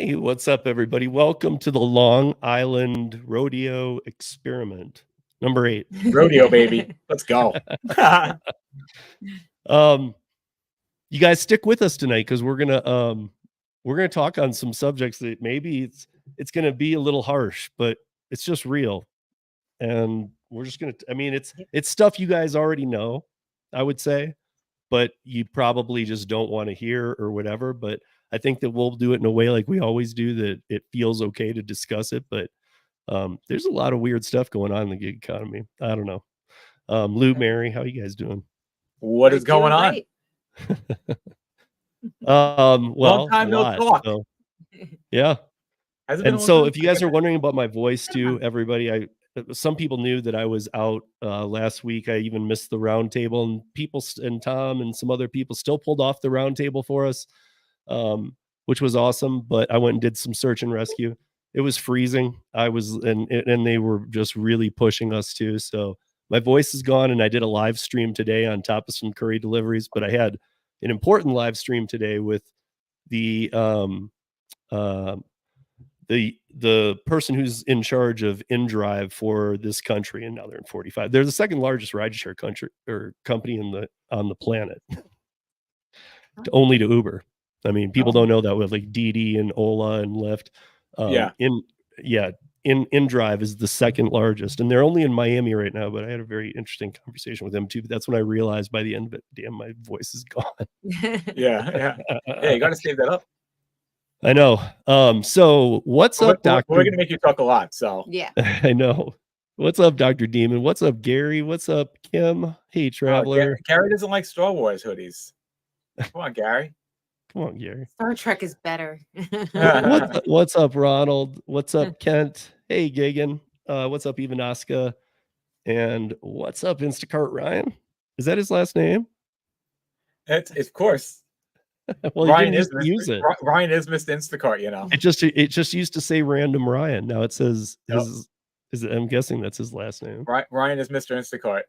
Hey, what's up, everybody? Welcome to the Long Island Rodeo Experiment, number 8. Rodeo, baby. Let's go. You guys stick with us tonight because we're gonna talk on some subjects that maybe it's gonna be a little harsh, but it's just real. And we're just gonna, I mean, it's stuff you guys already know, I would say, but you probably just don't want to hear or whatever. But I think that we'll do it in a way like we always do, that it feels okay to discuss it. But there's a lot of weird stuff going on in the gig economy. I don't know. Lou, Mary, how you guys doing? What is going on? Well, long time no talk. So, yeah. And so if you guys are wondering about my voice too, everybody, some people knew that I was out last week. I even missed the round table, and people and Tom and some other people still pulled off the round table for us, which was awesome. But I went and did some search and rescue. It was freezing. And they were just really pushing us too. So my voice is gone, and I did a live stream today on top of some curry deliveries, but I had an important live stream today with the person who's in charge of InDrive for this country, and now they're in 45. They're the second largest rideshare company on the planet, only to Uber. I mean, people don't know that with like Didi and Ola and Lyft. InDrive is the second largest, and they're only in Miami right now. But I had a very interesting conversation with them too. But that's when I realized by the end of it, damn, my voice is gone. Yeah, you got to save that up. I know. So what's up, Doctor? We're gonna make you talk a lot. So yeah, I know. What's up, Dr. Demon? What's up, Gary? What's up, Kim? Hey, Traveler. Gary doesn't like Star Wars hoodies. Come on, Gary. Come on, Gary. Star Trek is better. What's up, Ronald? What's up, Kent? Hey, Gagan. What's up, Ivanaska? And what's up, Instacart Ryan? Is that his last name? It's of course. Well, Ryan is use it. Ryan is Mr. Instacart, you know. It just used to say Random Ryan. Now it says I'm guessing that's his last name. Ryan is Mr. Instacart.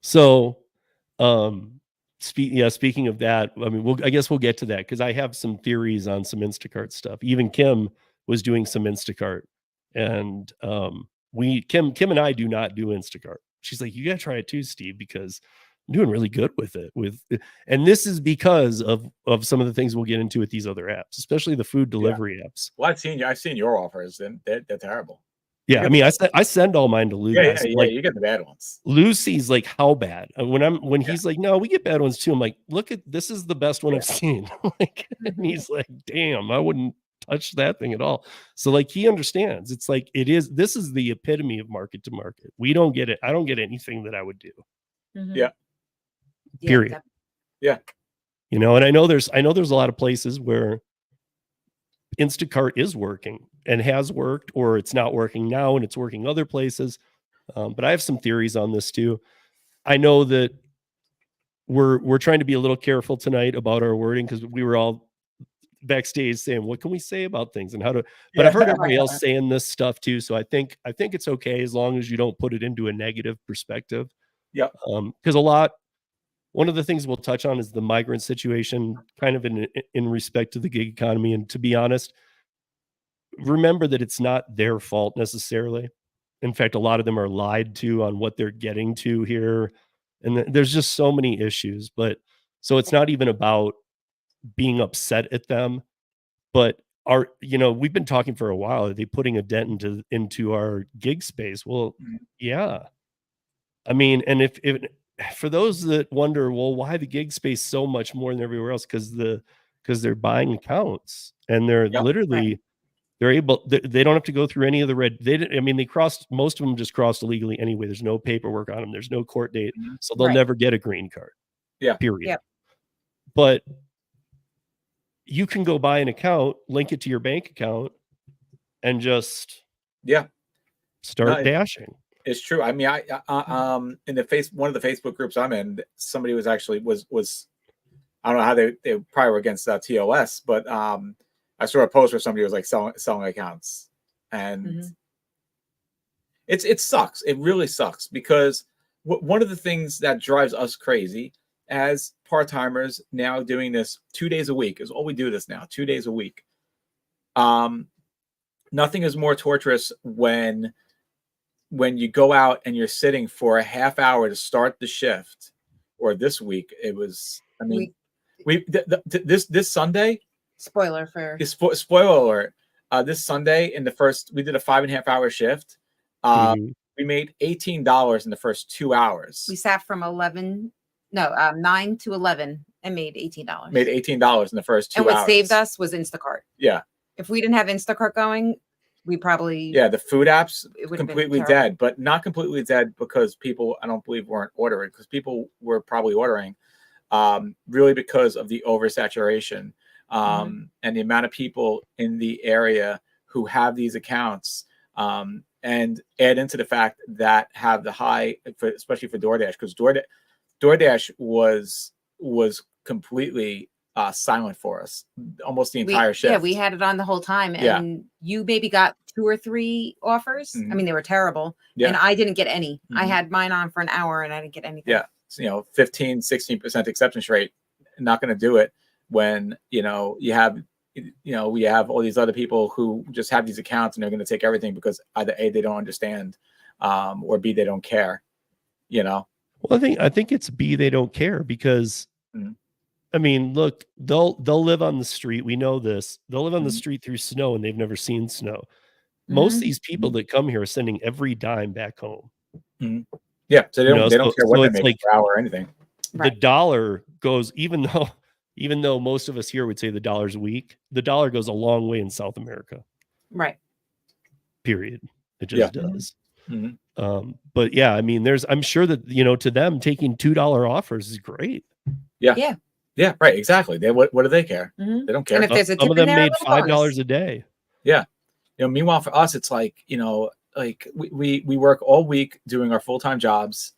So, speaking of that, I mean, I guess we'll get to that because I have some theories on some Instacart stuff. Even Kim was doing some Instacart, and Kim and I do not do Instacart. She's like, you gotta try it too, Steve, because I'm doing really good with it. And this is because of some of the things we'll get into with these other apps, especially the food delivery apps. Well, I've seen your offers, and they're terrible. Yeah, I mean, I send all mine to Lou. Yeah, like, you get the bad ones. Lucy's like, how bad? When he's like, no, we get bad ones too. I'm like, look at this is the best one I've seen. Like, and he's like, damn, I wouldn't touch that thing at all. So like, he understands. It's like this is the epitome of market to market. We don't get it. I don't get anything that I would do. Mm-hmm. Yeah. Period. Yeah. You know, and I know there's a lot of places where Instacart is working and has worked, or it's not working now and it's working other places. But I have some theories on this too. I know that we're trying to be a little careful tonight about our wording because we were all backstage saying, what can we say about things and how to, but I've heard everybody else saying this stuff too. So I think it's okay as long as you don't put it into a negative perspective. Yeah. Because one of the things we'll touch on is the migrant situation, kind of in respect to the gig economy. And to be honest, remember that it's not their fault necessarily. In fact, a lot of them are lied to on what they're getting to here. And there's just so many issues. But so it's not even about being upset at them, but we've been talking for a while. Are they putting a dent into our gig space? Well, yeah. I mean, and if for those that wonder, well, why the gig space so much more than everywhere else? Because they're buying accounts, and they're literally they're able. They don't have to go through any of the red. Most of them just crossed illegally anyway. There's no paperwork on them. There's no court date, so they'll never get a green card. Yeah. Period. Yep. But you can go buy an account, link it to your bank account, and just start dashing. It's true. I mean, I in one of the Facebook groups I'm in, somebody was actually was I don't know how they probably were against TOS, but I saw a post where somebody was like selling accounts, and it sucks. It really sucks because one of the things that drives us crazy as part-timers now doing this 2 days a week is all we do this now, 2 days a week. Nothing is more torturous when you go out and you're sitting for a half hour to start the shift. Or this week it was, I mean, this Sunday, spoiler for spoiler alert, this Sunday we did a 5.5 hour shift. We made $18 in the first 2 hours. We sat from 9 to 11 and made $18. Made $18 in the first 2 hours. And what saved us was Instacart. Yeah. If we didn't have Instacart going, we probably the food apps completely dead, but not completely dead because people, I don't believe, weren't ordering, because people were probably ordering really because of the oversaturation and the amount of people in the area who have these accounts, and add into the fact that have the high, especially for DoorDash, because DoorDash was completely silent for us almost the entire shift. Yeah, we had it on the whole time, and you maybe got 2 or 3 offers. I mean, they were terrible, and I didn't get any. I had mine on for an hour and I didn't get anything. Yeah, so, 15-16% acceptance rate, not going to do it when you have we have all these other people who just have these accounts and they're going to take everything because either A, they don't understand, or B, they don't care. Well, I think it's B, they don't care, because I mean, look, they'll live on the street. We know this. They'll live on the street through snow, and they've never seen snow. Most of these people that come here are sending every dime back home. Yeah, so they don't care what they make per hour or anything. The dollar goes, even though most of us here would say the dollar's weak, the dollar goes a long way in South America. Right. Period. It just does. But yeah, I mean, I'm sure that to them taking $2 offers is great. Yeah, right, exactly. What do they care? They don't care. And if there's a tip some of them in there, made $5 a day. Yeah. Meanwhile for us, it's like, we work all week doing our full-time jobs,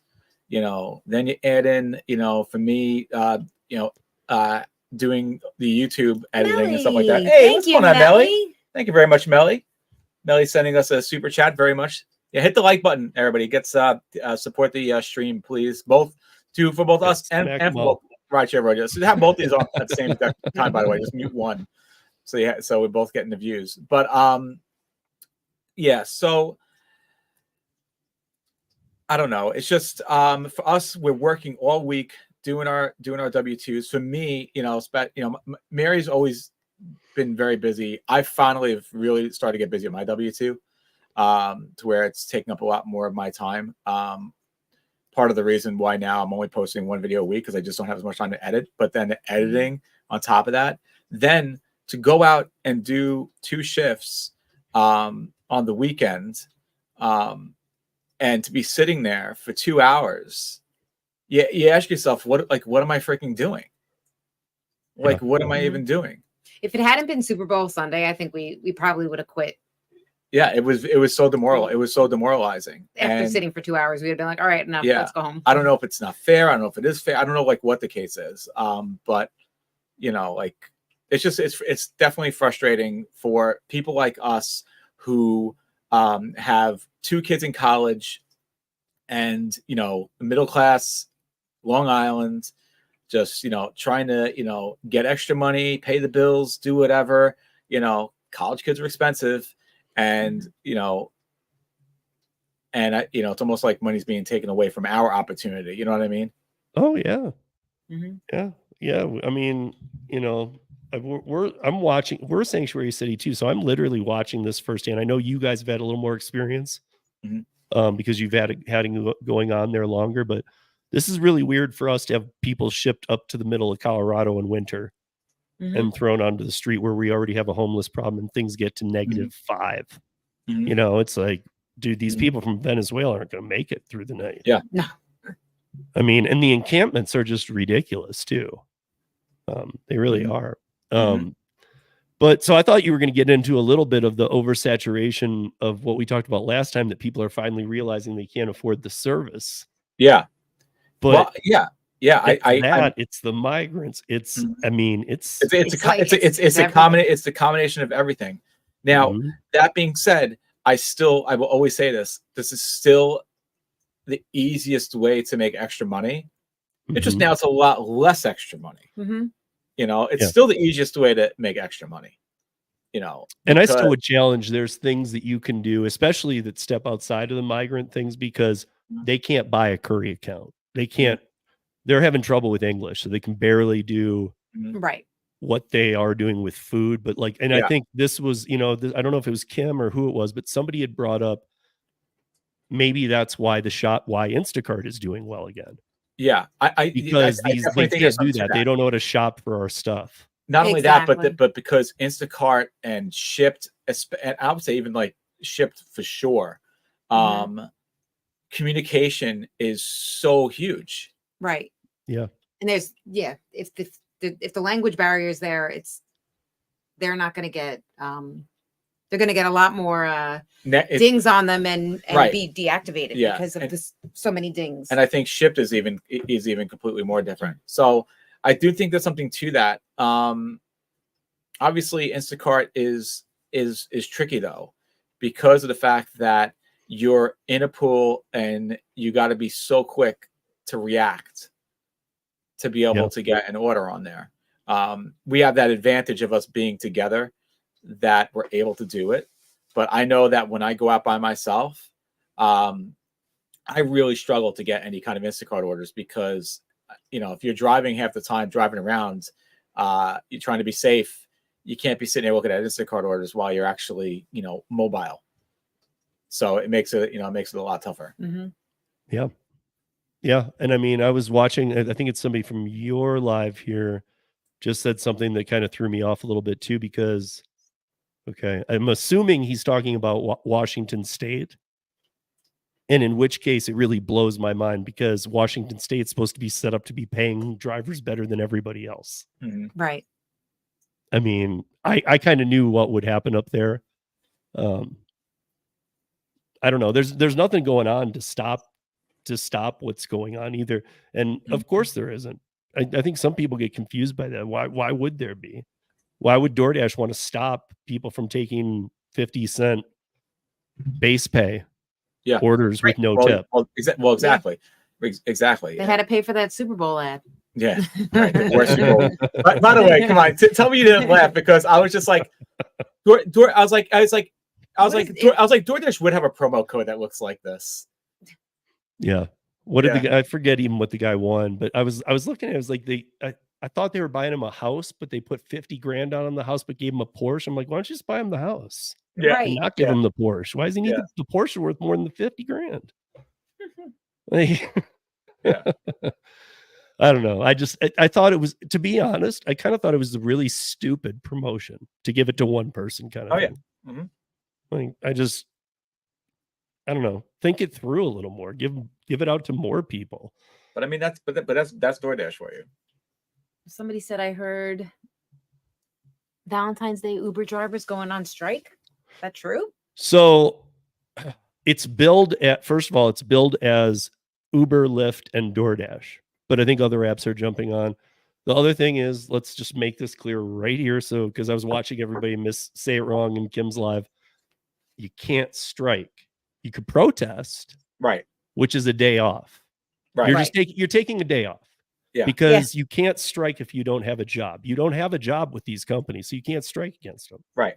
then you add in, for me, doing the YouTube editing and stuff like that. Hey, what's going on, Melly? Thank you very much, Melly. Melly sending us a super chat very much. Yeah, hit the like button, everybody. Support the stream, please. For both us and for both Rideshare Rodeo. So have both these on at the same time, by the way. Just mute one. So we're both getting the views. But so I don't know. It's just for us, we're working all week doing our W-2s. For me, Mary's always been very busy. I finally have really started to get busy at my W-2, to where it's taking up a lot more of my time. Part of the reason why now I'm only posting one video a week, because I just don't have as much time to edit. But then the editing on top of that, then to go out and do 2 shifts on the weekend, and to be sitting there for 2 hours, you ask yourself, what am I freaking doing? What am I even doing? If it hadn't been Super Bowl Sunday, I think we probably would have quit. Yeah, it was so demoralizing. After sitting for 2 hours, we would have been like, all right, enough, let's go home. I don't know if it's not fair. I don't know if it is fair. I don't know what the case is. But it's definitely frustrating for people like us who have 2 kids in college and middle class Long Island, just trying to get extra money, pay the bills, do whatever. College kids are expensive. And it's almost like money's being taken away from our opportunity. You know what I mean? Oh yeah, yeah. I mean, I'm watching. We're a sanctuary city too, so I'm literally watching this firsthand. I know you guys have had a little more experience because you've had it going on there longer. But this is really weird for us to have people shipped up to the middle of Colorado in winter. And thrown onto the street where we already have a homeless problem, and things get to -5. It's like, dude, these people from Venezuela aren't going to make it through the night. Yeah. No. I mean, and the encampments are just ridiculous too. They really are. But so I thought you were going to get into a little bit of the oversaturation of what we talked about last time, that people are finally realizing they can't afford the service. Yeah. But it's the migrants. It's a combination of everything. Now, that being said, I will always say this is still the easiest way to make extra money. It's just now it's a lot less extra money. It's still the easiest way to make extra money. you know. And I still would challenge, there's things that you can do, especially that step outside of the migrant things, because they can't buy a curry account. They can't, they're having trouble with English, so they can barely do right what they are doing with food. But like, and I think this was, you know, I don't know if it was Kim or who it was, but somebody had brought up, maybe that's why why Instacart is doing well again. Yeah. Because they can't do that. They don't know how to shop for our stuff. Not only that, but because Instacart and Shipped, and I would say even like Shipped for sure, communication is so huge. Right. Yeah. And there's if the language barrier is there, they're not going to get they're going to get a lot more dings on them and be deactivated because of so many dings. And I think Shipped is even completely more different. So I do think there's something to that. Obviously, Instacart is tricky though, because of the fact that you're in a pool and you got to be so quick to react to be able to get an order on there. We have that advantage of us being together that we're able to do it. But I know that when I go out by myself, I really struggle to get any kind of Instacart orders because, you know, if you're driving half the time, driving around, you're trying to be safe. You can't be sitting there looking at Instacart orders while you're actually, you know, mobile. So it makes it a lot tougher. Yeah. Yeah. And I mean, I was watching, I think it's somebody from your live here just said something that kind of threw me off a little bit too, because, okay, I'm assuming he's talking about Washington State. And in which case it really blows my mind, because Washington State's supposed to be set up to be paying drivers better than everybody else. Right. I mean, I kind of knew what would happen up there. I don't know. There's nothing going on to stop what's going on either. And of course there isn't. I think some people get confused by that. Why would there be? Why would DoorDash want to stop people from taking 50-cent base pay orders with no tip? Exactly. Exactly. They had to pay for that Super Bowl ad. Yeah. Right. The worst Super Bowl. By the way, come on. Tell me you didn't laugh, because I was just like, DoorDash would have a promo code that looks like this. Yeah. What did the guy, I forget even what the guy won, but I was looking at it, it was like I thought they were buying him a house, but they put 50 grand on the house, but gave him a Porsche. I'm like, why don't you just buy him the house? Right. And not give him the Porsche. Why does he need the Porsche worth more than the 50 grand? Like, I don't know. I thought it was, to be honest, I kind of thought it was a really stupid promotion to give it to one person kind of thing. Like, I don't know. Think it through a little more. Give it out to more people. But I mean, that's DoorDash for you. Somebody said I heard Valentine's Day Uber drivers going on strike. Is that true? So it's billed first of all, it's billed as Uber, Lyft, and DoorDash. But I think other apps are jumping on. The other thing is, let's just make this clear right here. So, because I was watching everybody say it wrong in Kim's live, you can't strike. You could protest, right? Which is a day off. Right. You're taking a day off. Yeah. Because you can't strike if you don't have a job. You don't have a job with these companies, so you can't strike against them. Right.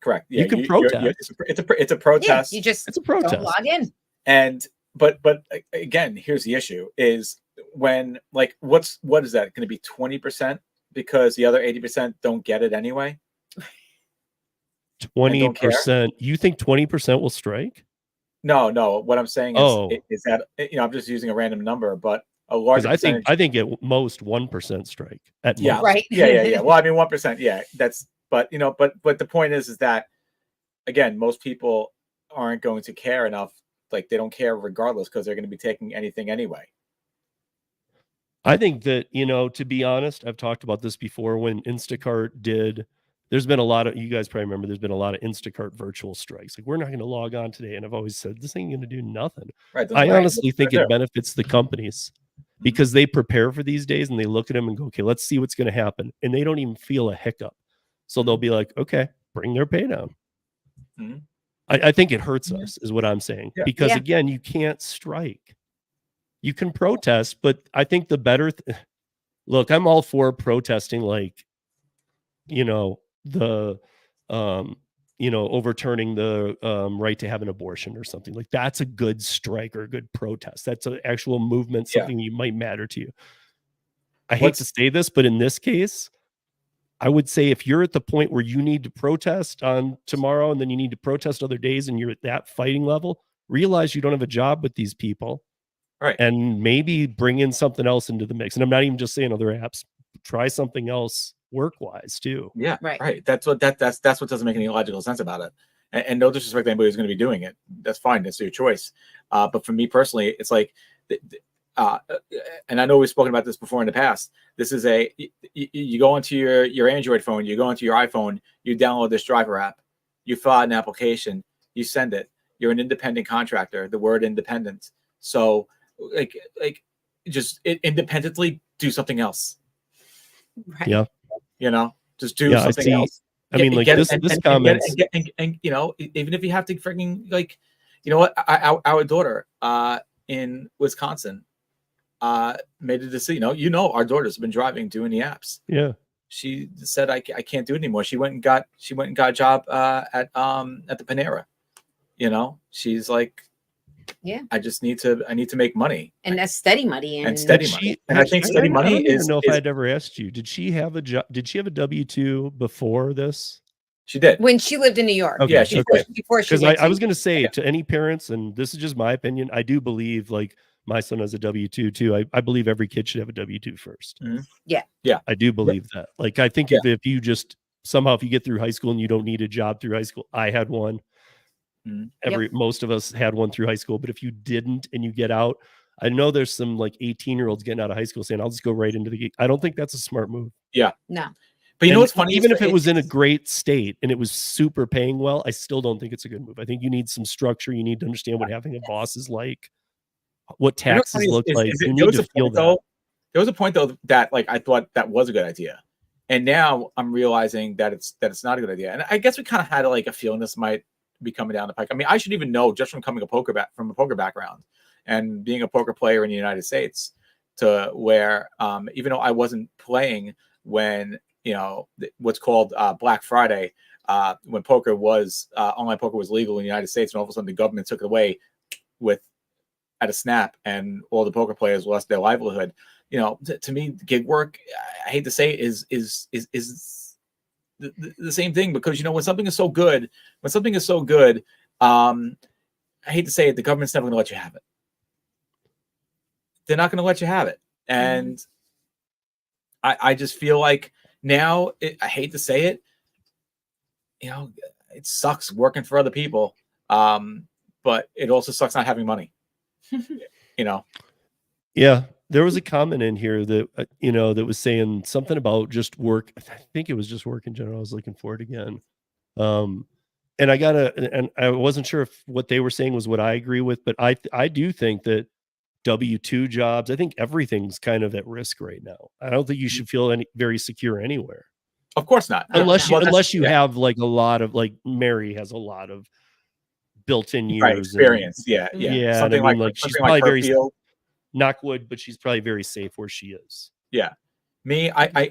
Correct. Yeah, you can protest. It's a protest. Yeah, it's a protest. Don't log in. And but again, here's the issue: is when, like, what is that going to be 20%, because the other 80% don't get it anyway? 20%. You think 20% will strike? No. What I'm saying is that, you know, I'm just using a random number, but a large percentage. I think at most 1% strike. At most. Right. Yeah. Well, I mean, 1%. Yeah, that's. But you know, but the point is that, again, most people aren't going to care enough. Like, they don't care regardless, because they're going to be taking anything anyway. I think that, you know, to be honest, I've talked about this before. When Instacart did, there's been a lot of, you guys probably remember, there's been a lot of Instacart virtual strikes. Like, we're not going to log on today. And I've always said, this ain't going to do nothing. Right, I honestly think it benefits the companies, because they prepare for these days and they look at them and go, okay, let's see what's going to happen. And they don't even feel a hiccup. So they'll be like, okay, bring their pay down. I think it hurts us, is what I'm saying. Because again, you can't strike. You can protest, but I think the better look, I'm all for protesting, like, you know, the overturning the right to have an abortion or something. Like, that's a good strike or a good protest. That's an actual movement, something you might matter to you. I hate to say this, but in this case, I would say if you're at the point where you need to protest on tomorrow and then you need to protest other days and you're at that fighting level, realize you don't have a job with these people. Right. And maybe bring in something else into the mix. And I'm not even just saying other apps. Try something else work-wise too. Yeah. Right. That's what doesn't make any logical sense about it. And no disrespect to anybody who's going to be doing it. That's fine. That's your choice. But for me personally, it's like, and I know we've spoken about this before in the past. This is you go into your Android phone, you go into your iPhone, you download this driver app, you fill out an application, you send it. You're an independent contractor. The word independent. So just independently do something else. Right. Yeah. Just do something else. I mean, like this comment, and even if you have to freaking our daughter in Wisconsin made a decision. Our daughters have been driving, doing the apps. Yeah. She said, I can't do it anymore. She went and got a job at the Panera. She's like, yeah, I need to make money, and a steady money, and steady money. And I think steady money is. I don't know if I'd ever asked you. Did she have a job? Did she have a W-2 before this? She did when she lived in New York. Okay, she did. Before she. Because I was going to say to any parents, and this is just my opinion, I do believe like my son has a W-2 too. I believe every kid should have a W-2 first. Mm-hmm. Yeah. I do believe that. Like, I think if you just somehow, if you get through high school and you don't need a job through high school, I had one. Most of us had one through high school, but if you didn't and you get out, I know there's some like 18-year-olds getting out of high school saying, I'll just go right into the gig. I don't think that's a smart move. Yeah. No. But what's funny? Even if it was in a great state and it was super paying well, I still don't think it's a good move. I think you need some structure. You need to understand what having a boss is like, what taxes look like. You need to feel that. There was a point though that like I thought that was a good idea, and now I'm realizing that it's not a good idea. And I guess we kind of had like a feeling this might be coming down the pike. I mean, I should even know just from coming from a poker background and being a poker player in the United States, to where even though I wasn't playing when what's called Black Friday, when poker was online poker was legal in the United States, and all of a sudden the government took it away at a snap, and all the poker players lost their livelihood. To me, gig work, I hate to say it, is the same thing, because when something is so good, I hate to say it, the government's never going to let you have it. They're not going to let you have it, and I just feel like now, I hate to say it, it sucks working for other people, but it also sucks not having money. Yeah, there was a comment in here that that was saying something about just work. I think it was just work in general. I was looking for it again, and I wasn't sure if what they were saying was what I agree with, but I do think that W-2 jobs, I think everything's kind of at risk right now. I don't think you should feel very secure anywhere. Of course not, unless you have like a lot of, like Mary has a lot of built-in years, experience. Yeah. Something like she's probably very knock wood, but she's probably very safe where she is. Yeah. Me, I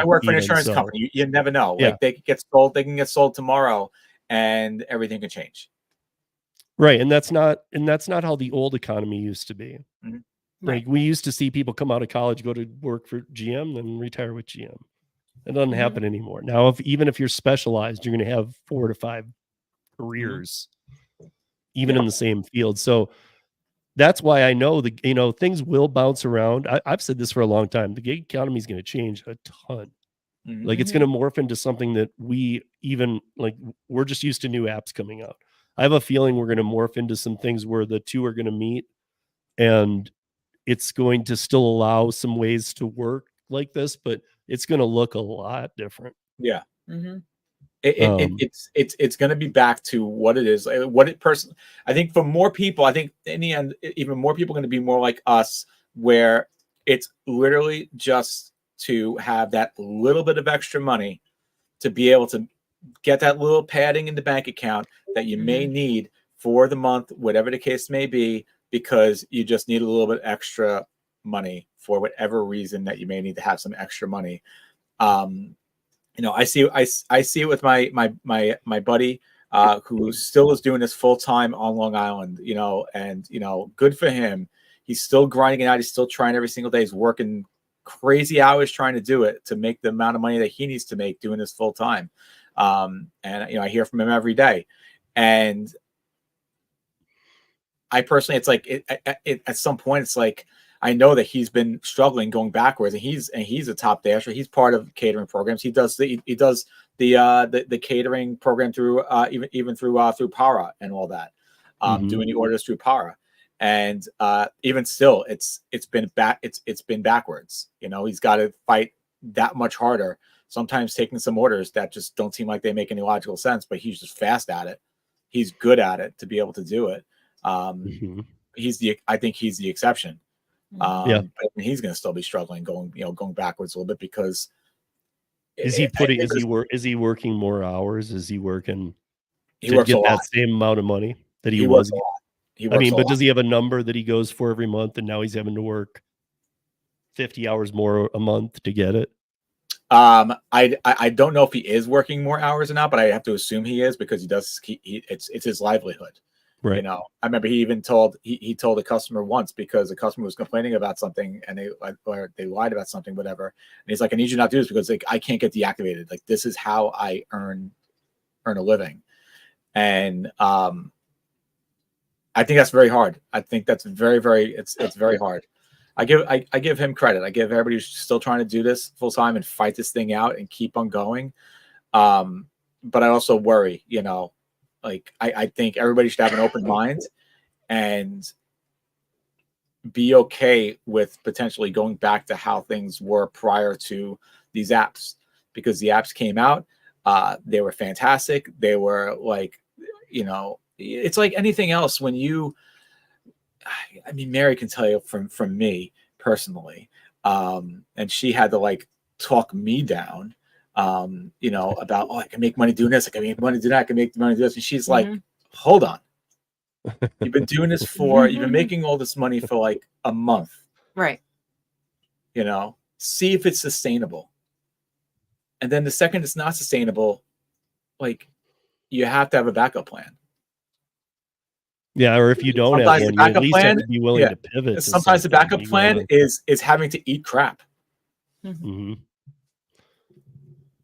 work for an insurance company. You never know. Like they can get sold tomorrow, and everything can change. Right, and that's not how the old economy used to be. Mm-hmm. Like we used to see people come out of college, go to work for GM, then retire with GM. It doesn't happen anymore. Now, even if you're specialized, you're going to have 4 to 5 careers, even in the same field. So that's why I know things will bounce around. I've said this for a long time. The gig economy is going to change a ton. Like it's going to morph into something that we're just used to new apps coming out. I have a feeling we're going to morph into some things where the two are going to meet, and it's going to still allow some ways to work like this, but it's going to look a lot different. Yeah. It's going to be back to what it is. I think for more people, I think in the end, even more people are going to be more like us, where it's literally just to have that little bit of extra money to be able to get that little padding in the bank account that you may need for the month, whatever the case may be, because you just need a little bit extra money for whatever reason that you may need to have some extra money. you know, I see it with my buddy who still is doing this full time on Long Island, you know, and you know, good for him. He's still grinding it out. He's still trying every single day. He's working crazy hours trying to do it, to make the amount of money that he needs to make doing this full time. And you know, I hear from him every day, and I personally, it's like at some point, it's like I know that he's been struggling, going backwards, and he's a top dasher. He's part of catering programs. He does the catering program through even through Para and all that, doing the orders through Para, and even still, it's been backwards. You know, he's got to fight that much harder. Sometimes taking some orders that just don't seem like they make any logical sense, but he's just fast at it. He's good at it to be able to do it. I think he's the exception. But he's going to still be struggling, going backwards a little bit, because is he working more hours? Is he working to get that lot. Same amount of money that he was? I mean, but does he have a number that he goes for every month, and now he's having to work 50 hours more a month to get it? I don't know if he is working more hours or not, but I have to assume he is, because he does. It's his livelihood. Right. You know, I remember he even told a customer once, because the customer was complaining about something, and they lied about something, whatever. And he's like, I need you not to do this, because like I can't get deactivated. Like, this is how I earn a living. And I think that's very hard. I think that's very, it's very hard. I give him credit. I give everybody who's still trying to do this full time and fight this thing out and keep on going. But I also worry, you know, like I think everybody should have an open mind and be okay with potentially going back to how things were prior to these apps, because the apps came out, they were fantastic. They were like, you know, it's like anything else. When you, I mean, Mary can tell you from me personally, and she had to like talk me down, you know, about, oh, I can make money doing this, I can make money doing that, I can make money doing this, and she's like, hold on, you've been doing this you've been making all this money for like a month, right? You know, see if it's sustainable, and then the second it's not sustainable, like, you have to have a backup plan. Yeah, or if you don't have one, you at least have to be willing to pivot. Sometimes the backup plan is having to eat crap.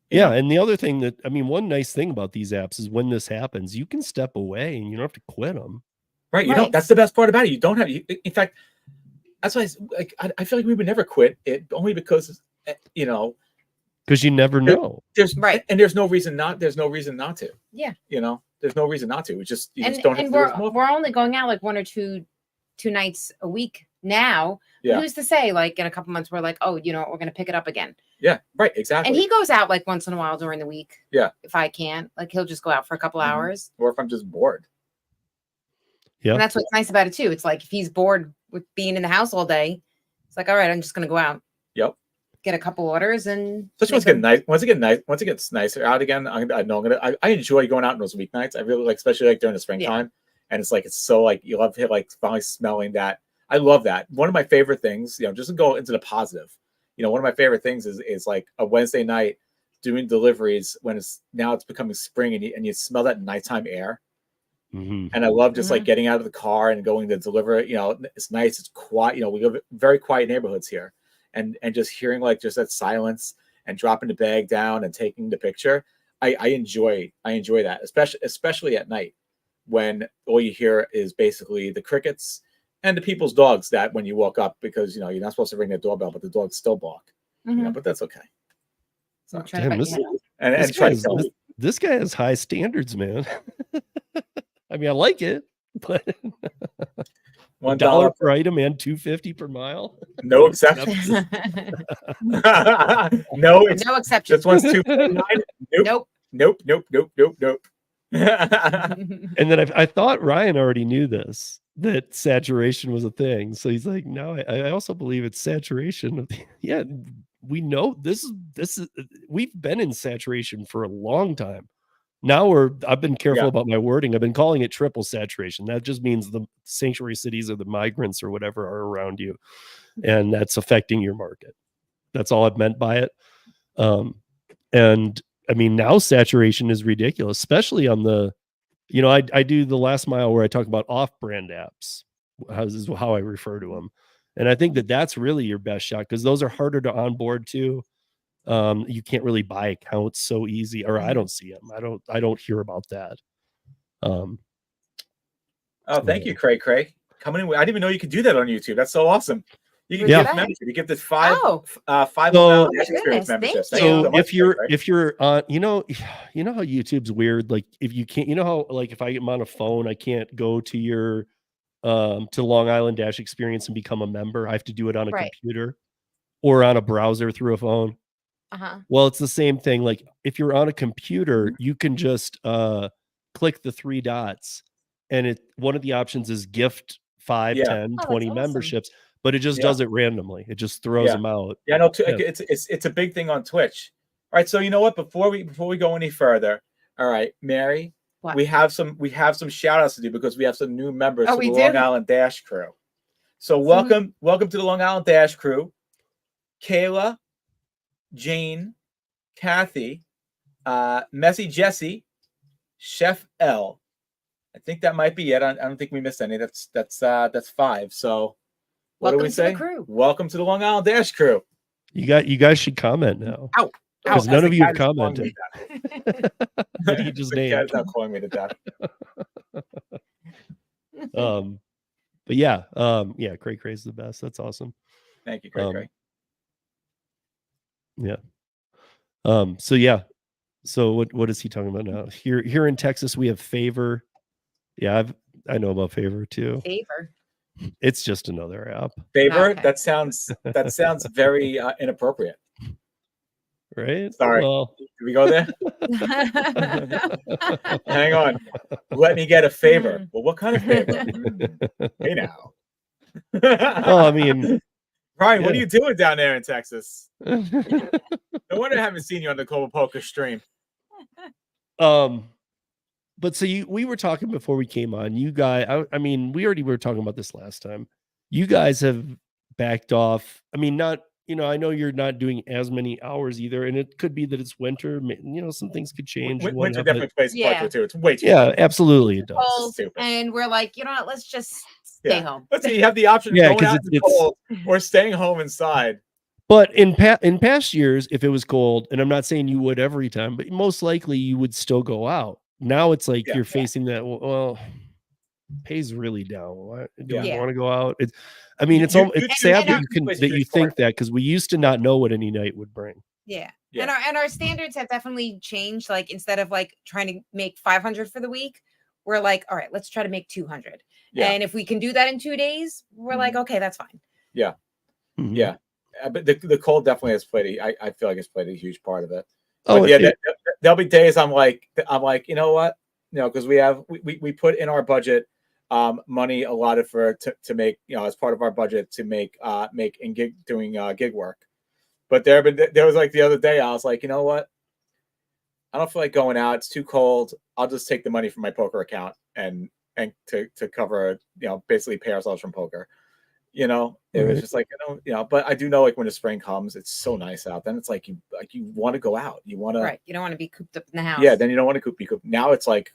Yeah, and the other thing that, I mean, one nice thing about these apps is when this happens, you can step away and you don't have to quit them. Right. You don't. That's the best part about it. You don't have. In fact, that's why I feel like we would never quit it, only because, you know, because you never know. There's no reason not. There's no reason not to. Yeah. You know, there's no reason not to. It's just you just don't have to. We're only going out like one or two nights a week now. Yeah. Who's to say, like, in a couple months we're like, oh, you know, we're going to pick it up again. Yeah. Right. Exactly. And he goes out like once in a while during the week. Yeah. If I can, like, he'll just go out for a couple hours. Or if I'm just bored. Yeah. And that's what's nice about it too. It's like if he's bored with being in the house all day, it's like, all right, I'm just going to go out. Yep. Get a couple orders, and especially once it gets nicer out again. I enjoy going out on those weeknights. I really like, especially like during the springtime, and it's like, it's so like, you love like finally smelling that. I love that. One of my favorite things, you know, just to go into the positive, you know, one of my favorite things is like a Wednesday night doing deliveries when it's becoming spring, and you smell that nighttime air. And I love just like getting out of the car and going to deliver it. You know, it's nice, it's quiet. You know, we live in very quiet neighborhoods here. And just hearing like just that silence and dropping the bag down and taking the picture, I enjoy that, especially at night, when all you hear is basically the crickets and the people's dogs that when you woke up, because, you know, you're not supposed to ring the doorbell, but the dogs still bark. You know, but that's okay. So, damn, this guy has high standards, man. I mean, I like it, but $1 per item and $2.50 per mile. No exceptions. No exceptions. This one's $2.49. Nope. And then I thought Ryan already knew this, that saturation was a thing. So he's like, no, I also believe it's saturation. Yeah, we know this is we've been in saturation for a long time. Now I've been careful about my wording. I've been calling it triple saturation. That just means the sanctuary cities or the migrants or whatever are around you, and that's affecting your market. That's all I've meant by it. And I mean, now saturation is ridiculous, especially on the, I do the last mile where I talk about off-brand apps. This is how I refer to them. And I think that that's really your best shot because those are harder to onboard to. You can't really buy accounts so easy, or I don't see them. I don't hear about that. Oh, thank you, Craig. Coming in. I didn't even know you could do that on YouTube. That's so awesome. You can gift membership. You get this five so, experience memberships. So if you're on, you know how YouTube's weird. Like if you can't, how like if I'm on a phone, I can't go to your to Long Island Dash Experience and become a member. I have to do it on a computer or on a browser through a phone. Well, it's the same thing. Like if you're on a computer, you can just click the 3 dots, and one of the options is gift 5, 10, 20 memberships, but it just does it randomly. It just throws them out. Yeah, no, it's a big thing on Twitch. All right, so you know what? Before we go any further, all right, Mary, we have some shout outs to do because we have some new members to the Long Island Dash crew. So welcome to the Long Island Dash crew. Kayla, Jane, Kathy, Messy Jesse, Chef L. I think that might be it. I don't think we missed any. That's 5. So what do we say? Welcome to the Long Island Dash crew. You guys should comment now. Because none of you have commented. But he just named. Not calling me to death. But yeah, Cray is the best. That's awesome. Thank you, Cray. Yeah. So what is he talking about now? Here in Texas, we have Favor. Yeah, I know about Favor too. Favor. It's just another app. Favor? Okay. That sounds very inappropriate. Right? Sorry. Well, Did we go there? Hang on. Let me get a favor. Well, what kind of favor? Hey now. Well, I mean, Brian, what are you doing down there in Texas? No wonder I haven't seen you on the Global Poker stream. But so we were talking before we came on. You guys, I mean, we already were talking about this last time. You guys have backed off. I mean, not, I know you're not doing as many hours either, and it could be that it's winter. Some things could change. Winter definitely plays a part too. It's way too cold. Absolutely it does. And we're like, you know what? Let's just stay home. Let's see. You have the option of going out in the cold or staying home inside. But in past years, if it was cold, and I'm not saying you would every time, but most likely you would still go out. Now it's like you're facing that. Well, pay's really down. Do I want to go out? It's sad that you think that because we used to not know what any night would bring. Yeah. And our standards have definitely changed. Like instead of like trying to make 500 for the week, we're like, all right, let's try to make 200. And if we can do that in 2 days, we're like, okay, that's fine. Yeah. Mm-hmm. Yeah. But the cold definitely has played. I feel like it's played a huge part of it. But there'll be days I'm like, you know what? Because we put in our budget money allotted to make, as part of our budget to make doing gig work. But there was like the other day I was like, you know what? I don't feel like going out. It's too cold. I'll just take the money from my poker account and to cover, basically pay ourselves from poker. It was just like, but I do know like when the spring comes, it's so nice out. Then it's like you want to go out. You want to, right. You don't want to be cooped up in the house. Yeah. Then you don't want to be cooped. Now it's like,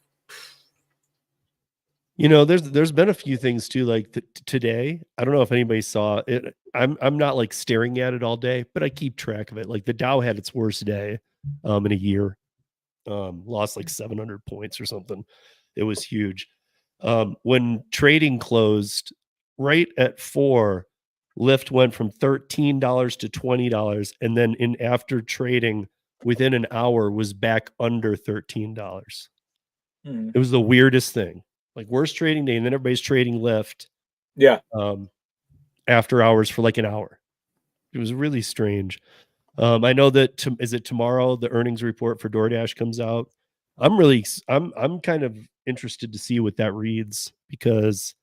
there's been a few things too, like today. I don't know if anybody saw it. I'm not like staring at it all day, but I keep track of it. Like the Dow had its worst day in a year. Lost like 700 points or something. It was huge. When trading closed right at 4, Lyft went from $13 to $20, and then after trading within an hour was back under $13. It was the weirdest thing. Like worst trading day, and then everybody's trading Lyft. Yeah. After hours for like an hour. It was really strange. I know that is it tomorrow the earnings report for DoorDash comes out. I'm kind of interested to see what that reads, because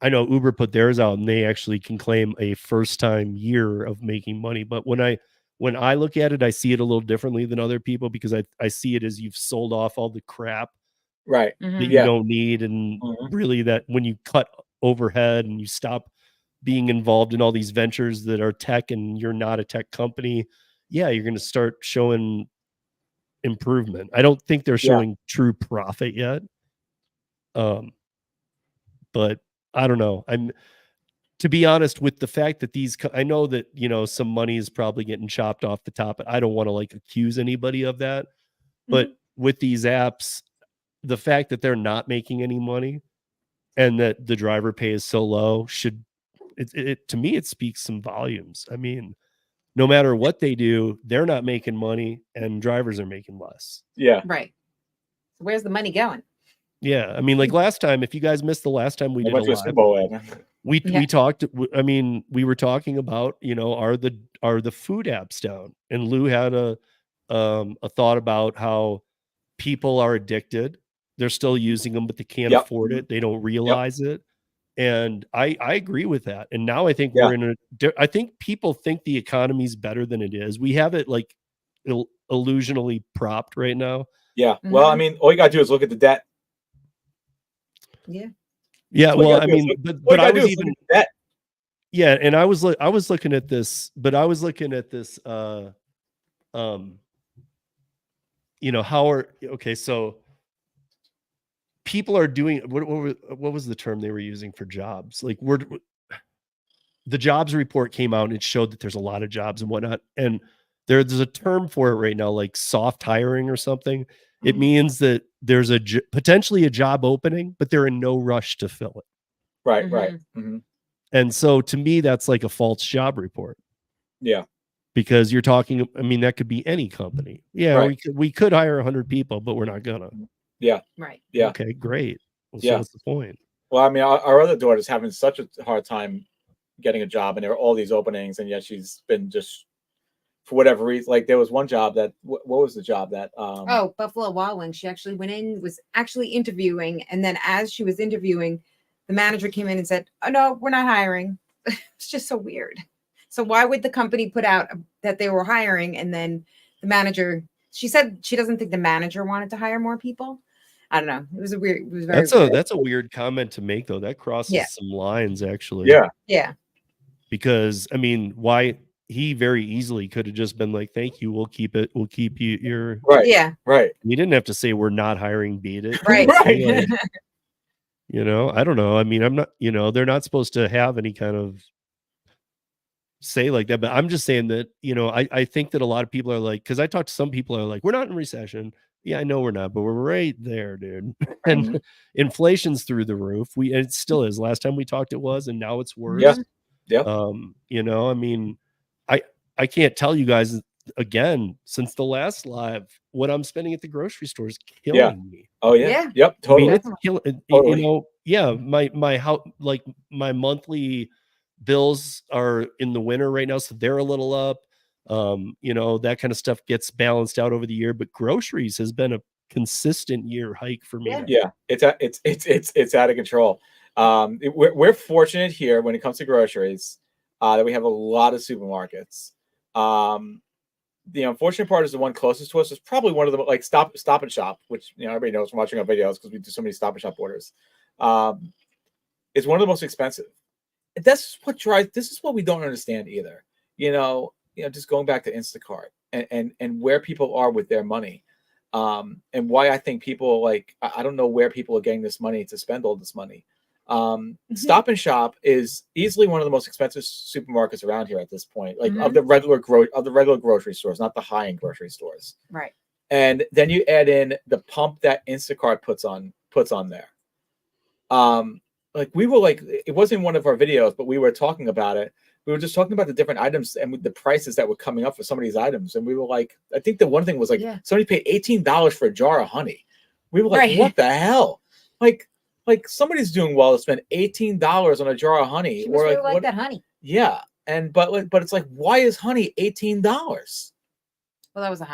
I know Uber put theirs out and they actually can claim a first time year of making money. But when I look at it, I see it a little differently than other people, because I see it as you've sold off all the crap right that you don't need, and really that when you cut overhead and you stop being involved in all these ventures that are tech and you're not a tech company, you're going to start showing improvement. I don't think they're showing true profit yet. But I don't know. To be honest, with the fact that I know that, some money is probably getting chopped off the top, but I don't want to like accuse anybody of that. But with these apps, the fact that they're not making any money and that the driver pay is so low to me, it speaks some volumes. I mean, no matter what they do, they're not making money and drivers are making less. Yeah. Right. Where's the money going? Yeah. I mean, like last time, if you guys missed the last time we did a live, we talked, I mean, we were talking about, are the food apps down? And Lou had a thought about how people are addicted. They're still using them, but they can't afford it. They don't realize it. And I agree with that. And now I think I think people think the economy's better than it is. We have it like illusionally propped right now. Yeah. Well, I mean, all you gotta do is look at the debt. Yeah. Yeah. Well, I mean, but I was even that. Yeah, and I was looking at this, but I was looking at this. So people are doing what was the term they were using for jobs? Like the jobs report came out and it showed that there's a lot of jobs and whatnot, and there's a term for it right now, like soft hiring or something. It means that there's potentially a job opening, but they're in no rush to fill it. Right, right. Mm-hmm. And so to me, that's like a false job report. Yeah. Because you're talking, I mean, that could be any company. Yeah, right. we could hire 100 people, but we're not gonna. Yeah. Right. Yeah. Okay, great. Well, yeah. So what's the point? Well, I mean, our other daughter's having such a hard time getting a job, and there are all these openings, and yet she's been just, for whatever reason, like there was one job that, what was the job that? Buffalo Wild Wings. She actually went in, was actually interviewing, and then as she was interviewing, the manager came in and said, "Oh no, we're not hiring." It's just so weird. So why would the company put out that they were hiring, and then the manager? She said she doesn't think the manager wanted to hire more people. I don't know. It was very weird. That's a weird comment to make, though. That crosses some lines, actually. Yeah. Yeah. Because I mean, why? He very easily could have just been like, "Thank you, we'll keep it. We'll keep you your." Right. Yeah. Right. You didn't have to say we're not hiring. Beat it. Right. Right. Like, I don't know. I mean, I'm not. They're not supposed to have any kind of say like that, but I'm just saying that I think that a lot of people are like, because I talked to some people are like, we're not in recession. Yeah, I know we're not, but we're right there, dude. And inflation's through the roof. It still is. Last time we talked it was, and now it's worse. Yeah. I mean, I can't tell you guys again since the last live what I'm spending at the grocery store is killing me. Oh yeah. Yep. Totally. I mean, it's killing. Totally. My house, like my monthly bills are in the winter right now, so they're a little up. That kind of stuff gets balanced out over the year, but groceries has been a consistent year hike for me. Yeah, it's out of control. We're fortunate here when it comes to groceries that we have a lot of supermarkets. The unfortunate part is the one closest to us is probably one of the like Stop and Shop, which everybody knows from watching our videos because we do so many Stop and Shop orders. It's one of the most expensive. This is what we don't understand either. Just going back to Instacart and where people are with their money, and why I think people I don't know where people are getting this money to spend all this money. Stop and Shop is easily one of the most expensive supermarkets around here at this point, of the regular grocery stores, not the high-end grocery stores. Right. And then you add in the pump that Instacart puts on there. We were it wasn't one of our videos, but we were talking about it. We were just talking about the different items and the prices that were coming up for some of these items. And we were like, I think the one thing was somebody paid $18 for a jar of honey. We were like, what the hell? Like somebody's doing well to spend $18 on a jar of honey. She or like that honey. Yeah. But it's like, why is honey $18? Well, that was an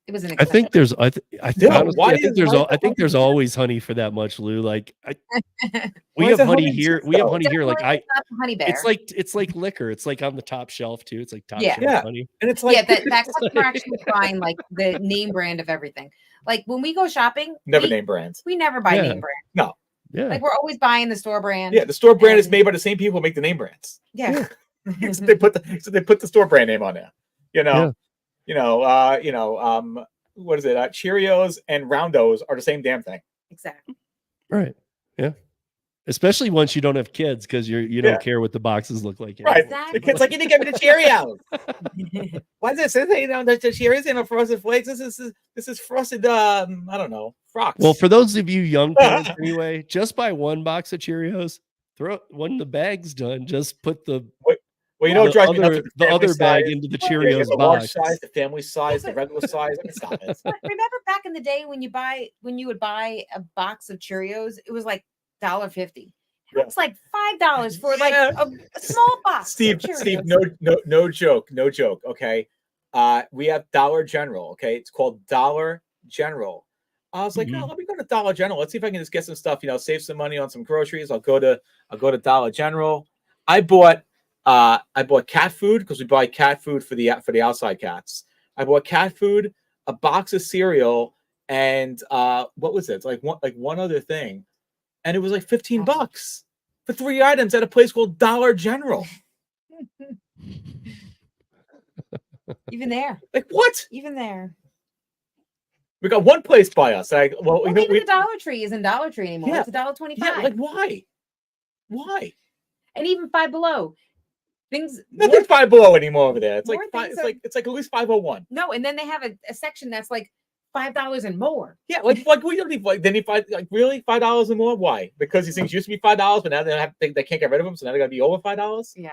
I think there's there's always honey for that much, Lou. We have honey here. We have honey here. Honey bear. It's like liquor. It's like on the top shelf too. It's like top shelf honey. And it's like that customer actually buying the name brand of everything. Like when we go shopping, name brands. We never buy name brand. No. Yeah. We're always buying the store brand. Yeah, the store brand is made by the same people who make the name brands. Yeah. So they put the store brand name on there. what is it? Cheerios and Roundos are the same damn thing. Exactly. Right. Yeah. Especially once you don't have kids, because you don't care what the boxes look like. Right. Exactly. The kid's like, you didn't give me the Cheerios. Why is it say the Cheerios and the Frosted Flakes? This is frosted. I don't know, frocks. Well, for those of you young parents, anyway, just buy one box of Cheerios. Throw when the bag's done. Just put the well, you know, the other bag into the Cheerios the large box. size, the family size, the regular size. I mean, stop it. Remember back in the day when you would buy a box of Cheerios, it was like $1.50. It's like $5 for like a small box. Steve, no joke. Okay, we have Dollar General. Okay, it's called Dollar General. I was like, no, let me go to Dollar General. Let's see if I can just get some stuff. You know, save some money on some groceries. I'll go to Dollar General. I bought cat food because we buy cat food for the outside cats. I bought cat food, a box of cereal, and what was it? It's like one other thing. And it was like $15 for 3 items at a place called Dollar General. Even there. Like what? Even there. We got one place by us. Even the Dollar Tree isn't Dollar Tree anymore. Yeah, it's $1.25. Yeah, like why? Why? And even Five Below. Things nothing Five Below anymore over there. It's like it's like at least 501. No, and then they have a section that's like $5 and more. Yeah, like we don't need then you really $5 and more. Why? Because these things used to be $5, but now they can't get rid of them, so now they got to be over $5. Yeah.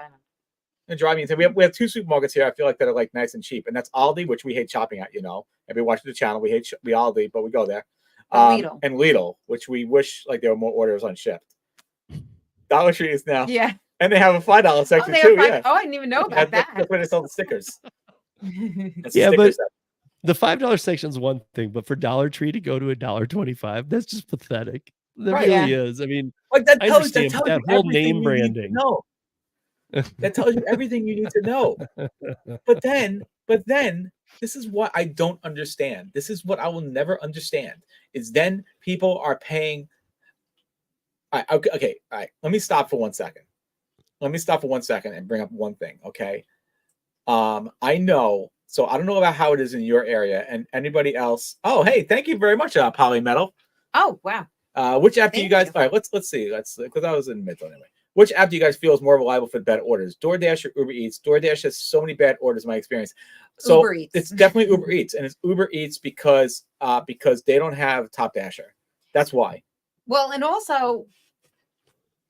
And drive me insane. We have two supermarkets here. I feel like that are like nice and cheap, and that's Aldi, which we hate shopping at. You know, if you're watching the channel, we hate Aldi, but we go there. Lidl. And Lidl, which we wish like there were more orders unshipped. Dollar Tree is now. Yeah. And they have a $5 section too. Yeah. Oh, I didn't even know about that. That's where they sell the stickers. But the $5 section is one thing, but for Dollar Tree to go to $1.25, that's just pathetic. That really is. I mean, like that tells you whole name branding. No, that tells you everything you need to know. But then, this is what I don't understand. This is what I will never understand. Is then people are paying. All right. Let me stop for 1 second. And bring up one thing. Okay. I know. So I don't know about how it is in your area and anybody else. Oh, hey, thank you very much, Polymetal. Oh, wow. Which app do you guys? All right, let's see. Because I was in the middle anyway. Which app do you guys feel is more reliable for bad orders? DoorDash or Uber Eats? DoorDash has so many bad orders in my experience. So Uber Eats. It's definitely Uber Eats, and it's Uber Eats because they don't have Top Dasher. That's why. Well, and also,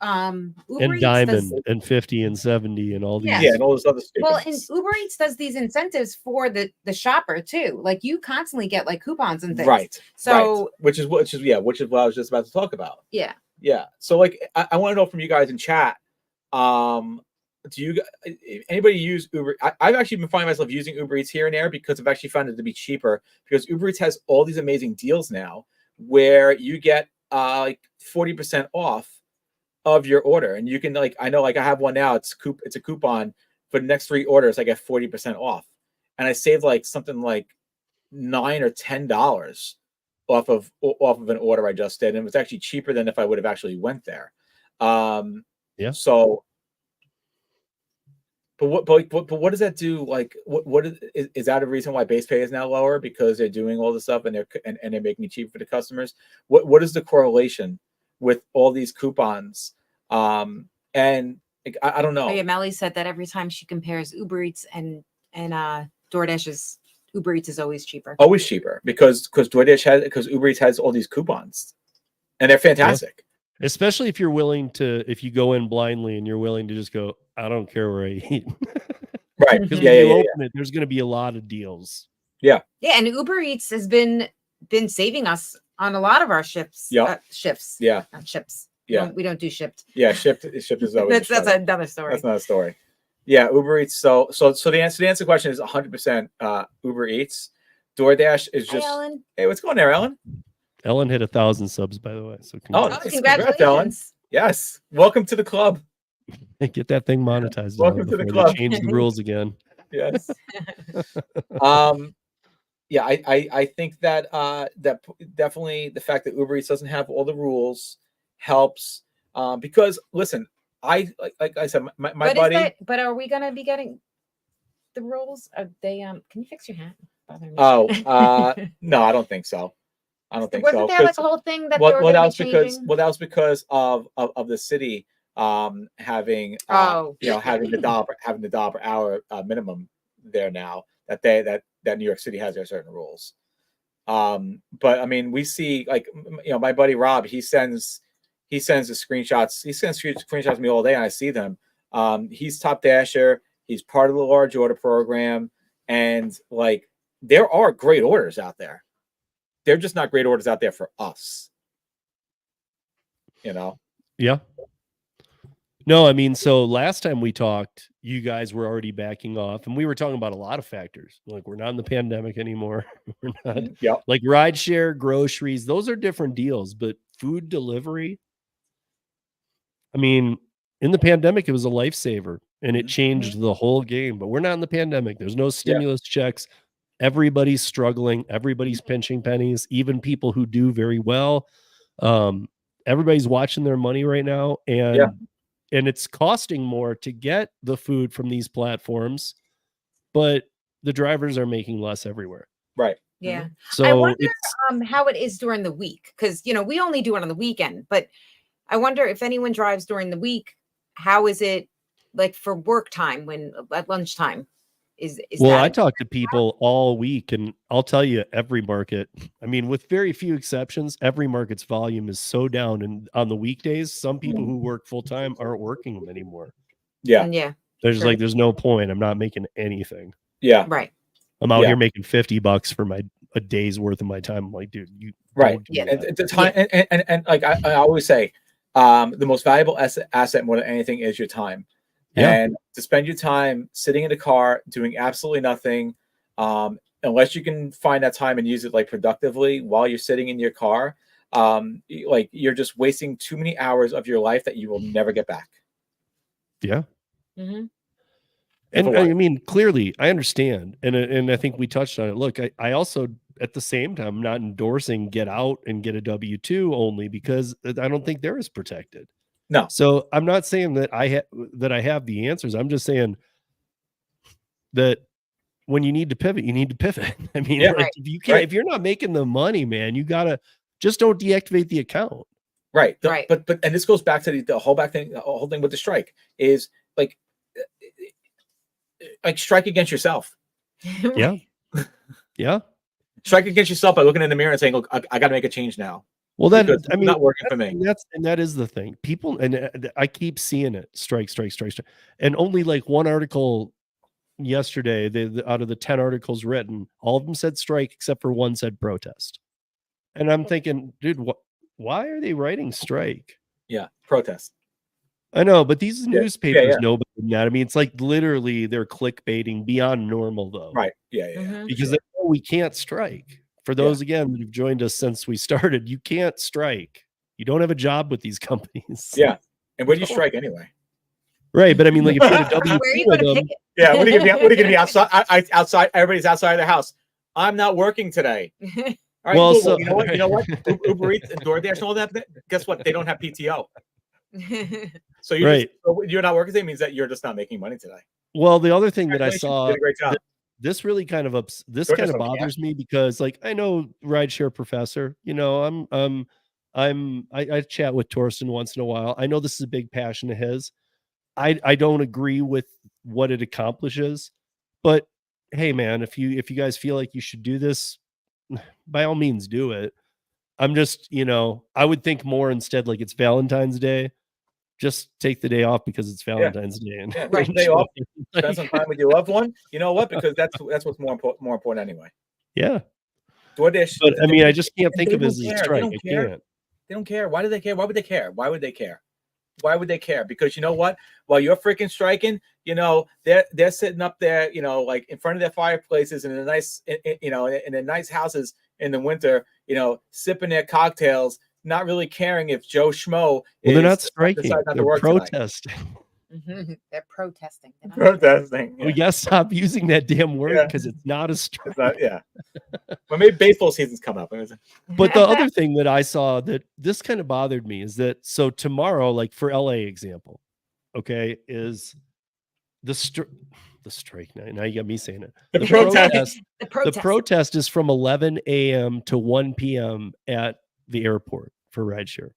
Uber and Eats Diamond and 50 and 70 and all these. Yeah, and all those other stupid. Well, and Uber Eats does these incentives for the shopper too. Like you constantly get like coupons and things. Right. So right. Which is what I was just about to talk about. Yeah. Yeah. So like I want to know from you guys in chat. Do anybody use Uber? I've actually been finding myself using Uber Eats here and there because I've actually found it to be cheaper because Uber Eats has all these amazing deals now where you get like 40% off of your order, and you can I have one now. It's a coupon for the next 3 orders. I get 40% off, and I saved like something like $9 or $10 off of an order I just did, and it was actually cheaper than if I would have actually went there. Yeah. So, but what does that do? Like, what is that a reason why base pay is now lower because they're doing all this stuff and they're making it cheap for the customers? What is the correlation with all these coupons? And I don't know. Oh, yeah, Melly said that every time she compares Uber Eats and DoorDash's Uber Eats is always cheaper. Always cheaper because Uber Eats has all these coupons, and they're fantastic. Yeah. Especially if if you go in blindly and you're willing to just go, I don't care where I eat. Right. Because when you open it, there's going to be a lot of deals. Yeah. Yeah, and Uber Eats has been saving us on a lot of our shifts. Yeah. Shifts. Yeah. Not ships. Yeah. We don't do shipped. Yeah, shipped is always that's another story. That's not a story. Yeah, Uber Eats. So the answer to the question is 100% Uber Eats. DoorDash is just. Hey, Ellen. Hey, what's going there, Ellen? Ellen hit 1,000 subs, by the way. So congratulations, Ellen. Yes, welcome to the club. Get that thing monetized. Welcome to the club. Change the rules again. Yes. Yeah, I think that that definitely the fact that Uber Eats doesn't have all the rules helps because listen, like I said, my buddy. But are we gonna be getting the rules? Are they? Can you fix your hat? Oh, no, I don't think so. I don't think Wasn't so. there like a whole thing that well, they were well, that gonna was be because changing? well, that was because of the city having having the dollar per hour minimum there now that New York City has their certain rules. But I mean, we see like my buddy Rob, he sends the screenshots. He sends screenshots to me all day, and I see them. He's Top Dasher. He's part of the large order program, and like there are great orders out there. They're just not great orders out there for us. Yeah. No, I mean, so last time we talked, you guys were already backing off, and we were talking about a lot of factors. Like, we're not in the pandemic anymore. We're not like rideshare, groceries, those are different deals, but food delivery, I mean, in the pandemic, it was a lifesaver and it changed the whole game, but we're not in the pandemic. There's no stimulus checks. Everybody's struggling. Everybody's pinching pennies, even people who do very well. Everybody's watching their money right now. And it's costing more to get the food from these platforms, but the drivers are making less everywhere. Right. Yeah. So I wonder how it is during the week, because we only do it on the weekend, but I wonder if anyone drives during the week, how is it like for work time when at lunchtime? Well, I talk to people all week, and I'll tell you, every market, I mean, with very few exceptions, every market's volume is so down. And on the weekdays, some people who work full time aren't working them anymore. Yeah. Yeah. There's like, there's no point. I'm not making anything. Yeah. Right. I'm out here making $50 for a day's worth of my time. I'm like, dude, you don't do that. And the time, and like I always say, the most valuable asset more than anything is your time. And to spend your time sitting in a car doing absolutely nothing, unless you can find that time and use it like productively while you're sitting in your car, like you're just wasting too many hours of your life that you will never get back. Yeah. And I mean, clearly, I understand, and I think we touched on it. Look, I also at the same time I'm not endorsing get out and get a W-2 only because I don't think they're as protected. No. So I'm not saying that I have the answers. I'm just saying that when you need to pivot, you need to pivot. I mean, if you can't, if you're not making the money, man, you gotta just don't deactivate the account. Right. But and this goes back to the whole thing with the strike is like strike against yourself. Yeah. Yeah. Strike against yourself by looking in the mirror and saying, look, I got to make a change now. Well, then, I mean, not working for me. And that is the thing. People, and I keep seeing it, strike. And only like one article yesterday, out of the 10 articles written, all of them said strike, except for one said protest. And I'm thinking, dude, why are they writing strike? Yeah, protest. I know, but these newspapers know better than that. I mean, it's like literally they're clickbaiting beyond normal, though. Right. Yeah. Because they know we can't strike. For those, again, that have joined us since we started, you can't strike. You don't have a job with these companies. Yeah. And where do you strike anyway? Right. But I mean, like if you had a W, what are you going to be outside? Outside, everybody's outside of their house. I'm not working today. All right. Well, so you know what? Uber Eats and DoorDash and all that. Guess what? They don't have PTO. So you're not working today means that you're just not making money today. Well, the other thing that I saw, did a great job. This really kind of bothers me because, like, I know Rideshare Professor, I chat with Torsten once in a while. I know this is a big passion of his. I don't agree with what it accomplishes, but hey, man, if you guys feel like you should do this, by all means do it. I'm just, I would think more instead, like, it's Valentine's Day. Just take the day off because it's Valentine's Day. And take the day off, spend some time with your loved one. You know what? Because that's what's more important anyway. Yeah. DoorDash. But I mean, I just can't think of it as a strike. I can't. They don't care. Why do they care? Why would they care? Why would they care? Why would they care? Because you know what? While you're freaking striking, they're sitting up there, like in front of their fireplaces and in the nice houses in the winter, sipping their cocktails, not really caring if Joe Schmo is. They're not striking. They're protesting. They're protesting. Protesting. We gotta stop using that damn word because it's not a strike. Well, maybe baseball season's come up. But the other thing that I saw that this kind of bothered me is that tomorrow, like for LA example, okay, is the strike. Now you got me saying it. The protest. The protest is from 11 a.m. to 1 p.m. at the airport for rideshare.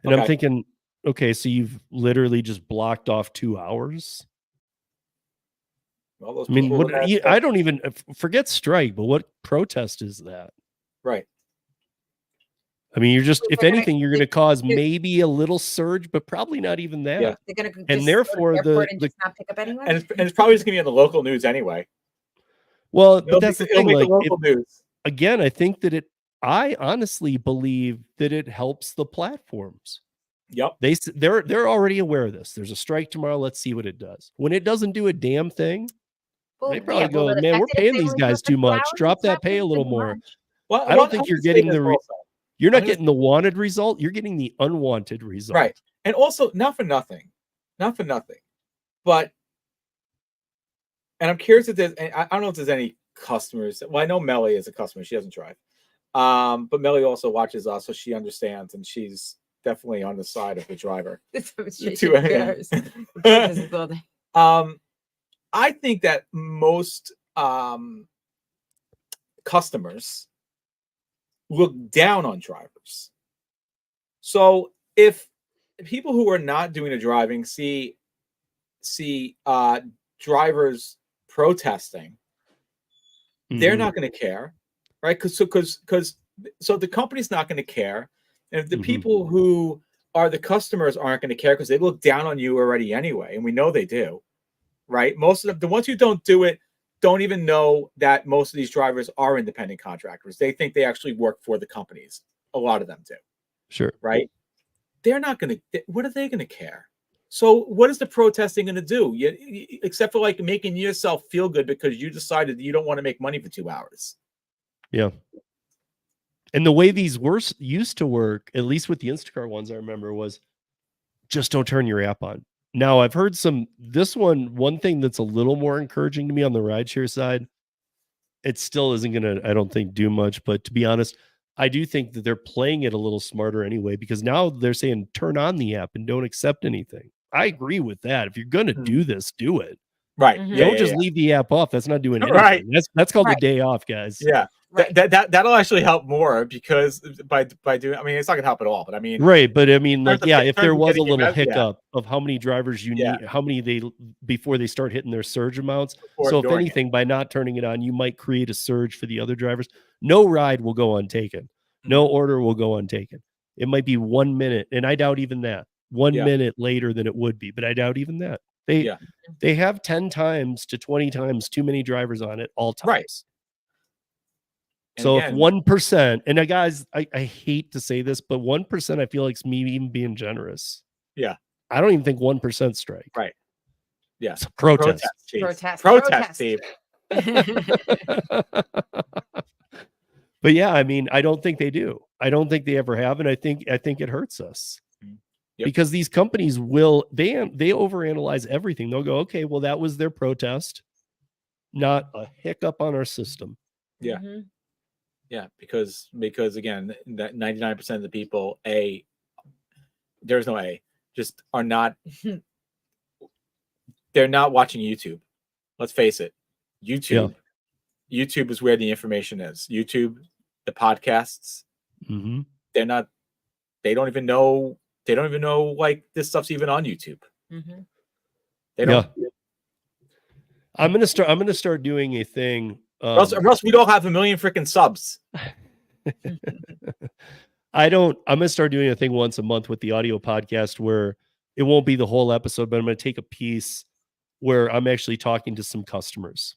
And I'm thinking, okay, so you've literally just blocked off 2 hours. Well, those I mean, I don't even forget strike, but what protest is that? Right. I mean, you're just, if anything, you're going to cause maybe a little surge, but probably not even that. Yeah. They're going to and therefore just not pick up anyone. And it's probably just going to be on the local news anyway. Well, but that's the thing. Like, the local news. Again, I think that I honestly believe that it helps the platforms. Yep. They're already aware of this. There's a strike tomorrow. Let's see what it does. When it doesn't do a damn thing, they probably go, man, we're paying these guys too much. Drop that pay a little more. Well, I don't think you're getting you're not getting the wanted result. You're getting the unwanted result. Right. And also, not for nothing, but, and I'm curious if there's, I don't know if there's any customers. Well, I know Melly is a customer. She doesn't drive. But Melly also watches us, so she understands, and she's definitely on the side of the driver. I think that most customers look down on drivers. So if people who are not doing the driving see drivers protesting, they're not going to care, right? Because the company's not going to care, and if the people who are the customers aren't going to care because they look down on you already anyway, and we know they do, right? Most of the ones who don't do it don't even know that most of these drivers are independent contractors. They think they actually work for the companies. A lot of them do. Sure. Right? They're not going to, what are they going to care? So what is the protesting going to do? Except for like making yourself feel good because you decided that you don't want to make money for 2 hours. Yeah. And the way these used to work, at least with the Instacart ones, I remember, was just don't turn your app on. Now I've heard one thing that's a little more encouraging to me on the rideshare side. It still isn't going to, I don't think, do much, but to be honest, I do think that they're playing it a little smarter anyway, because now they're saying turn on the app and don't accept anything. I agree with that. If you're going to do this, do it. Right. Don't just leave the app off. That's not doing anything. Right. That's called the day off, guys. Yeah. Right. That'll actually help more because by doing, I mean, it's not gonna help at all, but I mean, right. But I mean, like, if there was a little hiccup yeah. of how many drivers you need, how many before they start hitting their surge amounts. So if anything, by not turning it on, you might create a surge for the other drivers. No ride will go untaken. No order will go untaken. It might be 1 minute, and I doubt even that. 1 minute later than it would be, but I doubt even that. They have 10 times to 20 times too many drivers on it all times. Right. So if 1%, and guys, I hate to say this, but 1% I feel like is me even being generous. Yeah. I don't even think 1% strike. Right. Yeah. It's a protest. Protest, Steve. But yeah, I mean, I don't think they do. I don't think they ever have, and I think it hurts us. Because these companies they overanalyze everything. They'll go, okay, well, that was their protest, not a hiccup on our system. Yeah. Yeah, because again, that 99% of the people, there's no just are not. They're not watching YouTube. Let's face it, YouTube is where the information is. YouTube, the podcasts. They're not. They don't even know. They don't even know like this stuff's even on YouTube. They don't. Yeah. I'm gonna start doing a thing. Russ, we don't have 1 million freaking subs. I'm gonna start doing a thing once a month with the audio podcast where it won't be the whole episode, but I'm gonna take a piece where I'm actually talking to some customers.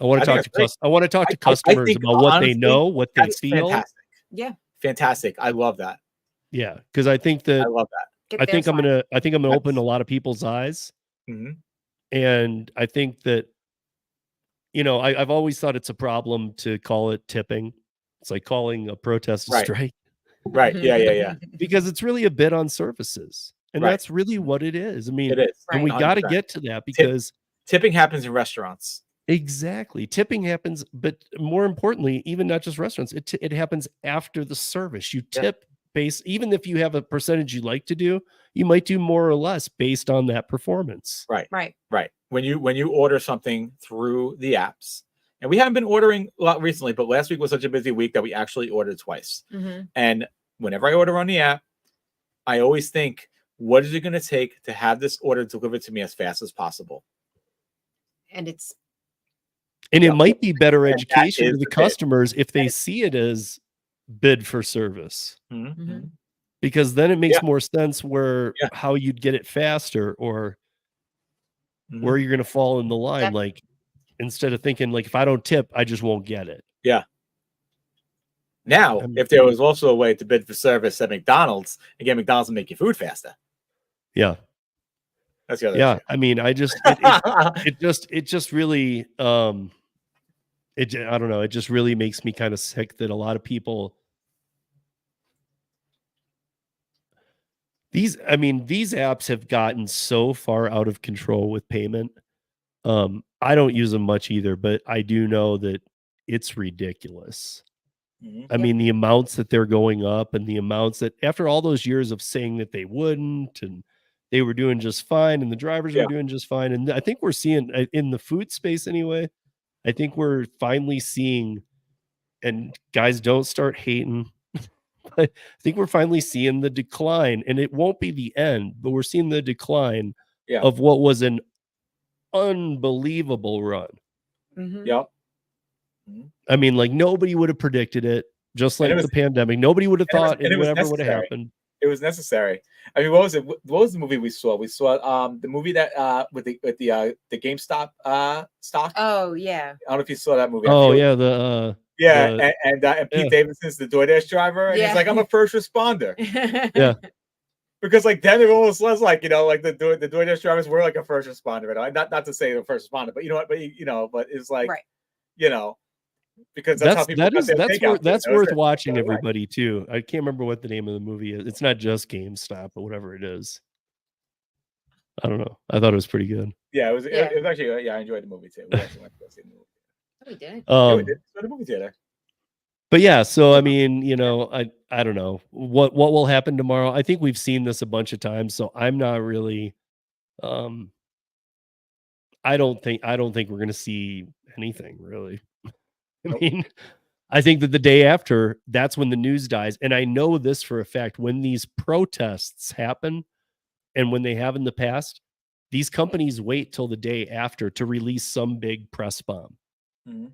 I want to talk to customers about what they know, what they feel. Fantastic. Yeah. Fantastic. I love that. Yeah, because I think that I love that. I think I'm gonna open a lot of people's eyes. And I think that, I've always thought it's a problem to call it tipping. It's like calling a protest a strike. Right. Yeah. Because it's really a bid on services. And that's really what it is. I mean, it is. And we got to get to that because tipping happens in restaurants. Exactly. Tipping happens, but more importantly, even not just restaurants, it happens after the service. You tip based, even if you have a percentage you like to do, you might do more or less based on that performance. Right. When you order something through the apps, and we haven't been ordering a lot recently, but last week was such a busy week that we actually ordered twice. And whenever I order on the app, I always think, what is it going to take to have this order delivered to me as fast as possible? And it might be better education to the customers if they see it as bid for service. Because then it makes more sense where how you'd get it faster, or where you're going to fall in the line. Like, instead of thinking like, if I don't tip, I just won't get it. Now, if there was also a way to bid for service at McDonald's, again, McDonald's will make your food faster. That's the other issue. I mean, it just really, I don't know. It just really makes me kind of sick that a lot of people, these apps have gotten so far out of control with payment. I don't use them much either, but I do know that it's ridiculous. I mean, the amounts that they're going up, and the amounts that, after all those years of saying that they wouldn't, and they were doing just fine, and the drivers were doing just fine. And I think we're seeing, in the food space anyway, I think we're finally seeing, and guys, don't start hating, but I think we're finally seeing the decline, and it won't be the end, but we're seeing the decline of what was an unbelievable run. I mean, like, nobody would have predicted it, just like the pandemic. Nobody would have thought it whatever would have happened. It was necessary. I mean, what was it? What was the movie we saw? We saw the movie that with the GameStop stock. Oh yeah. I don't know if you saw that movie. Oh yeah, and Pete Davidson's the DoorDash driver, and he's like, I'm a first responder. Because like then it almost was like, like the DoorDash drivers were like a first responder. Not to say the first responder, but but it's like, because that's how people that's worth watching, everybody, too. I can't remember what the name of the movie is. It's not just GameStop, but whatever it is. I don't know. I thought it was pretty good. It was actually, I enjoyed the movie too. We actually went to go see the movie. We did. We did. So the movie theater. But yeah, so I mean, I don't know what will happen tomorrow. I think we've seen this a bunch of times, so I'm not really I don't think we're going to see anything really. I mean, I think that the day after, that's when the news dies. And I know this for a fact, when these protests happen, and when they have in the past, these companies wait till the day after to release some big press bomb,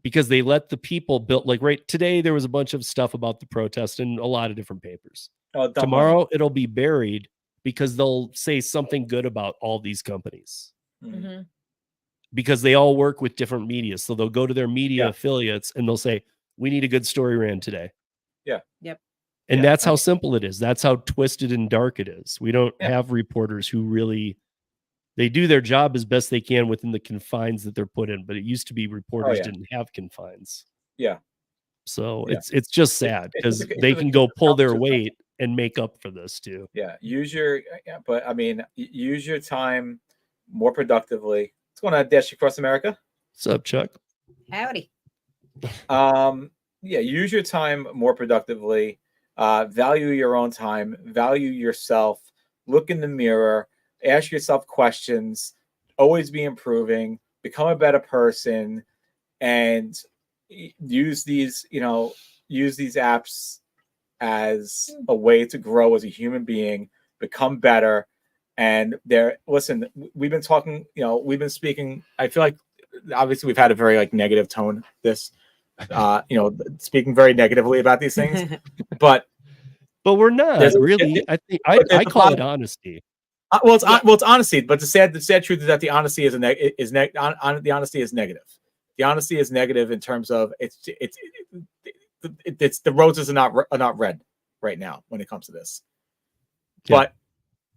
because they let the people build, like right today, there was a bunch of stuff about the protest in a lot of different papers. Tomorrow it'll be buried because they'll say something good about all these companies. Because they all work with different media. So they'll go to their media affiliates and they'll say, we need a good story ran today. And that's how simple it is. That's how twisted and dark it is. We don't have reporters who really, they do their job as best they can within the confines that they're put in. But it used to be reporters didn't have confines. So it's just sad, because they can go pull their weight and make up for this too. Use your time more productively. What's going on, Dash Across America? What's up, Chuck? Howdy. Use your time more productively. Value your own time. Value yourself. Look in the mirror. Ask yourself questions. Always be improving. Become a better person, and use these apps as a way to grow as a human being, become better. And we've been talking, we've been speaking. I feel like obviously we've had a very negative tone, speaking very negatively about these things, but we're not really. I think I call it honesty. It's honesty, but the sad truth is that the honesty is the honesty is negative. The honesty is negative in terms of it's the roses are not red right now when it comes to this. But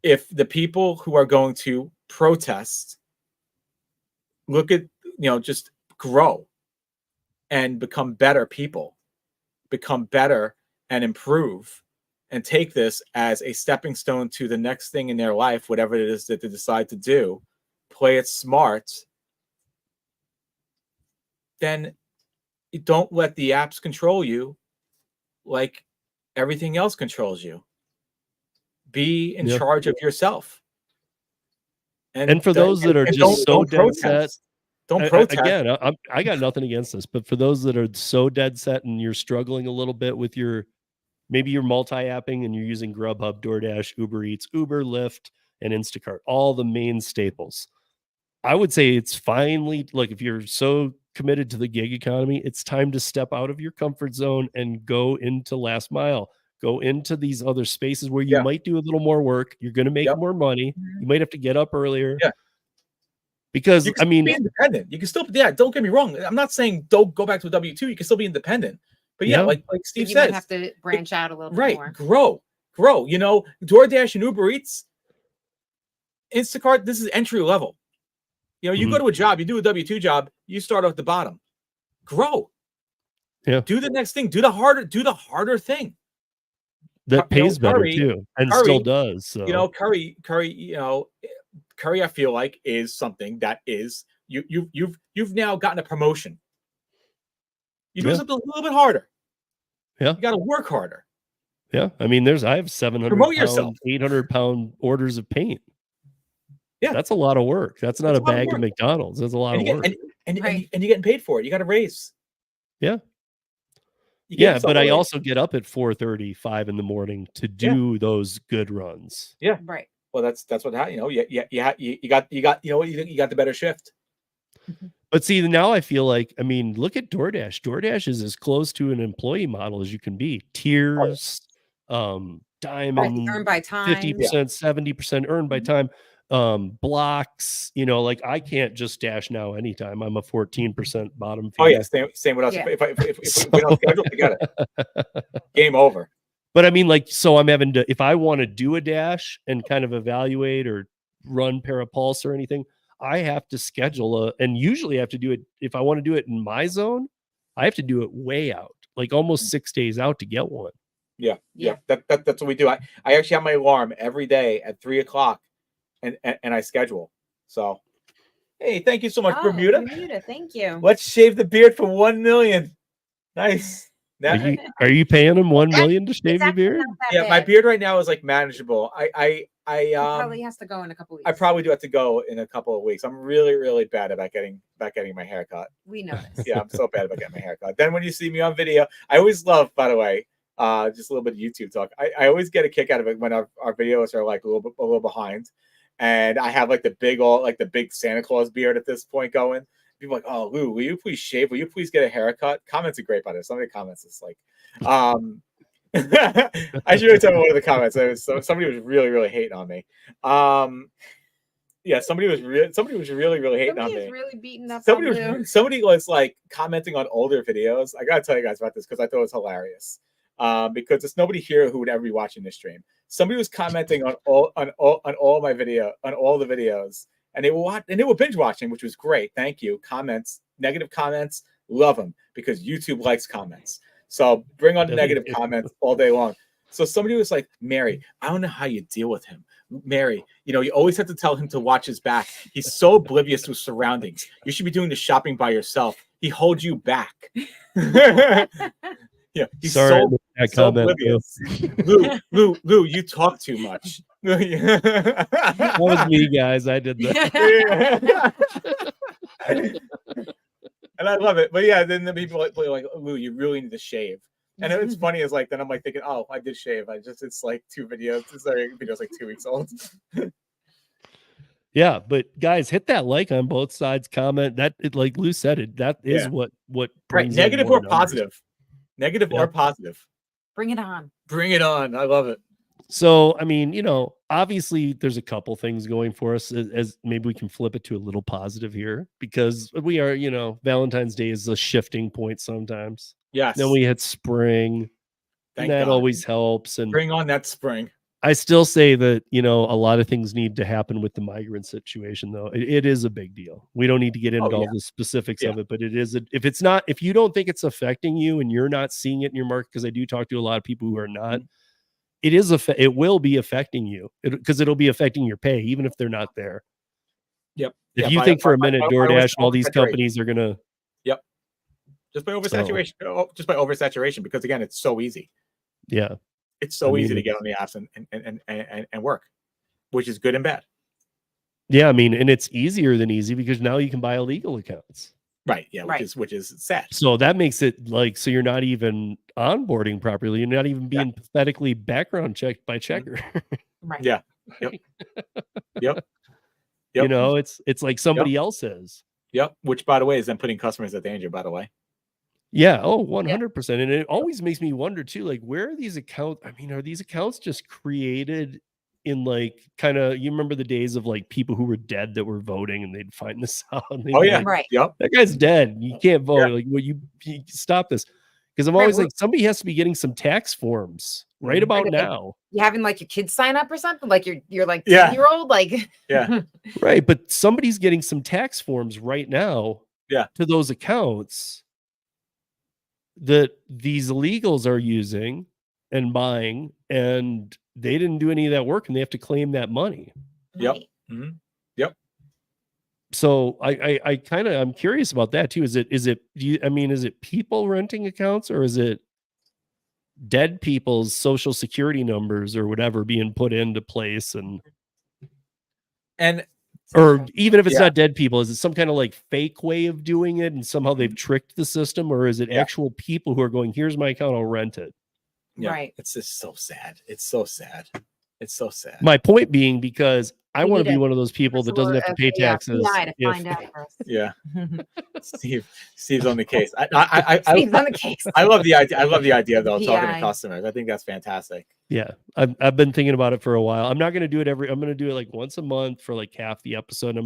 if the people who are going to protest look at, just grow and become better people, become better and improve, and take this as a stepping stone to the next thing in their life, whatever it is that they decide to do, play it smart, then you don't let the apps control you like everything else controls you. Be in charge of yourself. And for those that are just so dead set, don't protest. Again, I got nothing against this, but for those that are so dead set and you're struggling a little bit with maybe you're multi-apping and you're using Grubhub, DoorDash, Uber Eats, Uber, Lyft, and Instacart, all the main staples. I would say it's finally, like, if you're so committed to the gig economy, it's time to step out of your comfort zone and go into last mile. Go into these other spaces where you might do a little more work. You're going to make more money. You might have to get up earlier. Yeah. Because I mean, be independent. You can still, don't get me wrong. I'm not saying don't go back to a W-2. You can still be independent. But like Steve says, you might have to branch out a little bit more. Grow. You know, DoorDash and Uber Eats, Instacart, this is entry level. You know, you go to a job, you do a W-2 job, you start off the bottom. Grow. Yeah. Do the next thing. Do the harder thing. That pays better too, and Curry, still does. So. You know, Curry, I feel like is something that is you've now gotten a promotion. You do something a little bit harder. Yeah. You got to work harder. Yeah. I mean, I have 700 promote yourself. 800-pound orders of paint. Yeah. That's a lot of work. That's not a bag of McDonald's. That's a lot of work. And you're getting paid for it. You got a raise. Yeah. Yeah, but I also get up at 4:35 in the morning to do those good runs. Yeah. Right. Well, that's what you know. You got the better shift. But see, now I feel like, I mean, look at DoorDash. DoorDash is as close to an employee model as you can be. Tiers, diamond, earn by time, 50%, 70% earned by time. Blocks, you know, like I can't just dash now anytime. I'm a 14% bottom feeder. Oh yeah, same with us. Yeah. If we don't schedule together, game over. But I mean, like, so I'm having to, if I want to do a dash and kind of evaluate or run Parapulse or anything, I have to schedule and usually I have to do it. If I want to do it in my zone, I have to do it way out, like almost 6 days out to get one. Yeah. That's what we do. I actually have my alarm every day at 3:00. And I schedule. So, hey, thank you so much, Bermuda. Thank you. Let's shave the beard for 1 million. Nice. Are you paying him 1 million to shave the beard? Yeah, my beard right now is like manageable. I probably has to go in a couple weeks. I probably do have to go in a couple of weeks. I'm really, really bad about getting my hair cut. We know this. Yeah, I'm so bad about getting my hair cut. Then when you see me on video, I always love, by the way, just a little bit of YouTube talk. I always get a kick out of it when our videos are like a little behind. And I have like the big Santa Claus beard at this point going. People are like, oh, Lou, will you please shave? Will you please get a haircut? Comments are great by this. Some of the comments is like, I should really tell you one of the comments. Somebody was really, really hating on me. Yeah, somebody was really, really hating on me. Somebody was really beating up. Somebody was like commenting on older videos. I gotta tell you guys about this because I thought it was hilarious. Because there's nobody here who would ever be watching this stream. Somebody was commenting on all the videos, and they were binge watching, which was great. Thank you. Comments, negative comments, love them because YouTube likes comments. So bring on the negative comments all day long. So somebody was like, Mary, I don't know how you deal with him. Mary, you know, you always have to tell him to watch his back. He's so oblivious to his surroundings. You should be doing the shopping by yourself. He holds you back. Yeah, he's sorry, so oblivious. Lou, you talk too much. That was me, guys. I did that. And I love it. But yeah, then the people like Lou, you really need to shave. And it's funny is like then I'm like thinking, oh, I did shave. It's like 2 videos. Video's like 2 weeks old. Yeah, but guys, hit that like on both sides. Comment that like Lou said that is what brings negative or positive. Negative or positive. Bring it on. Bring it on. I love it. So, I mean, you know, obviously there's a couple things going for us as maybe we can flip it to a little positive here because we are, you know, Valentine's Day is a shifting point sometimes. Yes. Then we hit spring. And that always helps. And bring on that spring. I still say that, you know, a lot of things need to happen with the migrant situation, though. It is a big deal. We don't need to get into all the specifics of it, but it is. If you don't think it's affecting you and you're not seeing it in your market, because I do talk to a lot of people who are not, it will be affecting you because it'll be affecting your pay, even if they're not there. Yep. If you think for a minute, DoorDash and all these companies are going to. Yep. Just by oversaturation. Just by oversaturation, because again, it's so easy. Yeah. It's so I easy mean, to get on the apps and work, which is good and bad. yeah, I mean, and it's easier than easy because now you can buy illegal accounts. Right. Yeah. Right. Which is sad. So that makes it like, so you're not even onboarding properly. You're not even being pathetically background checked by checker. Right. Yeah. Yep. Yep. You know, it's like somebody else is. Yep. Which, by the way, is then putting customers at danger, by the way. Yeah. Oh, 100%. And it always makes me wonder too, like, where are these accounts? I mean, are these accounts just created in like kind of, you remember the days of like people who were dead that were voting and they'd find this out. And they'd Oh, be yeah. like, Right. that guy's dead. You can't vote. Like, well, you stop this. Because I'm always like, somebody has to be getting some tax forms right about now. You having like your kids sign up or something? Like you're like 10-year-old? Like Right. But somebody's getting some tax forms right now to those accounts that these illegals are using and buying, and they didn't do any of that work and they have to claim that money. Yep. Right. Yep. So I'm curious about that too. Is it people renting accounts, or is it dead people's social security numbers or whatever being put into place? Or even if it's not dead people, is it some kind of like fake way of doing it and somehow they've tricked the system, or is it actual people who are going, here's my account, I'll rent it? Yeah. Right. It's just so sad. It's so sad. It's so sad. My point being, because I want to be one of those people that doesn't have to pay taxes. To find out for us. Yeah. Steve's on the case. Steve's on the case. I love the idea. I love the idea though, talking to customers. I think that's fantastic. Yeah. I've been thinking about it for a while. I'm not going to do it I'm going to do it like once a month for like half the episode.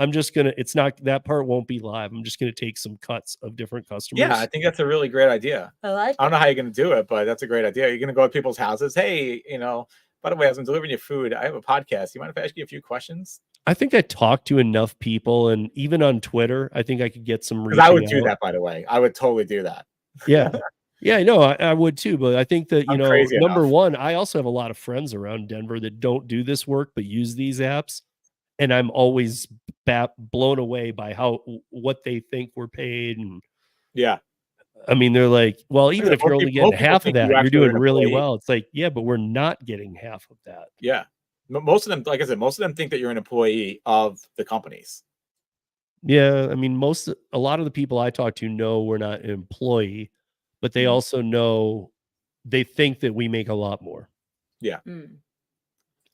It's not, that part won't be live. I'm just going to take some cuts of different customers. Yeah. I think that's a really great idea. I don't know how you're going to do it, but that's a great idea. You're going to go to people's houses. Hey, by the way, as I'm delivering your food, I have a podcast. You mind if I ask you a few questions? I think I talked to enough people, and even on Twitter, I think I could get some reach. I would do that, by the way. I would totally do that. Yeah. Yeah, no, I would too. But I think that, number one, I also have a lot of friends around Denver that don't do this work, but use these apps. And I'm always blown away by what they think we're paid. And I mean, they're like, well, even if you're only getting half of that, you're doing really well. It's like, yeah, but we're not getting half of that. Yeah. Most of them, like I said, most of them think that you're an employee of the companies. Yeah. I mean, a lot of the people I talk to know we're not an employee, but they also know, they think that we make a lot more. Yeah.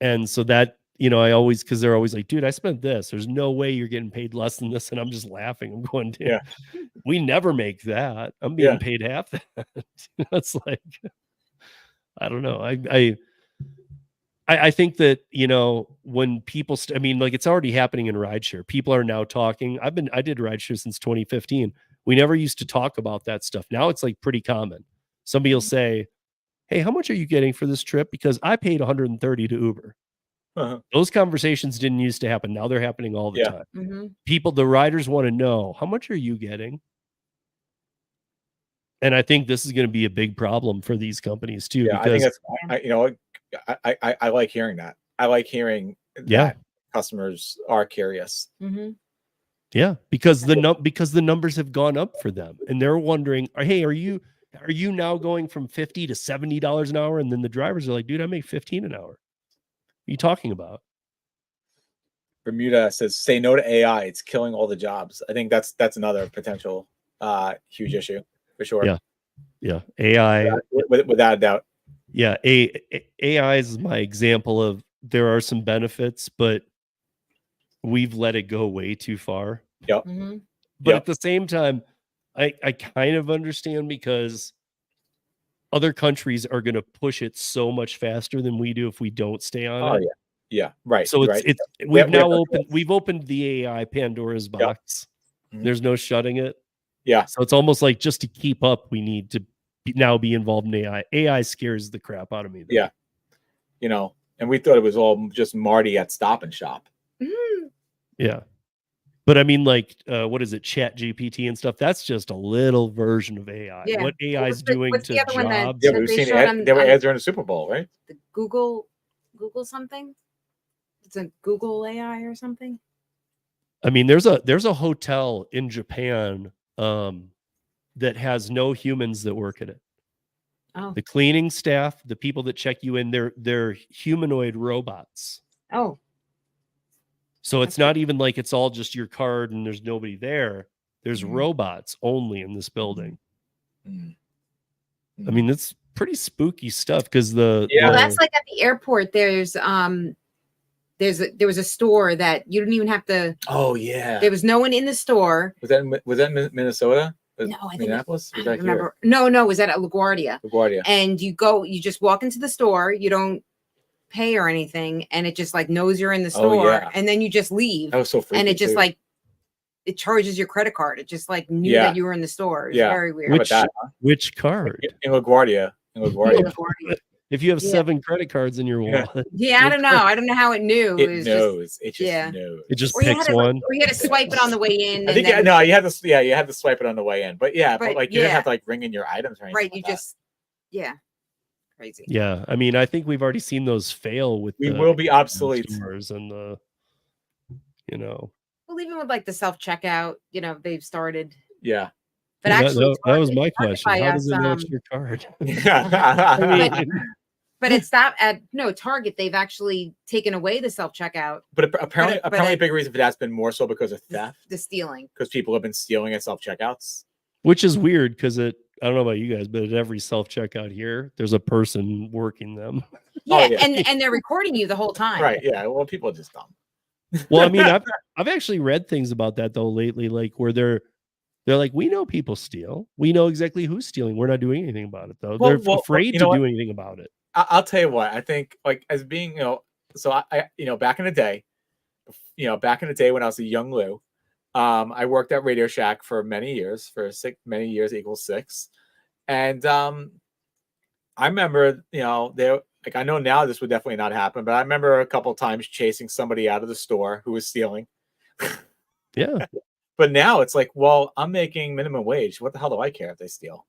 And so that, because they're always like, dude, I spent this. There's no way you're getting paid less than this. And I'm just laughing. I'm going, dude, we never make that. I'm being paid half that. That's like, I don't know. I think that, when people, it's already happening in rideshare. People are now talking. I did rideshare since 2015. We never used to talk about that stuff. Now it's like pretty common. Somebody will say, hey, how much are you getting for this trip? Because I paid $130 to Uber. Those conversations didn't used to happen. Now they're happening all the time. The riders want to know, how much are you getting? And I think this is going to be a big problem for these companies too. Yeah, because I think I like hearing that. I like hearing that customers are curious. Yeah, because the numbers have gone up for them, and they're wondering, hey, are you now going from $50 to $70 an hour? And then the drivers are like, dude, I make $15 an hour. What are you talking about? Bermuda says, say no to AI. It's killing all the jobs. I think that's another potential huge issue for sure. Yeah. AI, without a doubt. Yeah. AI is my example of, there are some benefits, but we've let it go way too far. Yep. But at the same time, I kind of understand, because other countries are going to push it so much faster than we do if we don't stay on it. Yeah. Right. So we've opened the AI Pandora's box. There's no shutting it. Yeah. So it's almost like, just to keep up, we need to now be involved in AI. AI scares the crap out of me, though. Yeah. And we thought it was all just Marty at Stop and Shop. Yeah. But I mean, like, what is it? Chat GPT and stuff. That's just a little version of AI. Yeah. What AI is doing to jobs. Yeah, we've seen it. There were ads during the Super Bowl, right? The Google something. It's a Google AI or something. I mean, there's a hotel in Japan that has no humans that work at it. Oh. The cleaning staff, the people that check you in, they're humanoid robots. Oh. So it's not even like it's all just your card and there's nobody there. There's robots only in this building. I mean, that's pretty spooky stuff because well, that's like at the airport. There was a store that you didn't even have to. Oh yeah. There was no one in the store. Was that Minnesota? No, I think Minneapolis. I don't remember. No, it was at LaGuardia. LaGuardia. And you just walk into the store. You don't pay or anything, and it just like knows you're in the store, and then you just leave. That was so freaky. And it just like it charges your credit card. It just like knew that you were in the store. It's very weird. Which card? In LaGuardia. If you have 7 credit cards in your wallet. Yeah, I don't know. I don't know how it knew. It knows. It just knows. It just picks one. Or you had to swipe it on the way in. I think you had to. Yeah, you had to swipe it on the way in. But like you didn't have to like ring in your items or anything. Right. You just crazy. Yeah, I mean, I think we've already seen those fail with. We will be obsolete. And the, Well, even with like the self checkout, they've started. Yeah. But actually, that was my question. How does it know it's your card? But it's that at Target, they've actually taken away the self checkout. But apparently, a big reason for that's been more so because of theft, the stealing, because people have been stealing at self checkouts, which is weird because I don't know about you guys, but at every self checkout here, there's a person working them. Yeah, and they're recording you the whole time. Right? Yeah. Well, people are just dumb. Well, I mean, I've actually read things about that though lately, like where they're like, we know people steal, we know exactly who's stealing, we're not doing anything about it though. They're afraid to do anything about it. I'll tell you what, I think like as being, so I back in the day, when I was a young Lou, I worked at Radio Shack for many years, many years equals 6. And I remember, I know now this would definitely not happen, but I remember a couple of times chasing somebody out of the store who was stealing. Yeah. But now it's like, well, I'm making minimum wage. What the hell do I care if they steal?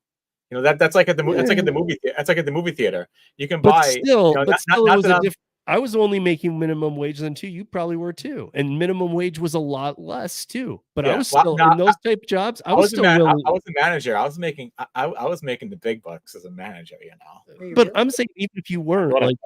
That's like at the movie theater. You can buy. I was only making minimum wage then too. You probably were too, and minimum wage was a lot less too. But I was still in those type of jobs. I was a manager. I was making the big bucks as a manager. But I'm saying even if you weren't, like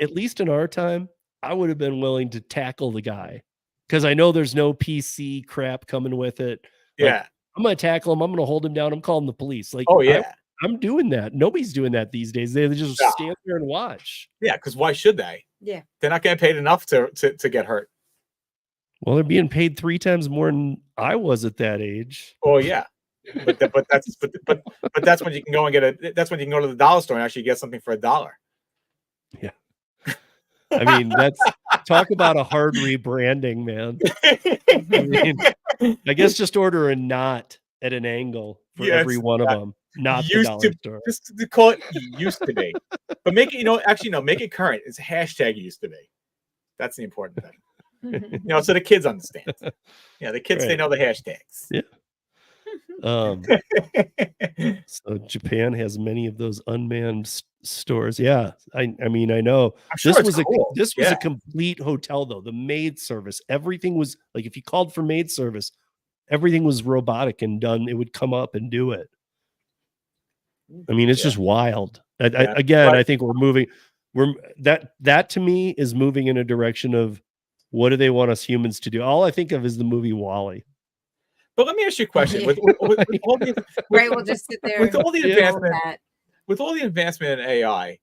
at least in our time, I would have been willing to tackle the guy because I know there's no PC crap coming with it. Yeah. I'm going to tackle him. I'm going to hold him down. I'm calling the police. Like, oh yeah, I'm doing that. Nobody's doing that these days. They just stand there and watch. Yeah, because why should they? Yeah, they're not getting paid enough to get hurt. Well, they're being paid 3 times more than I was at that age. Oh yeah, but that's when you can go and that's when you can go to the dollar store and actually get something for $1. Yeah. I mean, talk about a hard rebranding, man. I guess just order a knot at an angle for every one of them. Not the dollar store. Just to call it used to be. But make it, make it current. It's hashtag used to be. That's the important thing. So the kids understand. Yeah, the kids, they know the hashtags. Yeah. So Japan has many of those unmanned stores. Yeah, I mean, I know this was a complete hotel though. The maid service, everything was like, if you called for maid service, everything was robotic and done. It would come up and do it. I mean, it's just wild. I think we're moving. That to me is moving in a direction of what do they want us humans to do? All I think of is the movie WALL-E. But let me ask you a question. With we'll just sit there. With all the advancement in AI,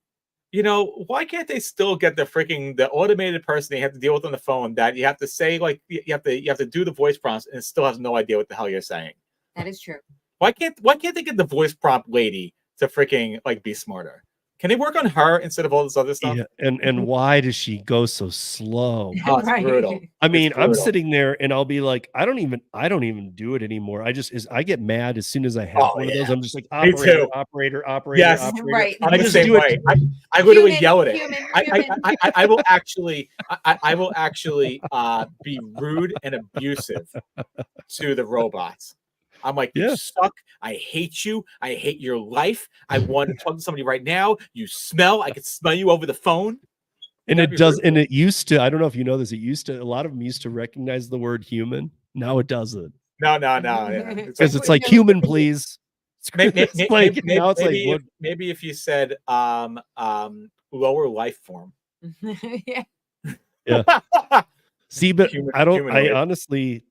why can't they still get the automated person they have to deal with on the phone that you have to say, like, you have to do the voice prompts and it still has no idea what the hell you're saying? That is true. Why can't they get the voice prompt lady to freaking like be smarter? Can they work on her instead of all this other stuff? Yeah, and why does she go so slow? Oh, it's brutal. I mean, I'm sitting there and I'll be like, I don't even do it anymore. I get mad as soon as I have one of those. I'm just like, operator. Yes, operator. Right. I'm the same way. I literally yell at it. I will actually be rude and abusive to the robots. I'm like, you suck. I hate you. I hate your life. I want to talk to somebody right now. You smell. I can smell you over the phone. And it does. And it used to, I don't know if you know this, a lot of them used to recognize the word human. Now it doesn't. No. Yeah. Because it's like human, please. It's like now it's like what? Maybe if you said lower life form. Yeah. See, but I honestly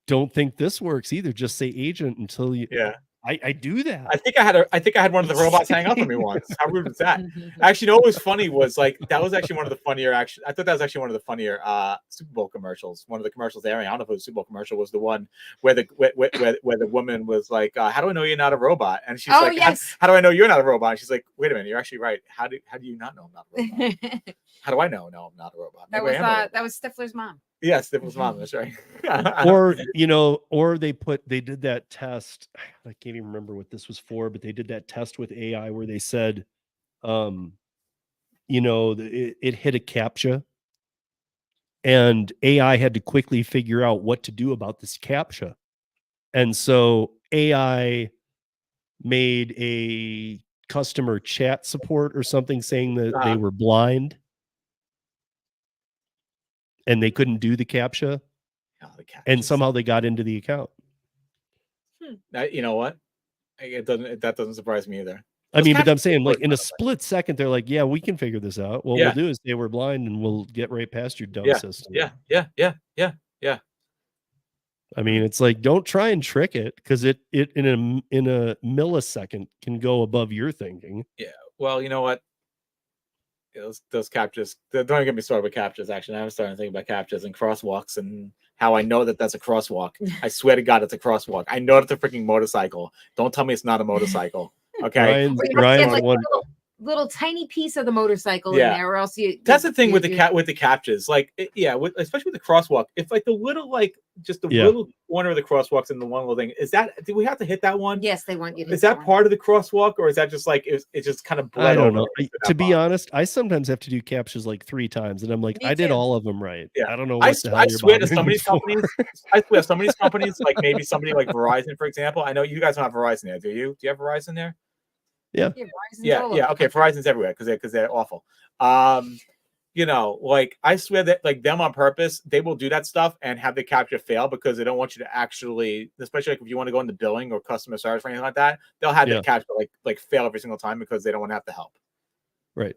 don't think this works either. Just say agent until you. Yeah. I do that. I think I had one of the robots hang up on me once. How rude was that? Actually, you know what was funny was like that was actually one of the funnier. Actually, I thought that was actually one of the funnier Super Bowl commercials. One of the commercials airing. I don't know if it was a Super Bowl commercial. Was the one where the woman was like, "How do I know you're not a robot?" And she's like, yes. How do I know you're not a robot?" And she's like, "Wait a minute, you're actually right. How do you not know I'm not a robot? How do I know? No, I'm not a robot." That was Stifler's mom. Yes, Stifler's mom. That's right. Or or they did that test. I can't even remember what this was for, but they did that test with AI where they said, it hit a CAPTCHA, and AI had to quickly figure out what to do about this CAPTCHA, and so AI made a customer chat support or something saying that they were blind and they couldn't do the CAPTCHA. And somehow they got into the account. You know what? That doesn't surprise me either. I mean, but I'm saying, like, in a split second, they're like, "Yeah, we can figure this out. What we'll do is say we're blind, and we'll get right past your dumb system." Yeah. I mean, it's like, don't try and trick it, because it in a millisecond can go above your thinking. Yeah. Well, you know what? Those CAPTCHAs. Don't even get me started with CAPTCHAs. Actually, I'm starting to think about CAPTCHAs and crosswalks and how I know that that's a crosswalk. I swear to God, it's a crosswalk. I know it's a freaking motorcycle. Don't tell me it's not a motorcycle. Okay. Ryan's like one. Little tiny piece of the motorcycle in there, or else that's the thing with the CAPTCHAs, like especially with the crosswalk. If like the little little corner of the crosswalks and the one little thing do we have to hit that one? Yes, they want you to. Is that part of the crosswalk, or is that just like it's just kind of bled I don't over know. To be honest, I sometimes have to do CAPTCHAs like 3 times, and I'm like, I did all of them right. Yeah. I don't know what the hell you're swear to some of these companies. I swear some of these companies, like maybe somebody like Verizon, for example. I know you guys don't have Verizon there, do you? Do you have Verizon there? Yeah. Yeah. Okay. Verizon's everywhere because they're awful. Like I swear that like them on purpose, they will do that stuff and have the CAPTCHA fail because they don't want you to actually, especially like if you want to go into billing or customer service or anything like that, they'll have the CAPTCHA like fail every single time because they don't want to have to help. Right.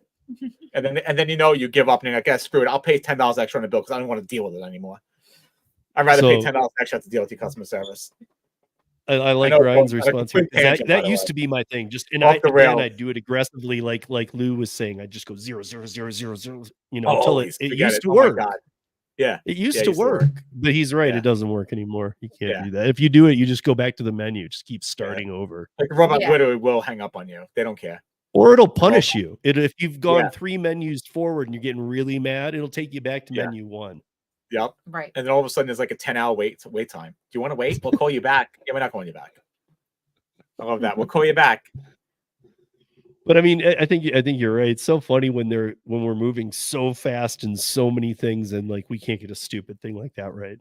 And then you give up and you're like, yeah, screw it. I'll pay $10 extra on the bill because I don't want to deal with it anymore. I'd rather pay $10 extra to deal with your customer service. I like Ryan's response here. That used to be my thing. Just I do it aggressively, like Lou was saying. I just go 0, 0, 0, 0, 0, until it used to work. Yeah, it used to work. But he's right; it doesn't work anymore. You can't do that. If you do it, you just go back to the menu. Just keep starting over. Like robot literally will hang up on you. They don't care. Or it'll punish you. If you've gone 3 menus forward and you're getting really mad, it'll take you back to menu 1. Yep. Right. And then all of a sudden there's like a 10-hour wait time. Do you want to wait? We'll call you back. Yeah, we're not calling you back. I love that. We'll call you back. But I mean, I think you're right. It's so funny when we're moving so fast and so many things, and like we can't get a stupid thing like that right.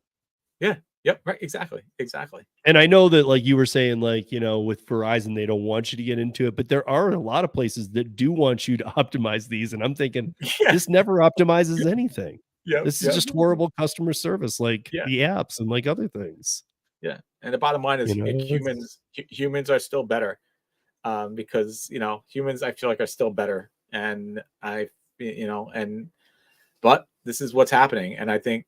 Yeah. Yep. Right. Exactly. And I know that, like you were saying, like, with Verizon, they don't want you to get into it, but there are a lot of places that do want you to optimize these. And I'm thinking, this never optimizes anything. Yeah, this is just horrible customer service, like the apps and like other things. Yeah, and the bottom line is humans are still better, because humans I feel like are still better, and but this is what's happening, and I think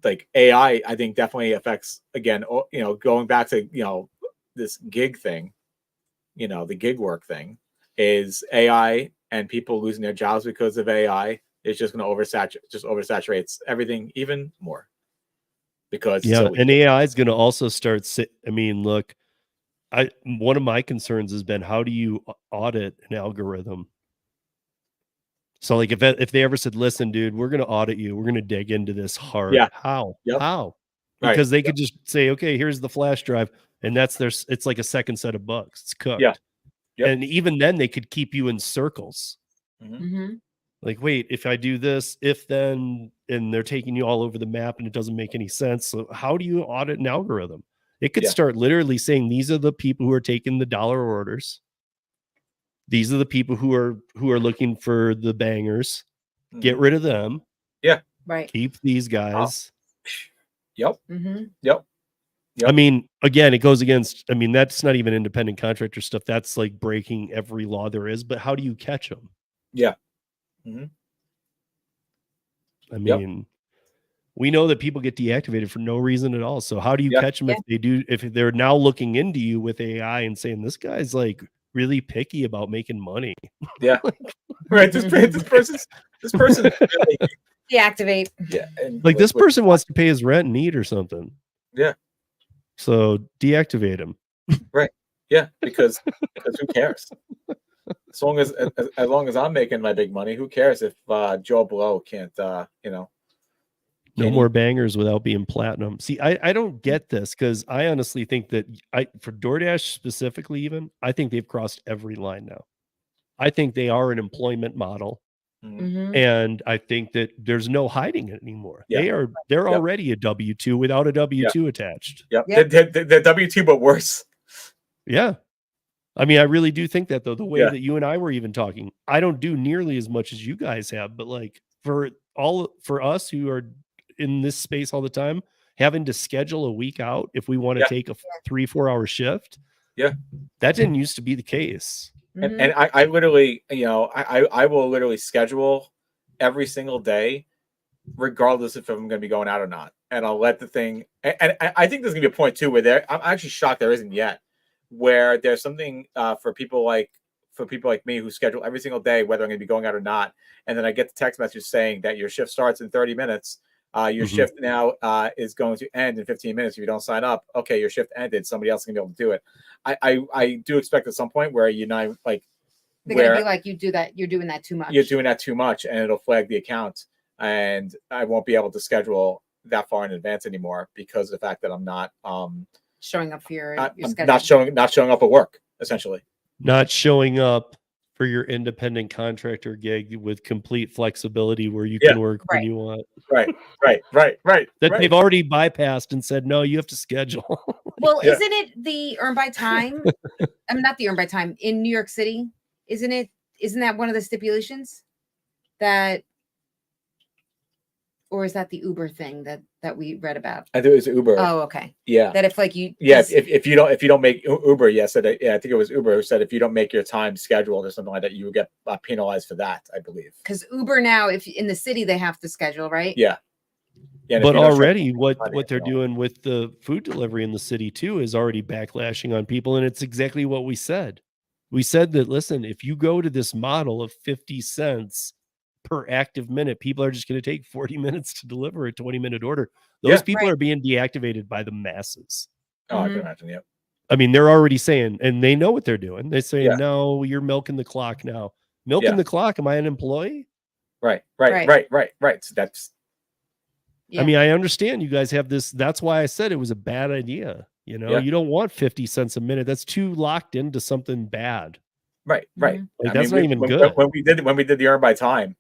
like AI I think definitely affects again going back to this gig thing, the gig work thing is AI and people losing their jobs because of AI. It's just going to oversaturates everything even more because and AI is going to also start. I mean, look, one of my concerns has been, how do you audit an algorithm? So, like, if they ever said, "Listen, dude, we're going to audit you. We're going to dig into this hard." How? How? Because they could just say, "Okay, here's the flash drive," and it's like a second set of bugs. It's cooked. And even then, they could keep you in circles. Mm-hmm. Like, wait, if I do this, if then, and they're taking you all over the map and it doesn't make any sense. So how do you audit an algorithm? It could start literally saying, these are the people who are taking the dollar orders. These are the people who are looking for the bangers. Mm-hmm. Get rid of them. Yeah. Right. Keep these guys. Yep. Mm-hmm. Yep. I mean, again, it goes against, I mean, that's not even independent contractor stuff. That's like breaking every law there is. But how do you catch them? Yeah. I mean, we know that people get deactivated for no reason at all. So how do you catch them if they do, if they're now looking into you with AI and saying, this guy's like really picky about making money? Yeah. Right. This person's really, deactivate. Yeah. And like this person wants to pay his rent and eat or something. Yeah. So deactivate him. Right. Yeah. Because who cares? As long as I'm making my big money, who cares if Joe Blow can't, you know, no more bangers without being platinum. See, I don't get this because I honestly think that for DoorDash specifically, even I think they've crossed every line now. I think they are an employment model. And I think that there's no hiding it anymore. They're already a W-2 without a W-2 attached. Yep. They're W-2, but worse. Yeah. I mean, I really do think that, though, the way that you and I were even talking, I don't do nearly as much as you guys have, but like for us who are in this space all the time, having to schedule a week out if we want to take a 3-4 hour shift. Yeah. That didn't used to be the case. And I literally, you know, I will literally schedule every single day, regardless if I'm going to be going out or not. And I'll let the thing, and I think there's going to be a point too where I'm actually shocked there isn't yet, where there's something for people like me who schedule every single day, whether I'm going to be going out or not. And then I get the text message saying that your shift starts in 30 minutes. Your shift now is going to end in 15 minutes if you don't sign up. Okay, your shift ended. Somebody else is gonna be able to do it. I do expect at some point where like they're gonna be like, you do that, you're doing that too much. You're doing that too much, and it'll flag the account, and I won't be able to schedule that far in advance anymore because of the fact that I'm not showing up for your schedule. Not showing up at work, essentially. Not showing up for your independent contractor gig with complete flexibility where you can work when you want. Right. That they've already bypassed and said, no, you have to schedule. Well, isn't it the earn by time? I'm not the earn by time in New York City. Isn't that one of the stipulations that, or is that the Uber thing that we read about? I think it was Uber. Oh, okay. Yeah. That if like you. Yeah. If you don't make Uber, I think it was Uber who said if you don't make your time scheduled or something like that, you will get penalized for that, I believe. Because Uber now, if in the city they have to schedule, right? Yeah. Yeah. But already what they're doing with the food delivery in the city too is already backlashing on people. And it's exactly what we said. We said that, listen, if you go to this model of 50 cents per active minute, people are just going to take 40 minutes to deliver a 20-minute order. Those people are being deactivated by the masses. Oh, I can imagine. Yeah. I mean, they're already saying, and they know what they're doing. They say, no, you're milking the clock now. Milking the clock. Am I an employee? Right. So that's. I mean, I understand you guys have this. That's why I said it was a bad idea. You know, you don't want 50 cents a minute. That's too locked into something bad. Right. Like, that's not even good. When we did the earn by time,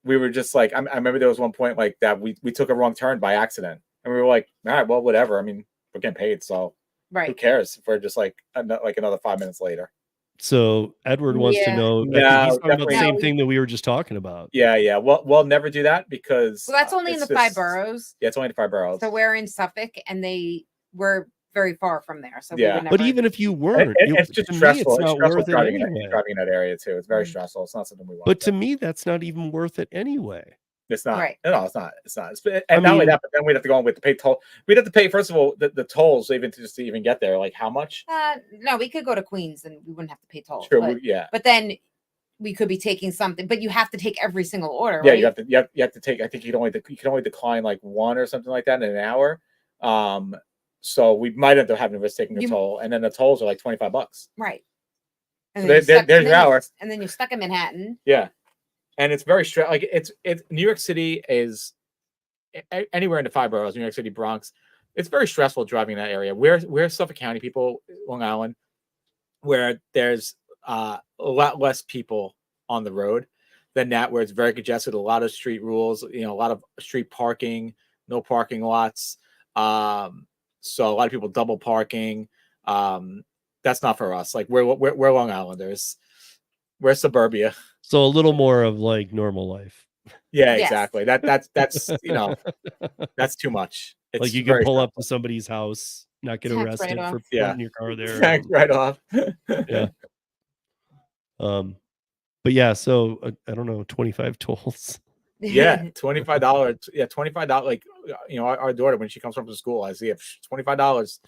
we were just like, I remember there was one point like that we took a wrong turn by accident, and we were like, all right, well, whatever. I mean, we're getting paid, so who cares if we're just like another 5 minutes later. So Edward wants to know. I think he's talking about the same thing that we were just talking about. Yeah. Well, we'll never do that because that's only in the 5 boroughs. Yeah, it's only the 5 boroughs. So we're in Suffolk, and they were very far from there. So but even if you weren't, it's just stressful. It's not worth it driving anyway. Driving in that area too. It's very stressful. It's not something we want. But to me, that's not even worth it anyway. It's not. Right. No, it's not. It's not. And not only that, but then we'd have to go on with the pay toll. We'd have to pay, first of all, the tolls even to even get there. Like how much? No, we could go to Queens and we wouldn't have to pay tolls. True. But, but then we could be taking something. But you have to take every single order. Yeah, right? you have to take. I think you can only decline like one or something like that in an hour. So we might end up having to risk taking a toll, and then the tolls are like $25. Right. And so there's your hour. And then you're stuck in Manhattan. Yeah. And it's very stressful. Like it's New York City is anywhere in the 5 boroughs, New York City, Bronx. It's very stressful driving in that area. We're Suffolk County people, Long Island, where there's a lot less people on the road than that, where it's very congested. A lot of street rules, a lot of street parking, no parking lots. So a lot of people double parking. That's not for us. Like we're Long Islanders. We're suburbia. So a little more of like normal life. Yeah, exactly. That's that's too much. It's like you can very pull up stressful. to somebody's house, not get Tax arrested write-off. for Yeah. putting your car there. Tax right off. Yeah. But yeah, so I don't know, 25 tolls. Yeah, $25. Yeah, $25. Like, you know, our daughter, when she comes home from school, I see it $25.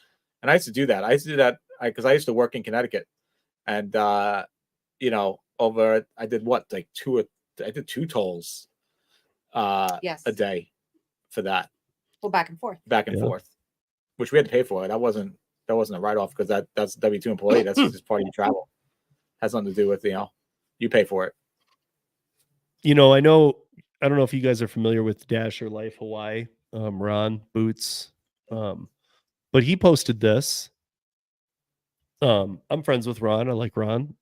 And I used to do that. I used to do that because I used to work in Connecticut. And you know, I did what, like I did 2 tolls Yes. a day for that. Well, back and forth. Back and Yeah. forth. Which we had to pay for. That wasn't a write-off because that's W2 employee. That's just part of your travel. Has nothing to do with, you know, you pay for it. You know, I don't know if you guys are familiar with Dash or Life Hawaii, Ron Boots. But he posted this. I'm friends with Ron. I like Ron.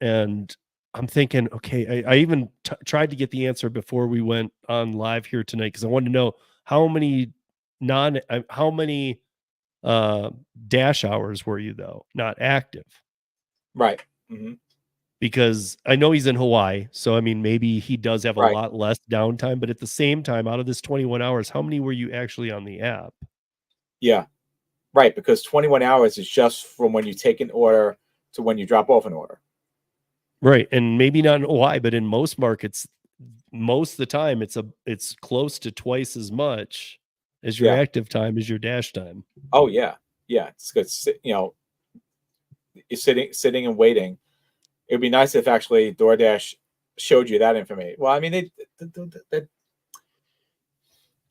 And I'm thinking, okay, I even tried to get the answer before we went on live here tonight because I wanted to know how many dash hours were you though not active? Right. Mm-hmm. Because I know he's in Hawaii, so I mean maybe he does have a Right. lot less downtime, but at the same time, out of this 21 hours, how many were you actually on the app? Yeah. Right, because 21 hours is just from when you take an order to when you drop off an order. Right. And maybe not in Hawaii, but in most markets, most of the time it's close to twice as much as your active time as your dash time. Oh yeah. Yeah. It's good. You know, you're sitting and waiting. It would be nice if actually DoorDash showed you that information. Well, I mean, they Do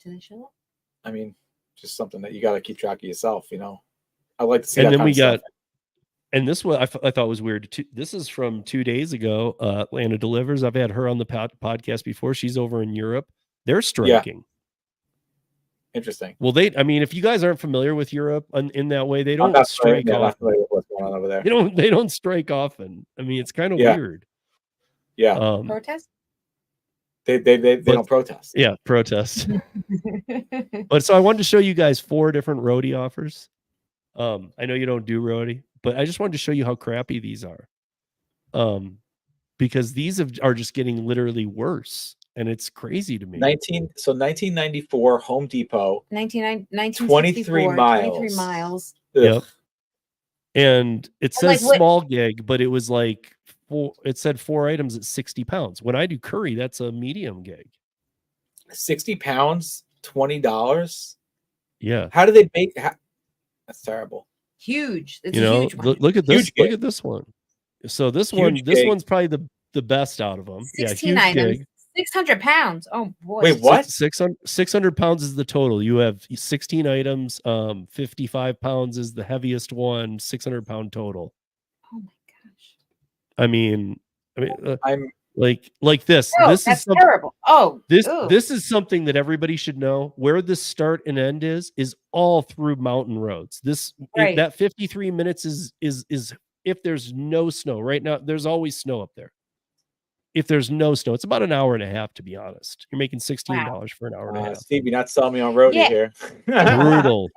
they show up? I mean, just something that you got to keep track of yourself, you know. I like to see And that then kind we of stuff. and this one I thought was weird too. This is from 2 days ago. Atlanta Delivers. I've had her on the podcast before. She's over in Europe. They're striking. Interesting. Well, I mean, if you guys aren't familiar with Europe in that way, they don't strike often. What's going on over there. They don't strike often. I mean, it's kind of weird. Yeah. Protest? They don't protest. Yeah, protest. But so I wanted to show you guys 4 different roadie offers. I know you don't do roadie, but I just wanted to show you how crappy these are. Because these are just getting literally worse, and it's crazy to me. 1994 Home Depot. 23 miles. 23 miles. Yep. And it says like, small gig, but it was like it said 4 items at 60 pounds. When I do curry, that's a medium gig. 60 pounds, $20. Yeah. How do they make? That's terrible. Huge. It's you know, huge one. look at this. Look at this one. So this one's probably the best out of them. 16 huge items. gig. 600 pounds. Oh boy. Wait, what? 600 pounds is the total. You have 16 items. 55 pounds is the heaviest one. 600-pound total. Oh my gosh. I mean, I'm like this. Oh, this that's is terrible. Oh, this is something that everybody should know. Where the start and end is all through mountain roads. That 53 minutes is if there's no snow. Right now, there's always snow up there. If there's no snow, it's about an hour and a half, to be honest. You're making $16 for an hour and a half. Steve, you're not selling me on roadie here. Brutal.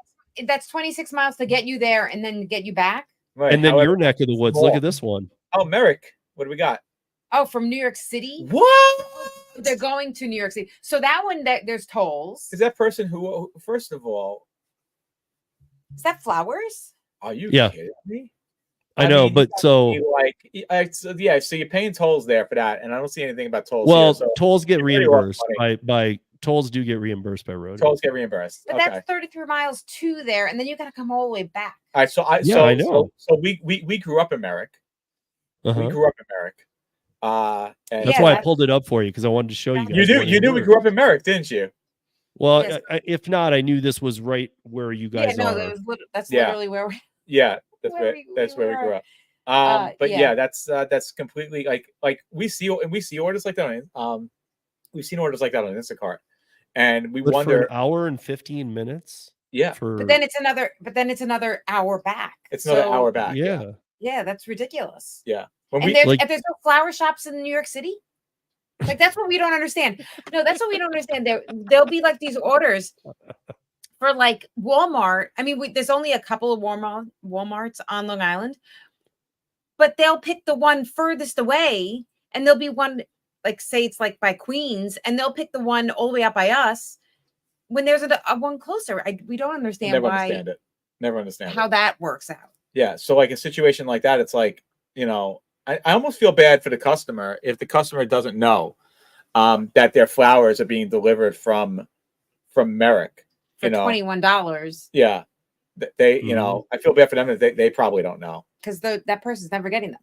That's 26 miles to get you there and then get you back. Right. And then your neck of the woods. Look at this one. Oh, Merrick. What do we got? Oh, from New York City? What? They're going to New York City. So that one, there's tolls. Is that person who, first of all... Is that Flowers? Are you kidding me? I know, but so so you're paying tolls there for that, and I don't see anything about tolls. Well, here, so tolls get reimbursed by tolls do get reimbursed by road. Tolls get reimbursed. But that's 33 miles to there, and then you got to come all the way back. All right, so I know. So we grew up in Merrick. We grew up in Merrick. And that's why I pulled it up for you because I wanted to show you guys. You knew we grew up in Merrick, didn't you? Well, yes. If not, I knew this was right where you guys are. That's literally where we. Yeah. That's where we grew up. But that's completely like we see orders like that on we've seen orders like that on Instacart, and we wonder for an hour and 15 minutes. Yeah, but then it's another hour back. It's another hour back. Yeah, that's ridiculous. Yeah, and there's no flower shops in New York City. Like that's what we don't understand. No, that's what we don't understand. There'll be like these orders. For like Walmart, I mean, there's only a couple of Walmarts on Long Island, but they'll pick the one furthest away, and there'll be one, like say it's like by Queens, and they'll pick the one all the way out by us, when there's a one closer. We don't understand Never why. understand it. Never understand how that works out. Yeah. So like a situation like that, it's like, you know, I almost feel bad for the customer if the customer doesn't know that their flowers are being delivered from Merrick For $21. Yeah. They, you know, I feel bad for them that they probably don't know. Because that person's never getting them.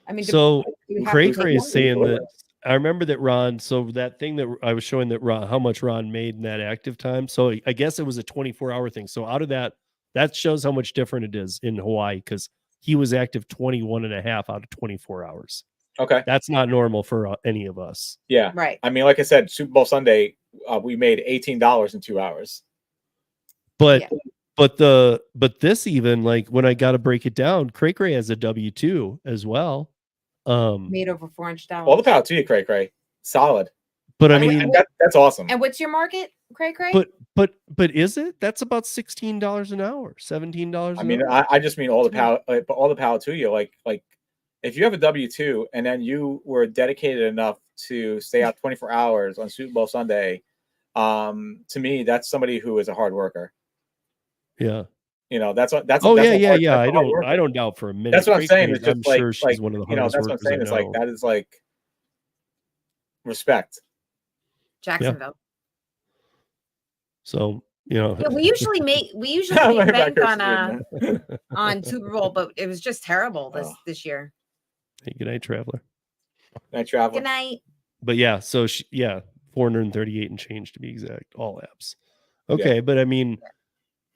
I mean, so Cray is saying that I remember that Ron, so that thing that I was showing that Ron, how much Ron made in that active time. So I guess it was a 24-hour thing. So out of that shows how much different it is in Hawaii, because he was active 21 and a half out of 24 hours. Okay. That's not normal for any of us. Yeah. Right. I mean, like I said, Super Bowl Sunday, we made $18 in 2 hours. But but this, even like when I got to break it down, Cray has a W-2 as well. Made over $400. All the power to you, Cray. Solid. But I mean, that's awesome. And what's your market, Cray? But is it? That's about $16 an hour, $17. I mean, I just mean all the power, but all the power to you. Like if you have a W-2 and then you were dedicated enough to stay out 24 hours on Super Bowl Sunday, to me, that's somebody who is a hard worker. Yeah. You know, that's what that's. Oh, that's yeah. I don't doubt for a minute. That's what I'm saying. It's just I'm like, sure she's one of the hardest that's what I'm saying. It's like, that is like respect. Jacksonville. So, you know, we usually make bank on Super Bowl, but it was just terrible this year. Hey, good night, traveler. Night, traveler. Good night. But yeah, so 438 and change to be exact, all apps. Okay, but I mean,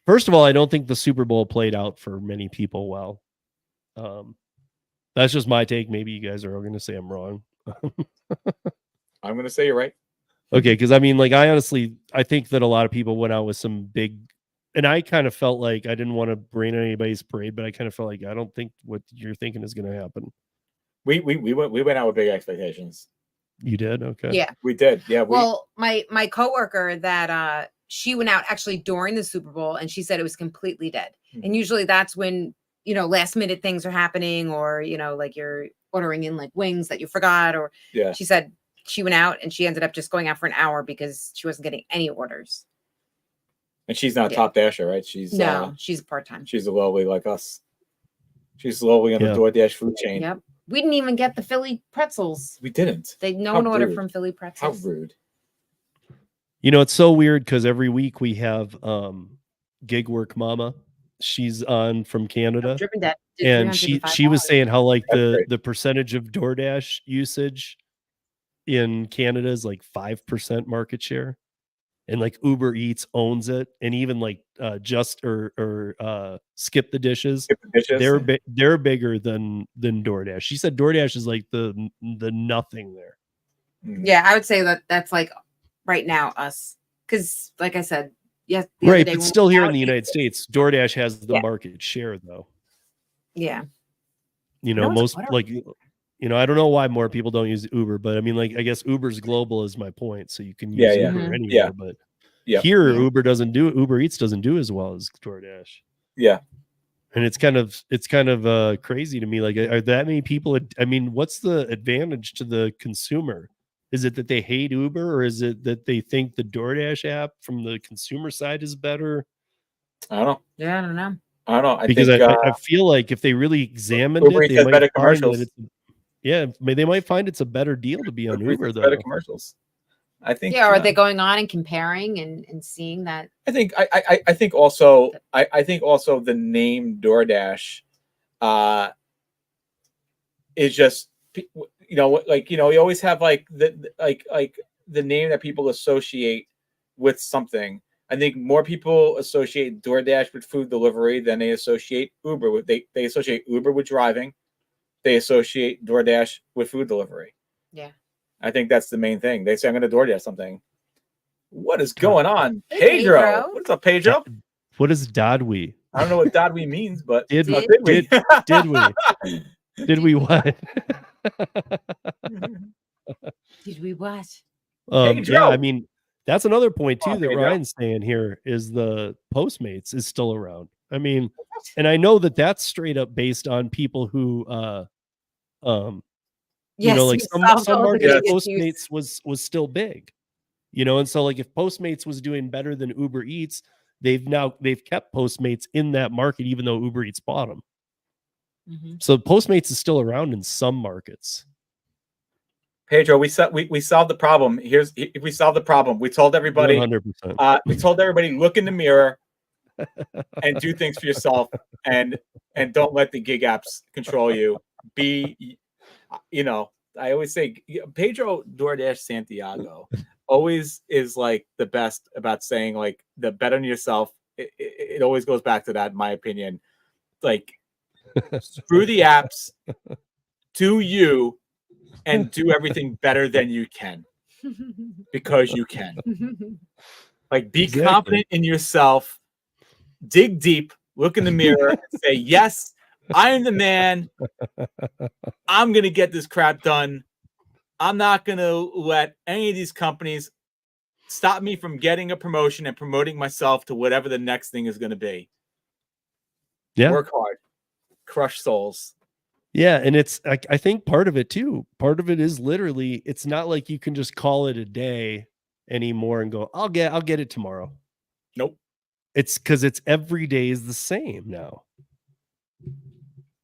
first of all, I don't think the Super Bowl played out for many people well. That's just my take. Maybe you guys are all going to say I'm wrong. I'm going to say you're right. Okay, because I mean, like, I think that a lot of people went out with some big, and I kind of felt like I didn't want to rain on anybody's parade, but I kind of felt like I don't think what you're thinking is going to happen. We went out with big expectations. You did? Okay. Yeah, we did. Yeah. Well, my coworker that she went out actually during the Super Bowl, and she said it was completely dead. Mm-hmm. And usually that's when, you know, last minute things are happening, or, you know, like you're ordering in like wings that you forgot, or she said she went out and she ended up just going out for an hour because she wasn't getting any orders. And she's not top dasher, right? She's she's part-time. She's a lowly like us. She's lowly on the DoorDash food chain. Yep. We didn't even get the Philly pretzels. We didn't. No one ordered from Philly pretzels. How rude. You know, it's so weird because every week we have Gig Work Mama. She's on from Canada. And she was saying how like the percentage of DoorDash usage in Canada is like 5% market share, and like Uber Eats owns it, and even like Skip the Dishes. They're bigger than DoorDash. She said DoorDash is like the nothing there. Yeah, I would say that's like right now us, because like I said, right, but still here in the United States, DoorDash has the market share though. Yeah, you know, most like. You know, I don't know why more people don't use Uber, but I mean, like, I guess Uber's global is my point. So you can use Uber anywhere, but here Uber Eats doesn't do as well as DoorDash. Yeah. And it's kind of crazy to me. Like, are that many people? I mean, what's the advantage to the consumer? Is it that they hate Uber, or is it that they think the DoorDash app from the consumer side is better? I don't know. Yeah, I don't know. I don't know. Because I feel like if they really examined it, they might find that it's. Yeah, they might find it's a better deal to be on Uber though. Better commercials, I think. Yeah, are they going on and comparing and seeing that? I think also the name DoorDash, is just, you know, like, you know, you always have like the name that people associate with something. I think more people associate DoorDash with food delivery than they associate Uber with. They associate Uber with driving. They associate DoorDash with food delivery. Yeah. I think that's the main thing. They say, I'm going to DoorDash something. What is going on? Hey, Pedro. What's up, Pedro? What is Dodwe? I don't know what Dodwe means, but did we? Did we what? Did we what? Yeah, I mean, that's another point too that Ryan's saying here is the Postmates is still around. I mean, and I know that that's straight up based on people who, you know, like some markets Postmates was still big. you know. And so like if Postmates was doing better than Uber Eats, they've kept Postmates in that market, even though Uber Eats bought them. So Postmates is still around in some markets. Pedro, we solved the problem. We solved the problem. We told everybody 100%. We told everybody, look in the mirror and do things for yourself, and don't let the gig apps control you. You know, I always say Pedro DoorDash Santiago always is like the best about saying like the bet on yourself. It always goes back to that, in my opinion. Like, screw the apps, do you, and do everything better than you can, because you can. Like, be confident in yourself, dig deep, look in the mirror, and say, yes, I am the man. I'm going to get this crap done. I'm not going to let any of these companies stop me from getting a promotion and promoting myself to whatever the next thing is going to be. Yeah. Work hard. Crush souls. Yeah, and it's I think part of it too. Part of it is literally, it's not like you can just call it a day anymore and go, I'll get it tomorrow. Nope. It's because it's every day is the same now.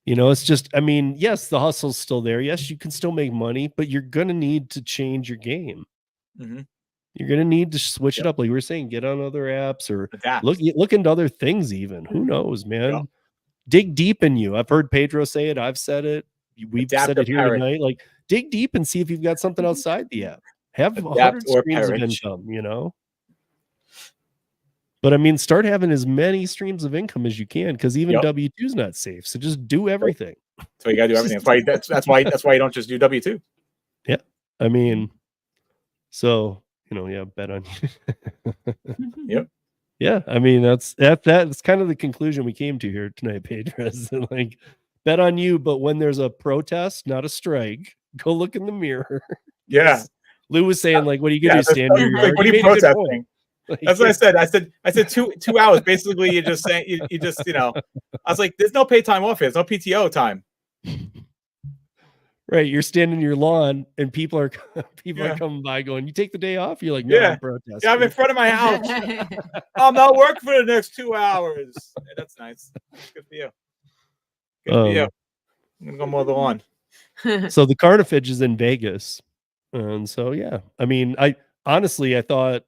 You know, it's just, I mean, yes, the hustle's still there. Yes, you can still make money, but you're gonna need to change your game. You're gonna need to switch it up, like we were saying, get on other apps or look into other things. Even who knows, man. Dig deep in you. I've heard Pedro say it. I've said it. We've said it here tonight. Like, dig deep and see if you've got something outside the app. Have 100 streams of income, you know. But I mean, start having as many streams of income as you can, because even W2 is not safe. So just do everything. So you gotta do everything. That's why you don't just do W2. Yeah. I mean, so you know, yeah, bet on you. Yep. Yeah, I mean that's kind of the conclusion we came to here tonight, Pedro. Like, bet on you, but when there's a protest, not a strike, go look in the mirror. Yeah. Lou was saying, like, what are you gonna do? Stand in your yard? Like, what are you protesting? Like, that's what I said. I said 2 hours. Basically, you're just saying you just, you know. I was like, there's no paid time off here. There's no PTO time. Right, you're standing in your lawn, and people are coming by, going, "You take the day off?" You're like, "No, I'm protesting." Yeah, I'm in front of my house. I'm not working for the next 2 hours. Yeah, that's nice. Good for you. Good for you. I'm gonna go mow the lawn. So the Carnifage is in Vegas, and so yeah, I mean, I thought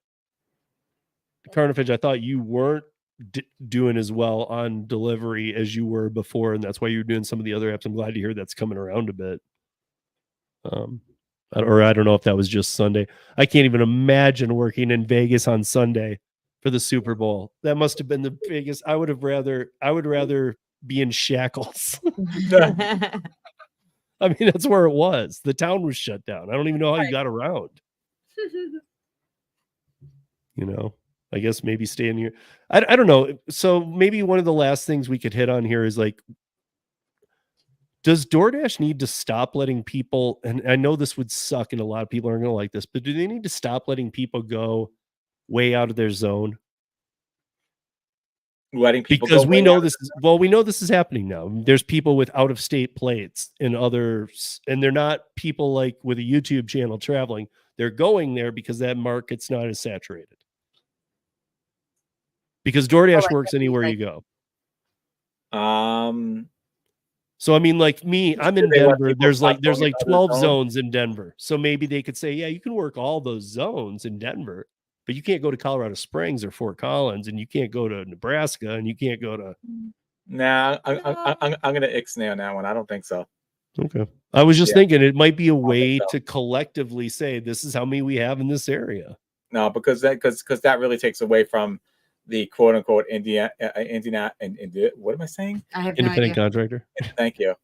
Carnifage, I thought you weren't doing as well on delivery as you were before, and that's why you're doing some of the other apps. I'm glad to hear that's coming around a bit. Or I don't know if that was just Sunday. I can't even imagine working in Vegas on Sunday for the Super Bowl. That must have been the biggest. I would rather be in shackles. I mean, that's where it was. The town was shut down. I don't even know how you got around. You know, I guess maybe stay in here. I don't know. So maybe one of the last things we could hit on here is like, does DoorDash need to stop letting people, and I know this would suck and a lot of people aren't going to like this, but do they need to stop letting people go way out of their zone? Letting people because go we know this is, well, we know this is happening now. There's people with out of state plates and others, and they're not people like with a YouTube channel traveling. They're going there because that market's not as saturated. Because DoorDash works anywhere you go. So I mean, like me, I'm in Denver. There's like 12 zones in Denver. So maybe they could say, yeah, you can work all those zones in Denver, but you can't go to Colorado Springs or Fort Collins, and you can't go to Nebraska, and you can't go to. Nah, I'm gonna ixnay on that one. I don't think so. Okay, I was just thinking it might be a way to collectively say this is how many we have in this area. No, because that really takes away from the quote unquote Indiana. What am I saying? I have independent contractor. Thank you.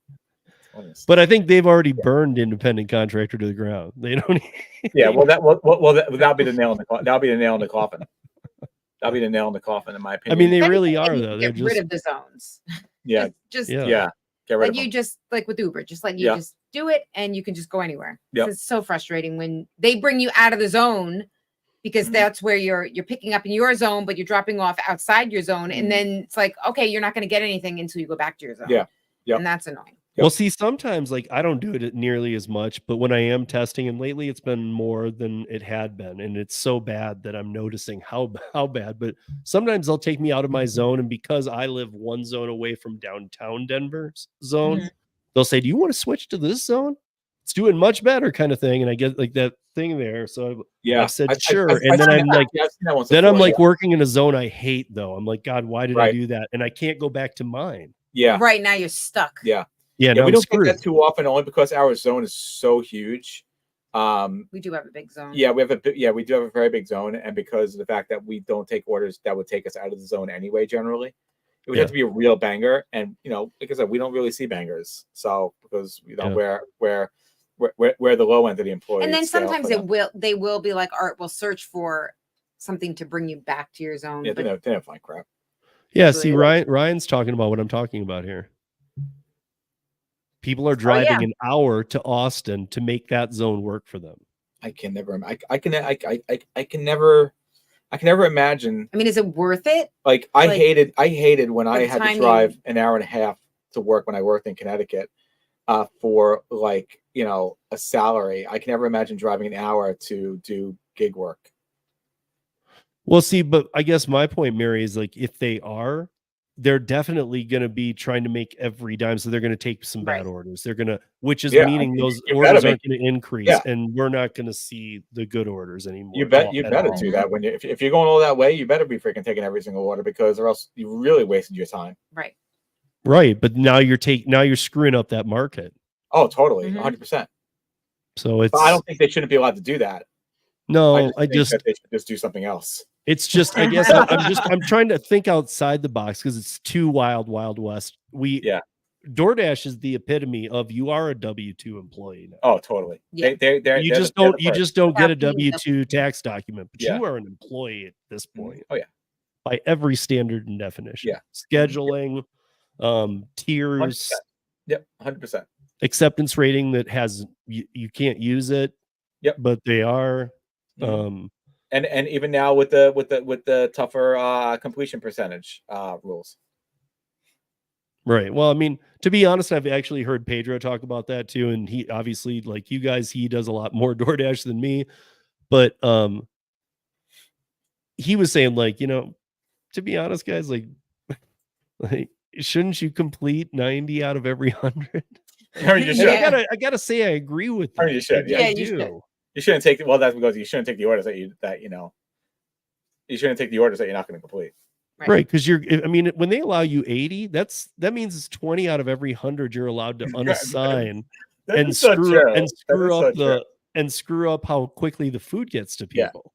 But I think they've already burned independent contractor to the ground. They don't. Yeah, well, that'll be the nail in the coffin. That'll be the nail in the coffin. That'll be the nail in the coffin, in my opinion. I mean, they really are though. They're get rid of the zones. Yeah, just get rid of them. Just like with Uber, just let you just do it, and you can just go anywhere. It's so frustrating when they bring you out of the zone. Because that's where you're picking up in your zone, but you're dropping off outside your zone. And then it's like, okay, you're not going to get anything until you go back to your zone. Yeah. And that's annoying. Well, see, sometimes like I don't do it nearly as much, but when I am testing, and lately it's been more than it had been, and it's so bad that I'm noticing how bad. But sometimes they'll take me out of my zone, and because I live one zone away from downtown Denver's zone, they'll say, "Do you want to switch to this zone? It's doing much better," kind of thing. And I get like that thing there, so I've said sure, and then I'm like, I'm like working in a zone I hate though. I'm like, God, why did I do that? And I can't go back to mine. Yeah, right now you're stuck. Yeah. Yeah, we don't get that too often, only because our zone is so huge. We do have a big zone. Yeah, we do have a very big zone, and because of the fact that we don't take orders that would take us out of the zone anyway, generally, it would have to be a real banger. And like I said, we don't really see bangers, so because we're the low end of the employees. And then sometimes they will be like, Art will search for something to bring you back to your zone. Yeah, they don't find crap. Yeah, see, Ryan's talking about what I'm talking about here. People are driving an hour to Austin to make that zone work for them. I can never imagine. I mean, is it worth it? Like I hated when I had to drive an hour and a half to work when I worked in Connecticut for like, a salary. I can never imagine driving an hour to do gig work. Well, see, but I guess my point, Mary, is like if they're definitely going to be trying to make every dime. So they're going to take some bad orders. They're going to, which is meaning those orders aren't going to increase, and we're not going to see the good orders anymore. You better do that when if you're going all that way, you better be freaking taking every single order, because or else you really wasted your time. Right. Right. But now you're screwing up that market. Oh, totally. 100%. So but I don't think they shouldn't be allowed to do that. No, I just think that they should just do something else. It's just, I guess I'm trying to think outside the box because it's too wild west. DoorDash is the epitome of you are a W-2 employee now. Oh, totally. Yeah. You just don't get a W-2 tax document, but you are an employee at this point. Oh yeah. By every standard and definition. Yeah. Scheduling, tiers. 100%. Yep, 100%. Acceptance rating that has you can't use it. Yep. But they are. And even now with the tougher completion percentage rules. Right. Well, I mean, to be honest, I've actually heard Pedro talk about that too, and he obviously, like you guys, he does a lot more DoorDash than me, but he was saying like, to be honest, guys, like shouldn't you complete 90 out of every 100? I gotta say I agree with that. You should. Yeah, you should. You shouldn't take that's because you shouldn't take the orders you shouldn't take the orders that you're not going to complete. Right, because when they allow you 80, that means it's 20 out of every 100 you're allowed to unassign and screw up how quickly the food gets to people.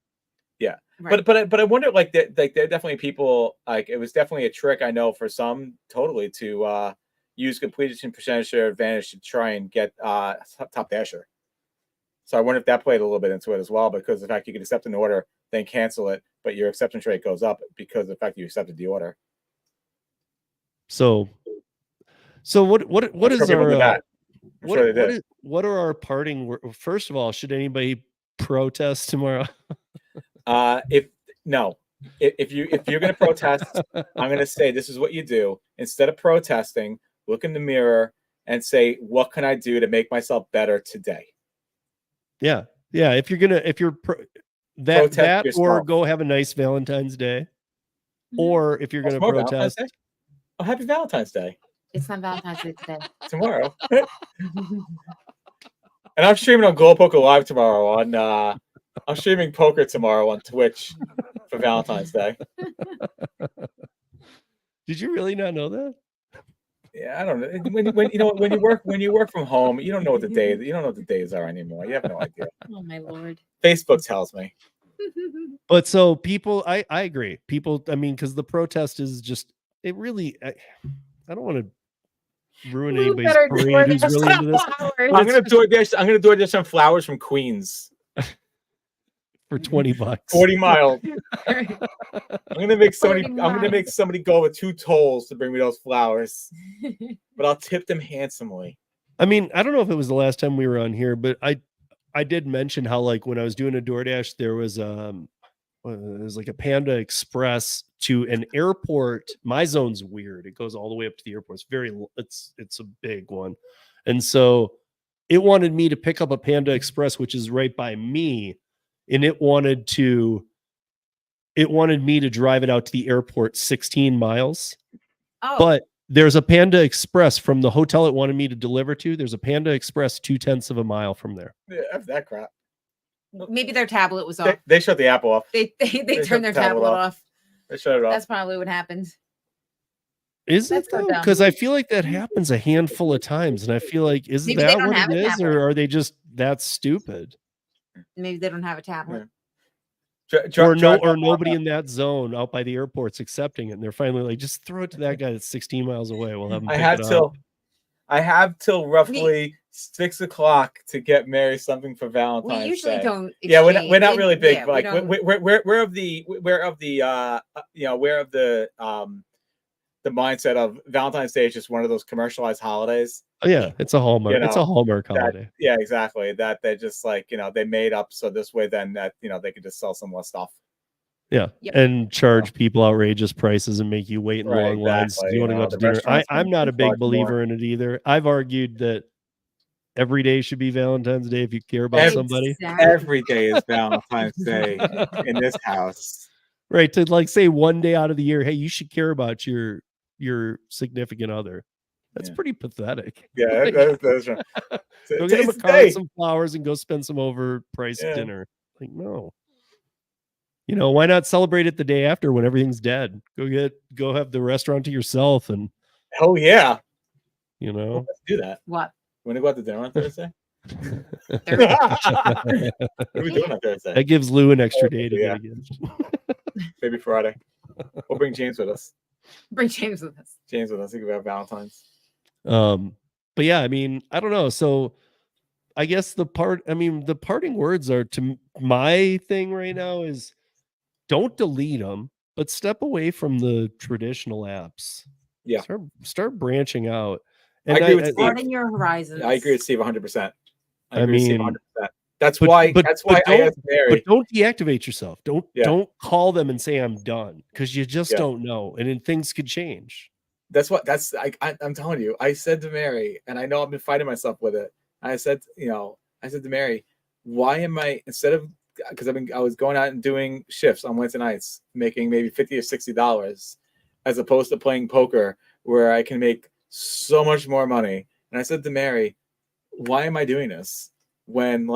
Yeah. Right. But I wonder, like there are definitely people, like it was definitely a trick, I know, for some totally to use completion percentage to their advantage to try and get top dasher. So I wonder if that played a little bit into it as well, because the fact you can accept an order, then cancel it, but your acceptance rate goes up because of the fact that you accepted the order. So what is our what are our parting? First of all, should anybody protest tomorrow? If you're going to protest, I'm going to say this is what you do. Instead of protesting, look in the mirror and say, what can I do to make myself better today? Yeah. If you're that or go have a nice Valentine's Day, or if you're going to protest, happy Valentine's Day. It's not Valentine's Day today. Tomorrow. And I'm streaming on Glow Poker Live tomorrow I'm streaming poker tomorrow on Twitch for Valentine's Day. Did you really not know that? Yeah, I don't know. When you work from home, you don't know what the days are anymore. You have no idea. Oh my Lord. Facebook tells me. But so people, I agree. People, I mean, because the protest is just I don't want to ruin anybody's parade who's really into this. I'm gonna DoorDash some flowers from Queens. For $20, 40 miles. I'm gonna make somebody go over 2 tolls to bring me those flowers, but I'll tip them handsomely. I mean, I don't know if it was the last time we were on here, but I did mention how like when I was doing a DoorDash, there was like a Panda Express to an airport. My zone's weird. It goes all the way up to the airport. It's a big one. And so it wanted me to pick up a Panda Express, which is right by me. And it wanted me to drive it out to the airport 16 miles. Oh. But there's a Panda Express from the hotel it wanted me to deliver to. There's a Panda Express 0.2 of a mile from there. Yeah, F that crap. Maybe their tablet was off. They shut the app off. They turned their tablet off. They shut it off. That's probably what happened. Is it though? Because I feel like that happens a handful of times, and I feel like isn't Maybe that what it is, or are they just that stupid? Maybe they don't have a tablet. Yeah. Or nobody in that zone out by the airport's accepting it, and they're finally like, just throw it to that guy that's 16 miles away. We'll have him. I have till roughly 6 o'clock to get Mary something for Valentine's Day. We usually don't. Yeah, we're not really big. But like we're of the mindset of Valentine's Day is just one of those commercialized holidays. Oh, yeah, it's a Hallmark. It's a Hallmark holiday. Yeah, exactly. That they're just like, they made up so this way then that they could just sell some more stuff. Yeah, and charge people outrageous prices and make you wait in long lines. You want to go out to dinner? I'm not a big believer in it either. I've argued that every day should be Valentine's Day if you care about somebody. Every day is Valentine's Day in this house. Right, to like say one day out of the year, hey, you should care about your significant other. That's pretty pathetic. Yeah, that's right. Go get him a card with some flowers and go spend some overpriced dinner. Like, no. Why not celebrate it the day after when everything's dead? Go have the restaurant to yourself and oh yeah. Let's do that. What? You want to go out to dinner on Thursday? What are we doing on Thursday? That gives Lou an extra day to get a gift. Maybe Friday. We'll bring James with us. Bring James with us. Think about Valentine's. But yeah, I mean, I don't know. So I guess the parting words are to my thing right now is don't delete them, but step away from the traditional apps. Yeah. Start branching out. And I agree with Steve. Broaden your horizons. I agree with Steve 100%. I mean, 100%. That's why I asked Mary. But don't deactivate yourself. Don't call them and say I'm done, because you just don't know, and then things could change. I'm telling you. I said to Mary, and I know I've been fighting myself with it. I said to Mary, why am I because I was going out and doing shifts on Wednesday nights, making maybe $50 or $60, as opposed to playing poker where I can make so much more money. And I said to Mary, why am I doing this when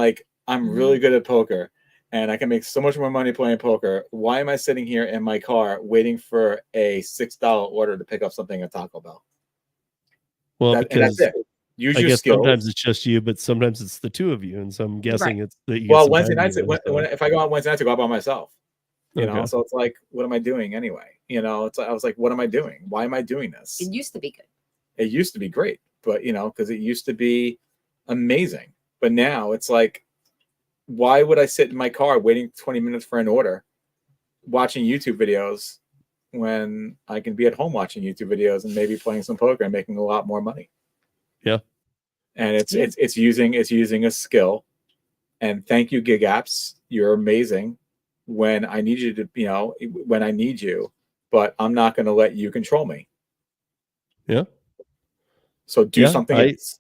I'm really good at poker and I can make so much more money playing poker? Why am I sitting here in my car waiting for a $6 order to pick up something at Taco Bell? Well, because that's it. Use your skills. Sometimes it's just you, but sometimes it's the two of you, and so I'm guessing it's that you. Well, Wednesday nights, if I go out Wednesday nights, I go out by myself. So it's like, what am I doing anyway? It's like, I was like, what am I doing? Why am I doing this? It used to be good. It used to be great, but because it used to be amazing. But now it's like, why would I sit in my car waiting 20 minutes for an order, watching YouTube videos, when I can be at home watching YouTube videos and maybe playing some poker and making a lot more money? Yeah. And it's using a skill. And thank you, gig apps. You're amazing when I need you to, when I need you, but I'm not going to let you control me. Yeah. So do something else.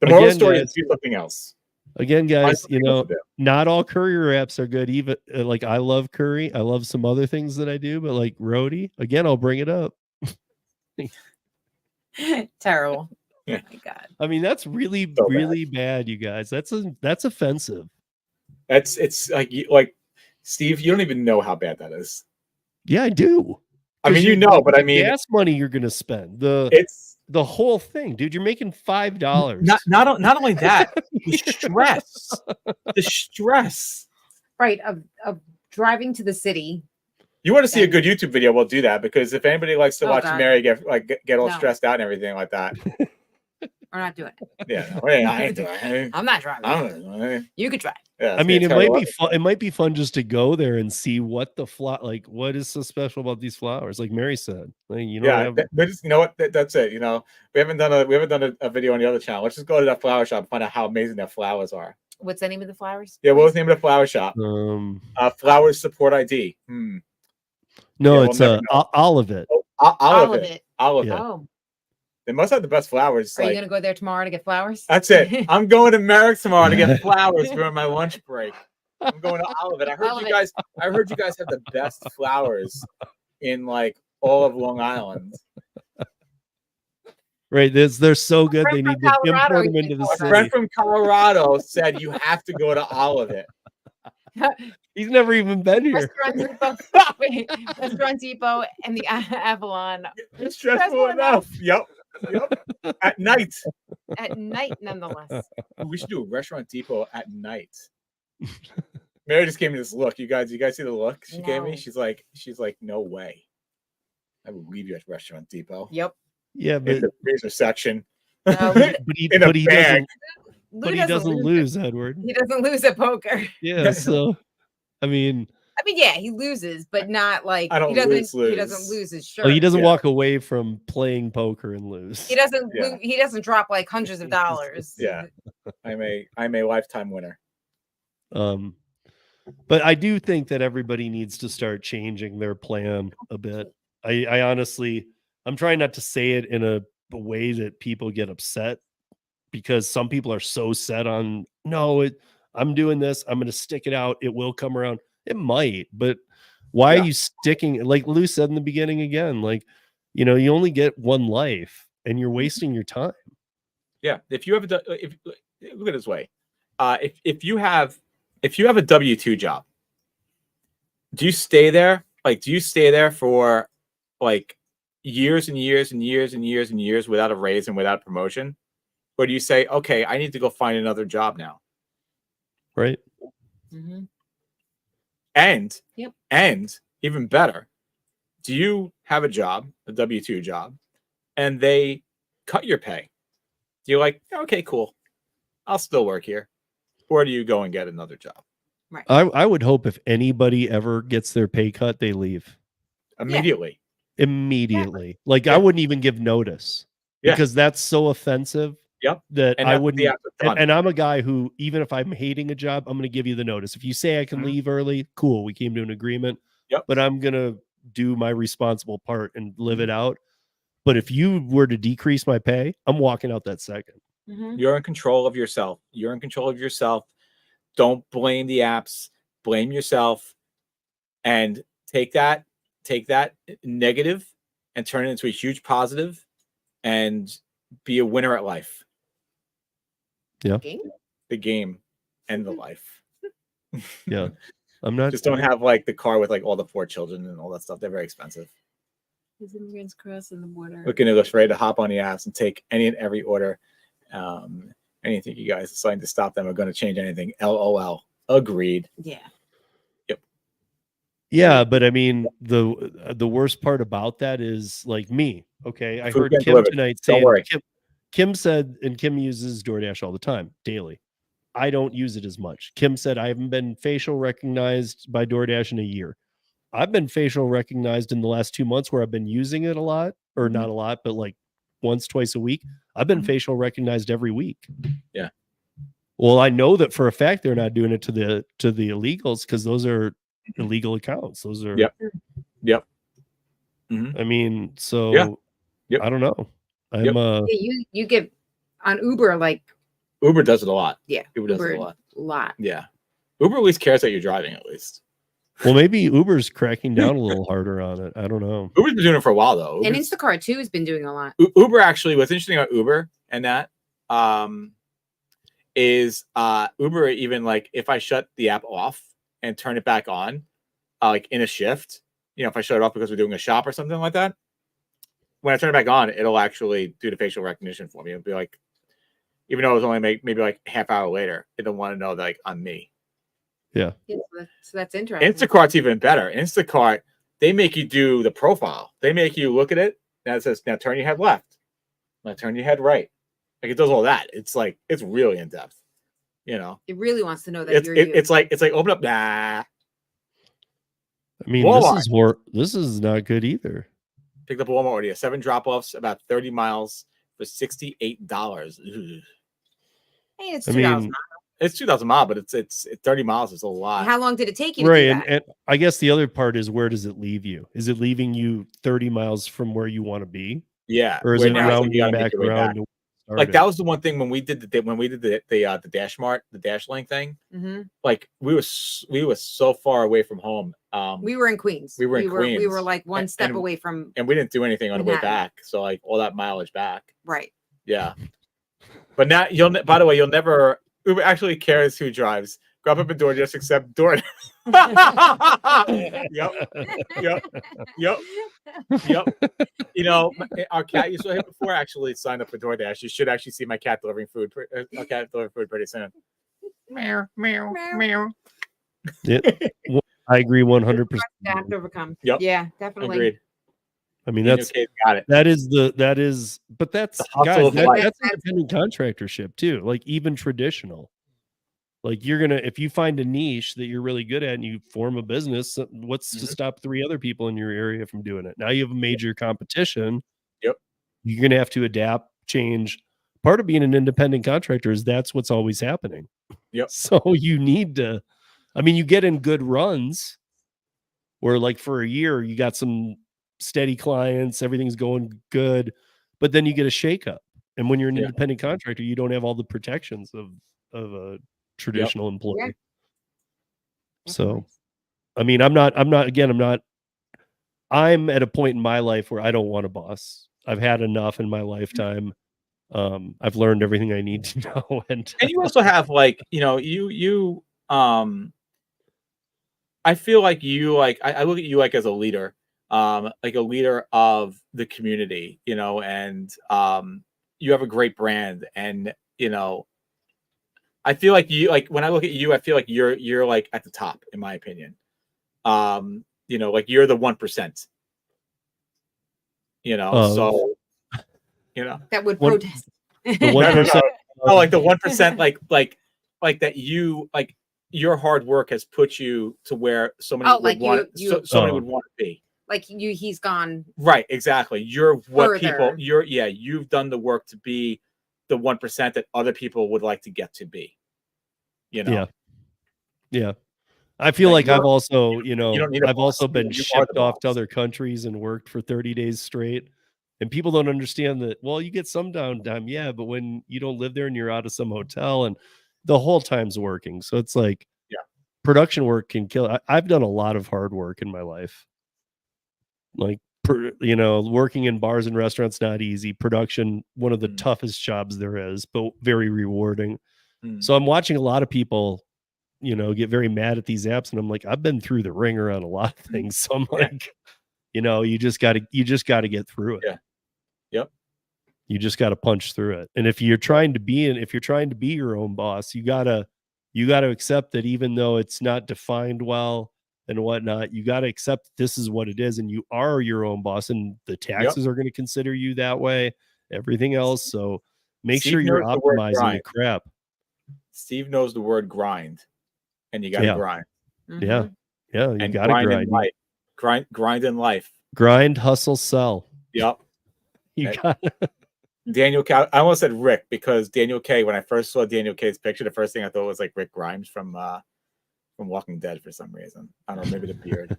The moral of the story is do something else. Again, guys, not all courier apps are good. Even like I love Curry. I love some other things that I do, but like Rodeo, again, I'll bring it up. Terrible. Oh my God. I mean, that's really bad, you guys. That's offensive. It's like Steve, you don't even know how bad that is. Yeah, I do. I mean, but I mean, gas money you're gonna spend. The whole thing, dude. You're making $5. Not only that, the stress. Right, of driving to the city. You want to see a good YouTube video? We'll do that, because if anybody likes to watch Mary get all stressed out and everything like that, we're not doing it. Yeah, I ain't doing it. I'm not driving. You could drive. Yeah, I mean, it might be fun. It might be fun just to go there and see what what is so special about these flowers. Like Mary said, that's it. We haven't done a video on the other channel. Let's just go to that flower shop and find out how amazing their flowers are. What's the name of the flowers? Yeah, what was the name of the flower shop? Flowers Support ID. No, Yeah, it's we'll never know. Olivet. Oh, Olivet. Olivet. Yeah. Oh, They must have the best flowers. are you gonna go there tomorrow to get flowers? That's it. I'm going to Merrick tomorrow to get flowers during my lunch break. I'm going to Olivet. I heard you guys have the best flowers in like all of Long Island. Right. They're so good. They friend need from to Colorado import them even into the told us. A friend city. from Colorado said you have to go to Olivet. He's never even been here. Restaurant Depot and the Avalon. It's stressful enough. Yep. At night. At night, nonetheless. We should do a Restaurant Depot at night. Mary just gave me this look. You guys see the look she gave me? She's like, no way. I will leave you at Restaurant Depot. Yep. Yeah, In but the freezer section. but he doesn't Lou lose, Edward. He doesn't lose at poker. Yeah, so I mean, yeah, he loses, but not like I don't he doesn't lose. lose his shirt. he doesn't walk away from playing poker and lose. He doesn't drop like hundreds of dollars. Yeah. I'm a lifetime winner. But I do think that everybody needs to start changing their plan a bit. I honestly, I'm trying not to say it in a way that people get upset, because some people are so set on, no, I'm doing this, I'm going to stick it out, it will come around. It might, but why are you sticking? Like Lou said in the beginning again, like, you know, you only get one life and you're wasting your time. Yeah. If you have look at it this way, if you have a W-2 job, do you stay there? Like, do you stay there for like years and years and years and years and years without a raise and without promotion? Or do you say, okay, I need to go find another job now? Right. Mm-hmm. And even better, do you have a job, a W-2 job, and they cut your pay? Do you like, okay, cool, I'll still work here? Or do you go and get another job? Right. I would hope if anybody ever gets their pay cut, they leave immediately. Yeah. Like I wouldn't even give notice because that's so offensive. Yep. That and I wouldn't. And I'm a guy who, even if I'm hating a job, I'm going to give you the notice. If you say I can leave early, cool, we came to an agreement. Yep. But I'm going to do my responsible part and live it out. But if you were to decrease my pay, I'm walking out that second. Mm-hmm. You're in control of yourself. Don't blame the apps. Blame yourself, and take that negative and turn it into a huge positive, and be a winner at life. Yeah. The game and the life. Yeah. I'm not just don't have like the car with like all the 4 children and all that stuff. They're very expensive. These immigrants crossing the border. Looking at us ready to hop on the apps and take any and every order. Anything you guys deciding to stop them are going to change anything. LOL. Agreed. Yeah. Yep. Yeah, but I mean, the worst part about that is like me. Okay, I heard Kim tonight saying, Kim said, and Kim uses DoorDash all the time, daily. I don't use it as much. Kim said, I haven't been facial recognized by DoorDash in a year. I've been facial recognized in the last 2 months where I've been using it a lot, or not a lot, but like once, twice a week. I've been facial recognized every week. Yeah. Well, I know that for a fact they're not doing it to the illegals, because those are illegal accounts. Those are. Yep. I mean, so I don't know. You get on Uber, like Uber does it a lot. Yeah. Uber does it a lot. Yeah. Uber at least cares that you're driving, at least. Well, maybe Uber's cracking down a little harder on it. I don't know. Uber's been doing it for a while, though. And Instacart too has been doing a lot. Uber, actually, what's interesting about Uber and that is Uber, even like if I shut the app off and turn it back on, like in a shift, you know, if I shut it off because we're doing a shop or something like that, when I turn it back on, it'll actually do the facial recognition for me. It'll be like, even though it was only maybe like a half hour later, it'll want to know that, like, I'm me. Yeah. So that's interesting. Instacart's even better. Instacart, they make you do the profile. They make you look at it. Now it says, now turn your head left. Now turn your head right. Like, it does all that. It's like, it's really in depth. You know, it really wants to know that you're you. It's like open up. Nah. I mean, this is not good either. Picked up a Walmart order. 7 drop-offs, about 30 miles for $68. Hey, it's $2. It's 2,000 miles, but it's 30 miles is a lot. How long did it take you to Right, do that? and I guess the other part is, where does it leave you? Is it leaving you 30 miles from where you want to be? Yeah, Or is where it now it's like you rounding gotta make back your way around back. to where Like you that started? was the one thing when we did the Dash Mart, the Dash Link thing. Mm-hmm. Like we were so far away from home. We were in Queens. We were in Queens. We were like one step away from, and we didn't do anything on the way Manhattan. back. So like all that mileage back. Right. Yeah. But now by the way, you'll never Uber actually cares who drives. Grab up a door, just accept door. Yep. You know, our cat you saw him before actually signed up for DoorDash. You should actually see my cat delivering food. Our cat delivering food pretty soon. Meow, meow, meow. Yeah. Well, I agree 100%. Have to overcome. Yep. Yeah, definitely. Agreed. I mean, Daniel K's got it. but that's The hustle guys, of life. that's independent contractorship too. Like even traditional. Like if you find a niche that you're really good at and you form a business, what's to stop 3 other people in your area from doing it? Now you have a major competition. Yep. You're going to have to adapt, change. Part of being an independent contractor is that's what's always happening. Yep. So you need to, I mean, you get in good runs where like for a year you got some steady clients, everything's going good, but then you get a shakeup. And when you're an independent contractor, you don't have all the protections of a traditional employee. Yeah. So, I mean, I'm at a point in my life where I don't want a boss. I've had enough in my lifetime. I've learned everything I need to know. And you also have like, I feel like I look at you like as a leader, like a leader of the community, and you have a great brand, and I feel like when I look at you, I feel like you're like at the top, in my opinion. Like you're the 1%. So that would protest. The 1%. No, like the 1%, like that your hard work has put you to where so many would want to be. Like he's gone. Right, exactly. You're what further. you've done the work to be the 1% that other people would like to get to be. Yeah. I feel like I've also, I've also been shipped off to other countries and worked for 30 days straight. And people don't understand that, well, you get some downtime, yeah, but when you don't live there and you're out of some hotel and the whole time's working. So it's like, production work can kill. I've done a lot of hard work in my life. Like, working in bars and restaurants, not easy. Production, one of the toughest jobs there is, but very rewarding. So I'm watching a lot of people, get very mad at these apps. And I'm like, I've been through the ringer on a lot of things. So I'm like, you just got to get through it. Yeah. Yep. You just got to punch through it. And if you're trying to be your own boss, you got to accept that even though it's not defined well and whatnot, you got to accept this is what it is. And you are your own boss, and the taxes are going to consider you that way, everything else. So make sure you're optimizing the crap. Steve knows the word grind, and you got to grind. Yeah. Yeah. You got to grind. Grind in life. Grind, hustle, sell. Yep. You got Daniel K. I almost said Rick because Daniel K. When I first saw Daniel K.'s picture, the first thing I thought was like Rick Grimes from Walking Dead for some reason. I don't know, maybe the beard.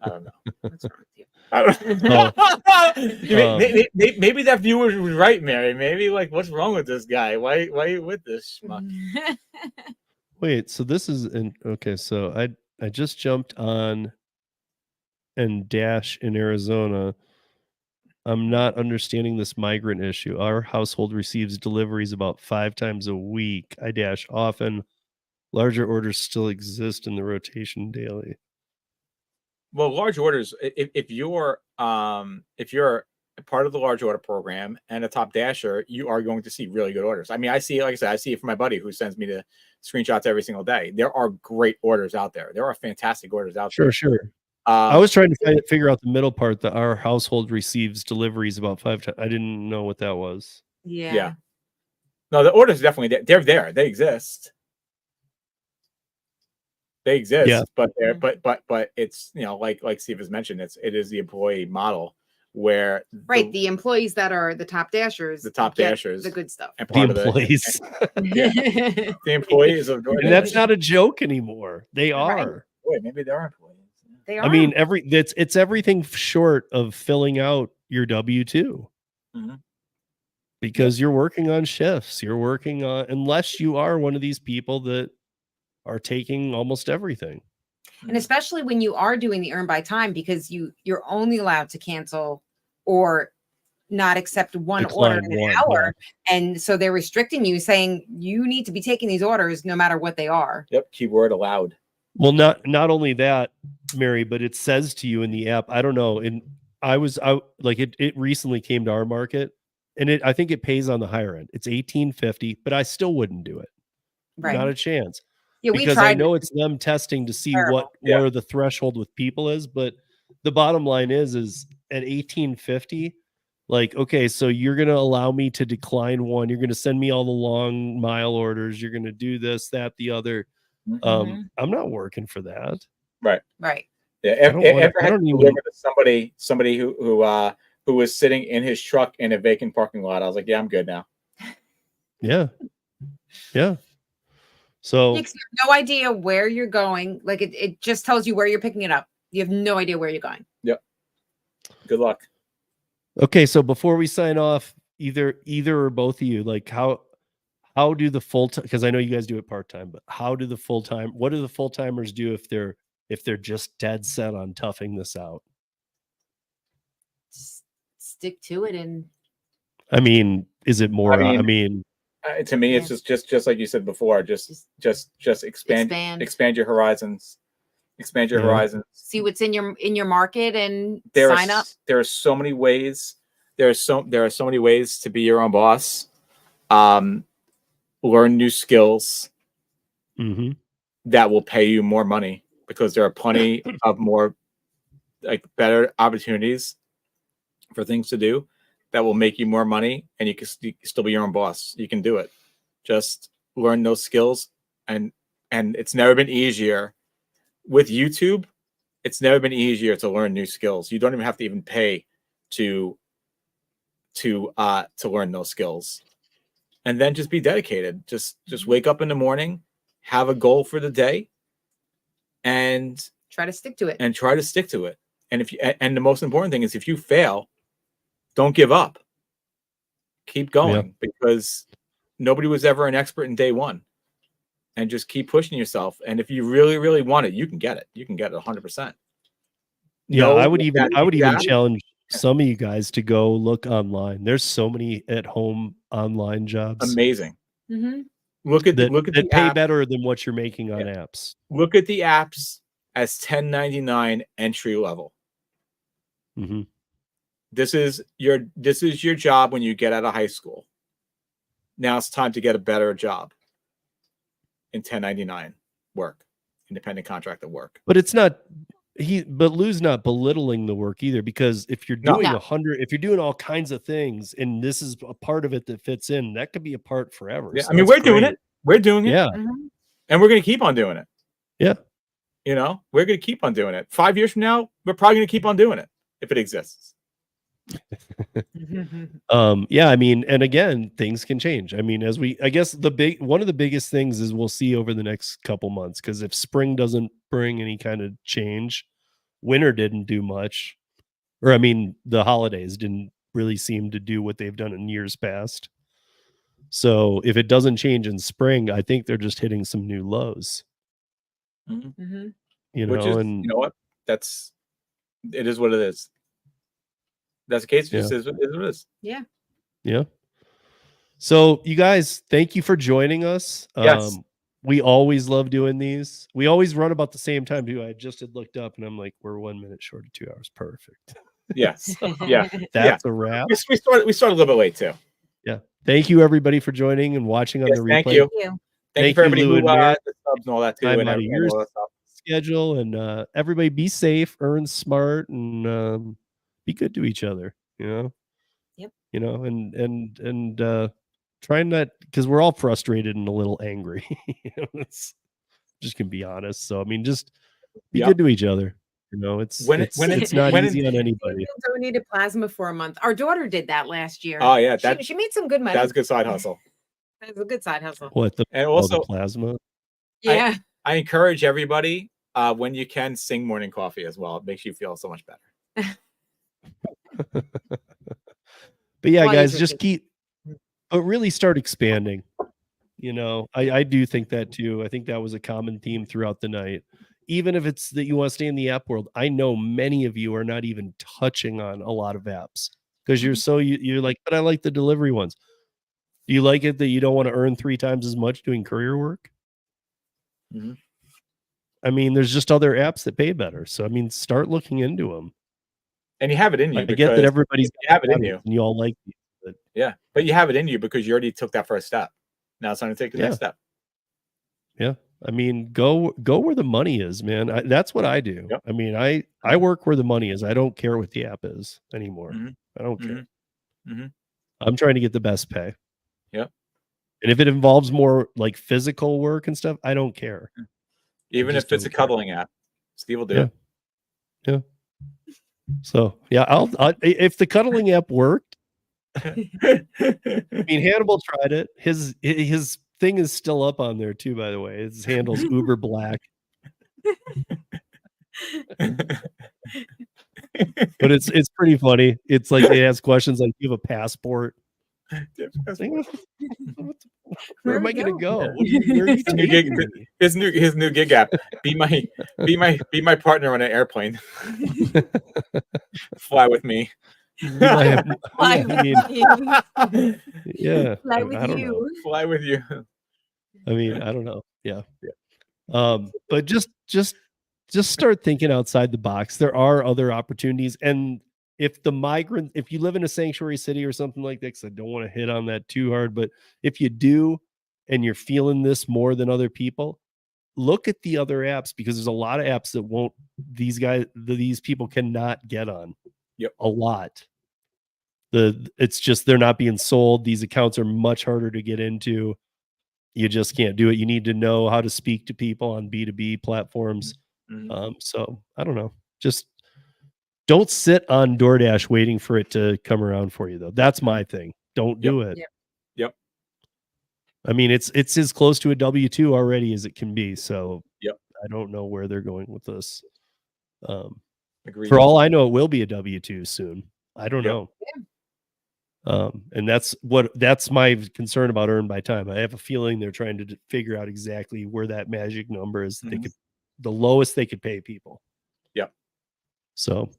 I don't know. What's wrong with you? I don't know. Maybe that viewer was right, Mary. Maybe like, what's wrong with this guy? Why are you with this schmuck? Wait, so this is okay. So I just jumped on and Dash in Arizona. I'm not understanding this migrant issue. Our household receives deliveries about 5 times a week. I Dash often. Larger orders still exist in the rotation daily. Well, large orders, if you're a part of the large order program and a top dasher, you are going to see really good orders. I mean, I see, like I said, I see it from my buddy who sends me the screenshots every single day. There are great orders out there. There are fantastic orders out there. Sure. I was trying to figure out the middle part that our household receives deliveries about 5 times. I didn't know what that was. Yeah. No, the orders definitely they're there. They exist. They exist, but it's like Steve has mentioned, it is the employee model where the employees that are the top dashers, the good stuff, and The employees. The employees of DoorDash. And that's not a joke anymore. They are. Wait, maybe they are employees. They are. I mean, it's everything short of filling out your W-2. Because you're working on shifts. You're working on, unless you are one of these people that are taking almost everything. And especially when you are doing the earn by time, because you're only allowed to cancel or not accept one order in an hour. Yeah. And so they're restricting you, saying you need to be taking these orders no matter what they are. Yep. Keyword allowed. Well, not only that, Mary, but it says to you in the app, I don't know. And it recently came to our market, and I think it pays on the higher end. It's $18.50, but I still wouldn't do it. Right. Not a chance. Yeah, because I know it's them testing to see where the threshold with people is, but the bottom line is at $18.50, like, okay, so you're going to allow me to decline one. You're going to send me all the long mile orders. You're going to do this, that, the other. I'm not working for that. Right. Right. Yeah. Ever had to deliver to somebody who was sitting in his truck in a vacant parking lot? I was like, yeah, I'm good now. Yeah. Yeah. So you have no idea where you're going. Like it just tells you where you're picking it up. You have no idea where you're going. Yep. Good luck. Okay, so before we sign off, either or both of you, like how do the full-time, because I know you guys do it part-time, but what do the full-timers do if they're just dead set on toughing this out? Stick to it. And I mean, is it more to me, it's just like you said before, just expand your horizons. Expand your horizons. See what's in your market and sign up. There are so many ways. There are so many ways to be your own boss. Learn new skills that will pay you more money, because there are plenty of more better opportunities for things to do that will make you more money, and you can still be your own boss. You can do it. Just learn those skills, and it's never been easier. With YouTube, it's never been easier to learn new skills. You don't even have to even pay to learn those skills, and then just be dedicated. Just wake up in the morning, have a goal for the day, and try to stick to it. And the most important thing is, if you fail, don't give up. Keep going, because nobody was ever an expert in day one. And just keep pushing yourself. And if you really, really want it, you can get it. You can get it 100%. Yeah, I would even challenge some of you guys to go look online. There's so many at-home online jobs. Amazing. Look at that pay better than what you're making on apps. Look at the apps as $10.99 entry level. This is your job when you get out of high school. Now it's time to get a better job in 1099 work, independent contractor work. But it's not but Lou's not belittling the work either, because if you're doing if you're doing all kinds of things, and this is a part of it that fits in, that could be a part forever. Yeah, so I mean, we're doing it. We're doing it. Yeah. And we're going to keep on doing it. Yeah. We're going to keep on doing it. 5 years from now, we're probably going to keep on doing it if it exists. Yeah, I mean, and again, things can change. I mean, I guess one of the biggest things is we'll see over the next couple months, because if spring doesn't bring any kind of change, winter didn't do much, or I mean, the holidays didn't really seem to do what they've done in years past. So if it doesn't change in spring, I think they're just hitting some new lows. You know what? It is what it is. That's the case. It just is what it is. Yeah. Yeah. So you guys, thank you for joining us. Yes. We always love doing these. We always run about the same time too. I just had looked up and I'm like, we're 1 minute short of 2 hours. Perfect. Yes. That's a wrap. We started a little bit late too. Yeah. Thank you everybody for joining and watching on the replay. Thank you. Thank you for everybody who the subs and all that too. And all that stuff. Schedule, and everybody be safe, earn smart, and be good to each other, Yep. And trying not, because we're all frustrated and a little angry. Just can be honest. So I mean, just be good to each other. You know, it's When it's not when easy on anybody. Daniel donated plasma for a month. Our daughter did that last year. Oh yeah, she made some good money. That was a good side hustle. That was a good side hustle. What the And the also, plasma? Yeah. I encourage everybody when you can sing morning coffee as well. It makes you feel so much better. But yeah, While you guys, drink just it. but really start expanding. You know, I do think that too. I think that was a common theme throughout the night. Even if it's that you want to stay in the app world, I know many of you are not even touching on a lot of apps because you're like, but I like the delivery ones. Do you like it that you don't want to earn 3 times as much doing courier work? Mm-hmm. I mean, there's just other apps that pay better. So I mean, start looking into them. And you have it in you. I get that everybody's have it in you, and you all like these, but yeah. But you have it in you because you already took that first step. Now it's time to take the next step. Yeah. I mean, go where the money is, man. That's what I do. Yep. I mean, I work where the money is. I don't care what the app is anymore. Mm-hmm. I don't care. Mm-hmm. I'm trying to get the best pay. Yep. And if it involves more like physical work and stuff, I don't care. Even if it's a cuddling app, Steve will do it. Yeah. So yeah, I'll if the cuddling app worked. I mean, Hannibal tried it. His thing is still up on there too, by the way. His handle's Uber Black. But it's pretty funny. It's like it has questions like, "You have a passport?" Where am I going to go? Where are you taking me? His new gig app. Be my partner on an airplane. Fly with me. Yeah. Fly with you. Yeah. Fly with you. Fly with you. I mean, I don't know. Yeah. But just start thinking outside the box. There are other opportunities. And if you live in a sanctuary city or something like that, because I don't want to hit on that too hard, but if you do and you're feeling this more than other people, look at the other apps because there's a lot of apps that these people cannot get on. Yep. A lot. It's just they're not being sold. These accounts are much harder to get into. You just can't do it. You need to know how to speak to people on B2B platforms. Mm-hmm. So I don't know. Just don't sit on DoorDash waiting for it to come around for you, though. That's my thing. Don't do it. Yep. I mean, it's as close to a W-2 already as it can be. So yep. I don't know where they're going with this. Agreed. For all I know, it will be a W-2 soon. I don't know. And that's my concern about earn by time. I have a feeling they're trying to figure out exactly where that magic number is that the lowest they could pay people. Yep. So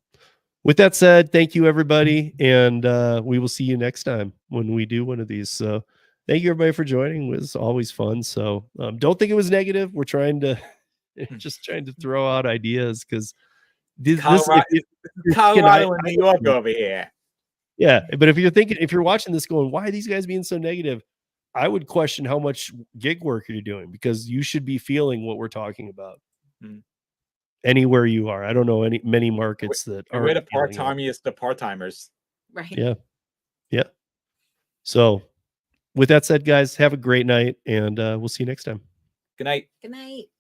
with that said, thank you everybody. And we will see you next time when we do one of these. So thank you everybody for joining. It was always fun. So don't think it was negative. We're trying to throw out ideas because Colorado and New York over here. Yeah, but if you're watching this going, why are these guys being so negative? I would question how much gig work you're doing because you should be feeling what we're talking about. Anywhere you are. I don't know many markets that are. We're the part-timers. Right. Yeah. Yeah. So with that said, guys, have a great night and we'll see you next time. Good night. Good night.